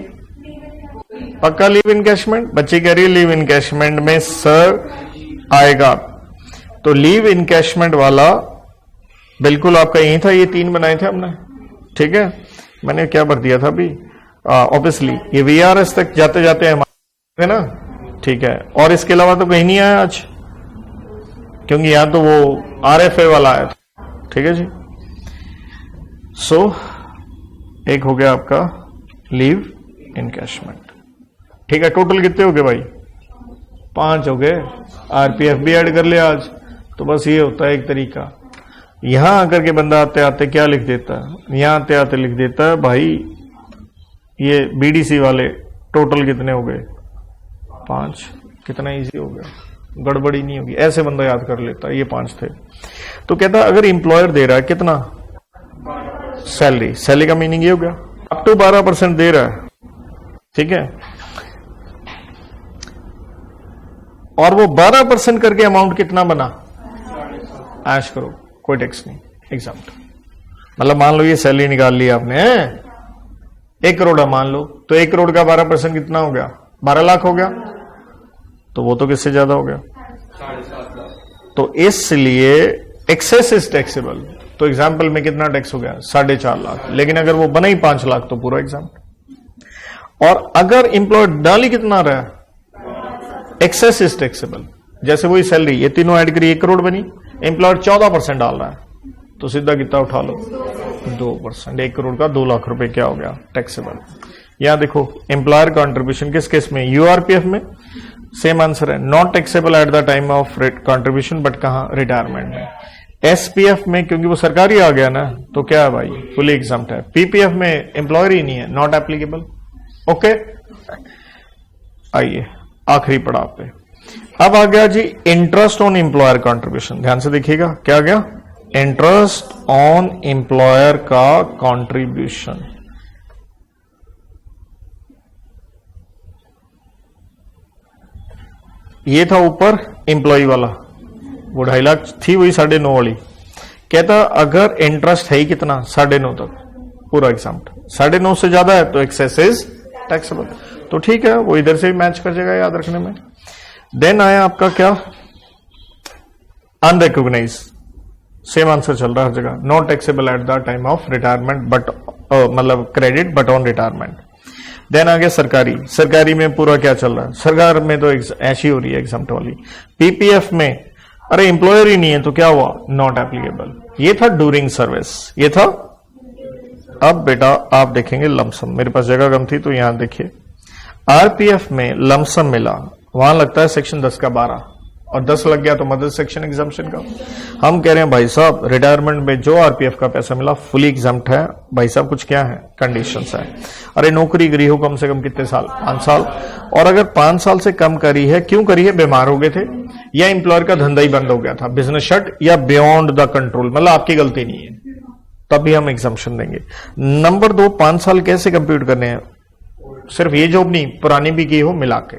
पक्का लीव इनकैशमेंट? बच्चे कह रही है लीव इनकैशमेंट में सर आएगा, तो लीव इनकैशमेंट वाला बिल्कुल आपका यही था। ये 3 बनाए थे हमने, ठीक है। मैंने क्या भर दिया था अभी? ऑब्वियसली ये वीआरएस तक जाते जाते है ना, ठीक है। और इसके अलावा तो कहीं नहीं आया आज, क्योंकि यहां तो वो आरएफए वाला आया था, ठीक है जी। सो एक हो गया आपका लीव इनकैशमेंट, ठीक है। टोटल कितने हो गए भाई? 5 हो गए। आरपीएफ भी ऐड कर लिया आज। तो बस ये होता है एक तरीका। यहां आकर के बंदा आते आते क्या लिख देता है? यहां आते आते लिख देता है भाई ये बीडीसी वाले टोटल कितने हो गए? 5। कितना इजी हो गया, गड़बड़ी नहीं होगी। ऐसे बंदा याद कर लेता है, ये 5 थे। तो कहता है अगर इंप्लॉयर दे रहा है कितना सैलरी, सैलरी का मीनिंग ये हो गया अप टू 12% दे रहा है, ठीक है। और वो 12% करके अमाउंट कितना बना? ऐश करो, कोई टैक्स नहीं, एग्जाम्प्ट। मतलब मान लो ये सैलरी निकाल ली आपने 1 करोड़ मान लो, तो 1 करोड़ का 12% कितना हो गया? 12 लाख हो गया। तो वो तो किससे ज्यादा हो गया? 7.5 लाख। तो इसलिए एक्सेस इज टैक्सेबल। तो एग्जाम्पल में कितना टैक्स हो गया? 4.5 लाख। लेकिन अगर वो बना ही 5 लाख तो पूरा एग्जाम्प्ट। और अगर इंप्लॉय डाली कितना रहा है? Excess is taxable. जैसे वही सैलरी, ये तीनों ऐड करी 1 करोड़ बनी, एम्प्लॉयर 14% डाल रहा है, तो सीधा कितना उठा लो? 2%। 1 करोड़ का 2 लाख रुपए क्या हो गया? टैक्सेबल। यहां देखो एम्प्लॉयर कॉन्ट्रीब्यूशन किस केस में? यूआरपीएफ में सेम आंसर है, not taxable at the time of contribution, but कहां? रिटायरमेंट में। एसपीएफ में क्योंकि वो सरकारी आ गया ना, तो क्या है भाई? फुली एग्जाम्प्ट है। पीपीएफ में एम्प्लॉयर ही नहीं है, नॉट एप्लीकेबल। ओके, आइए आखिरी पड़ाव पे। अब आ गया जी इंटरेस्ट ऑन एम्प्लॉयर कॉन्ट्रीब्यूशन। ध्यान से देखिएगा क्या आ गया? इंटरेस्ट ऑन एम्प्लॉयर का कॉन्ट्रीब्यूशन। ये था ऊपर एम्प्लॉय वाला, वो 2.5 लाख थी, वही 9.5 वाली। कहता अगर इंटरेस्ट है ही कितना? 9.5 तक, पूरा एग्जाम्प्ट। 9.5 से ज्यादा है तो एक्सेस इज टैक्सेबल। तो ठीक है, वो इधर से भी मैच कर जाएगा याद रखने में। देन आया आपका क्या? अनरिकॉग्नाइज। सेम आंसर चल रहा है हर जगह, not taxable at the time of retirement, but मतलब credit but on retirement. Then आ गया सरकारी। सरकारी में पूरा क्या चल रहा है? सरकार में तो ऐसी हो रही है एग्जाम्प्ट वाली। पीपीएफ में अरे एम्प्लॉयर ही नहीं है तो क्या हुआ? Not applicable. ये था ड्यूरिंग सर्विस, ये था। अब बेटा आप देखेंगे लमसम, मेरे पास जगह कम थी तो यहां देखिए आरपीएफ में लमसम मिला, वहां लगता है सेक्शन 10 का 12 और 10 लग गया तो मदर सेक्शन एग्जाम्पशन का। हम कह रहे हैं भाई साहब रिटायरमेंट में जो आरपीएफ का पैसा मिला फुली एग्जाम्प्ट है। भाई साहब कुछ क्या है? कंडीशंस है। अरे नौकरी करी हो कम से कम कितने साल? 5 साल। और अगर 5 साल से कम करी है, क्यों करी है? बीमार हो गए थे या एम्प्लॉयर का धंधा ही बंद हो गया था, बिजनेस शट, या बियॉन्ड द कंट्रोल, मतलब आपकी गलती नहीं है, तभी हम एग्जाम्पशन देंगे। नंबर 2, 5 साल कैसे कंप्यूट करने हैं? सिर्फ ये जॉब नहीं, पुरानी भी की हो मिला के।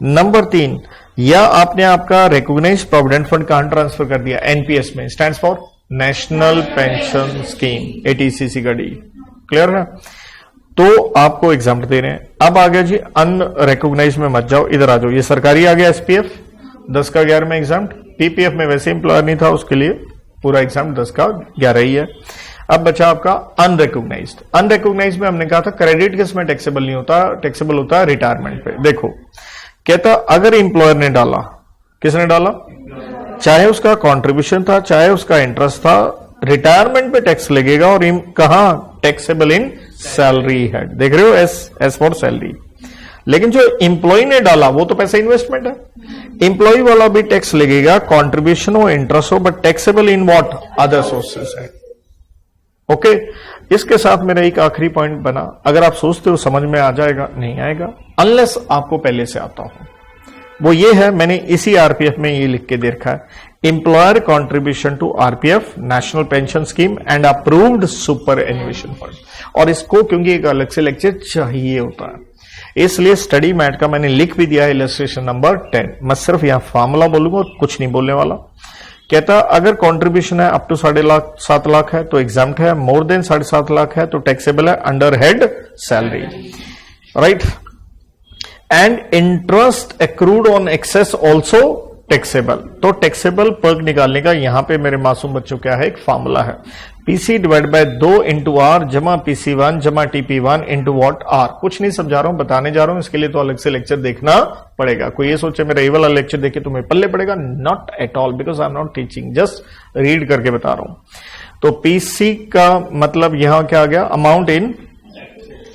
नंबर 3, या आपने आपका रिकॉग्नाइज प्रोविडेंट फंड कहां ट्रांसफर कर दिया? एनपीएस में, stands for national pension scheme, ATCC का डी। क्लियर है? तो आपको एग्जाम्पल दे रहे हैं। अब आ गया जी अनरिकॉग्नाइज में मत जाओ, इधर आ जाओ। ये सरकारी आ गया एसपीएफ, 10 का 11 में एग्जाम्प्ट, पीपीएफ में वैसे एम्प्लॉयर नहीं था, उसके लिए पूरा एग्जाम्प्ट 10 का 11 ही है। अब बचा आपका अनरिकॉग्नाइज्ड। अनरिकॉग्नाइज्ड में हमने कहा था क्रेडिट किसमें टैक्सेबल नहीं होता, टैक्सेबल होता है रिटायरमेंट पे। देखो कहता अगर एम्प्लॉयर ने डाला, किसने डाला, चाहे उसका कंट्रीब्यूशन था चाहे उसका इंटरेस्ट था, रिटायरमेंट पे टैक्स लगेगा और कहां, टैक्सेबल इन सैलरी हेड, देख रहे हो, एस फॉर सैलरी। लेकिन जो एम्प्लॉय ने डाला वो तो पैसा इन्वेस्टमेंट है, एम्प्लॉय वाला भी टैक्स लगेगा, कंट्रीब्यूशन हो इंटरेस्ट हो, but taxable in what, other sources है। ओके, इसके साथ मेरा एक आखिरी पॉइंट बना, अगर आप सोचते हो समझ में आ जाएगा, नहीं आएगा अनलेस आपको पहले से आता हो। वो ये है, मैंने इसी आरपीएफ में ये लिख के दे रखा है, employer contribution to RPF national pension scheme and approved superannuation fund. और इसको क्योंकि एक अलग से लेक्चर चाहिए होता है, इसलिए स्टडी मैट का मैंने लिख भी दिया है इलस्ट्रेशन नंबर 10। मैं सिर्फ यहां फॉर्मूला बोलूंगा, कुछ नहीं बोलने वाला। कहता अगर कंट्रीब्यूशन है अप टू 7.5 लाख है तो एग्जाम्प्ट है, मोर देन 7.5 लाख है तो टैक्सेबल है under head salary, right. And interest accrued on excess also taxable. तो टैक्सेबल पर्क निकालने का यहां पे मेरे मासूम बच्चों क्या है, एक फॉर्मूला है, PC divide by 2 into R जमा पीसी1 जमा टीपी1 इंटू वॉट आर। कुछ नहीं समझा रहा हूं, बताने जा रहा हूं, इसके लिए तो अलग से लेक्चर देखना पड़ेगा। कोई ये सोचे मेरा ये वाला लेक्चर देखे तुम्हें पल्ले पड़ेगा, not at all, because I am not teaching, just read करके बता रहा हूं। तो पीसी का मतलब यहां क्या आ गया, amount in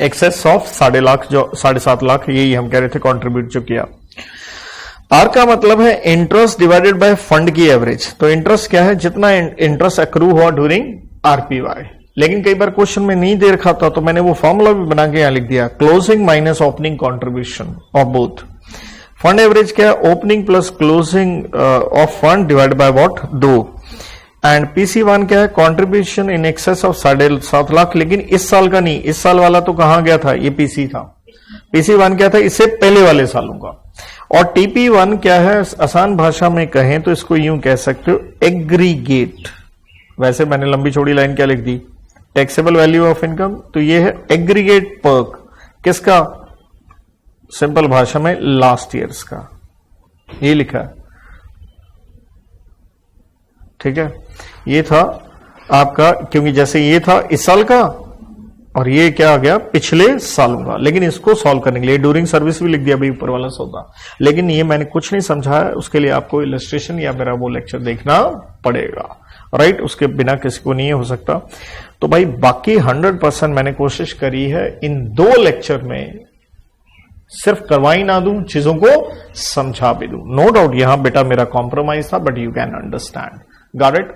excess of 7.5 lakh, जो 7.5 लाख, यही हम कह रहे थे कॉन्ट्रीब्यूट जो किया। आर का मतलब है इंटरेस्ट डिवाइडेड बाय फंड की एवरेज। तो इंटरेस्ट क्या है, जितना इंटरेस्ट अक्रू हुआ ड्यूरिंग आरपीवाई। लेकिन कई बार क्वेश्चन में नहीं दे रखा था तो मैंने वो फॉर्मूला भी बना के यहां लिख दिया, closing minus opening contribution of both. Fund average क्या है, opening plus closing of fund divide by what, 2। And PC one क्या है, contribution in excess of 7.5 lakh, लेकिन इस साल का नहीं, इस साल वाला तो कहां गया था, ये पीसी था। पीसी1 क्या था, इससे पहले वाले सालों का। और टीपी1 क्या है, आसान भाषा में कहें तो इसको यूं कह सकते हो, एग्रीगेट। वैसे मैंने लंबी चौड़ी लाइन क्या लिख दी, टैक्सेबल वैल्यू ऑफ इनकम, तो ये है एग्रीगेट पर्क, किसका, सिंपल भाषा में लास्ट ईयर्स का, ये लिखा है, ठीक है। ये था आपका, क्योंकि जैसे ये था इस साल का और ये क्या आ गया, पिछले सालों का। लेकिन इसको सॉल्व करने के लिए ड्यूरिंग सर्विस भी लिख दिया भाई ऊपर वाला सौदा, लेकिन ये मैंने कुछ नहीं समझाया, उसके लिए आपको इलस्ट्रेशन या मेरा वो लेक्चर देखना पड़ेगा, राइट। उसके बिना किसी को नहीं हो सकता। तो भाई बाकी 100% मैंने कोशिश करी है इन 2 लेक्चर में सिर्फ करवाई ना दूं, चीजों को समझा भी दूं। नो डाउट यहां बेटा मेरा कॉम्प्रोमाइज था, but you can understand, got it.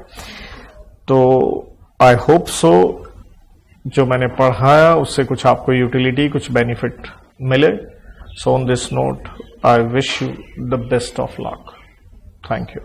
तो आई होप सो जो मैंने पढ़ाया उससे कुछ आपको यूटिलिटी, कुछ बेनिफिट मिले। So on this note I wish you the best of luck. Thank you.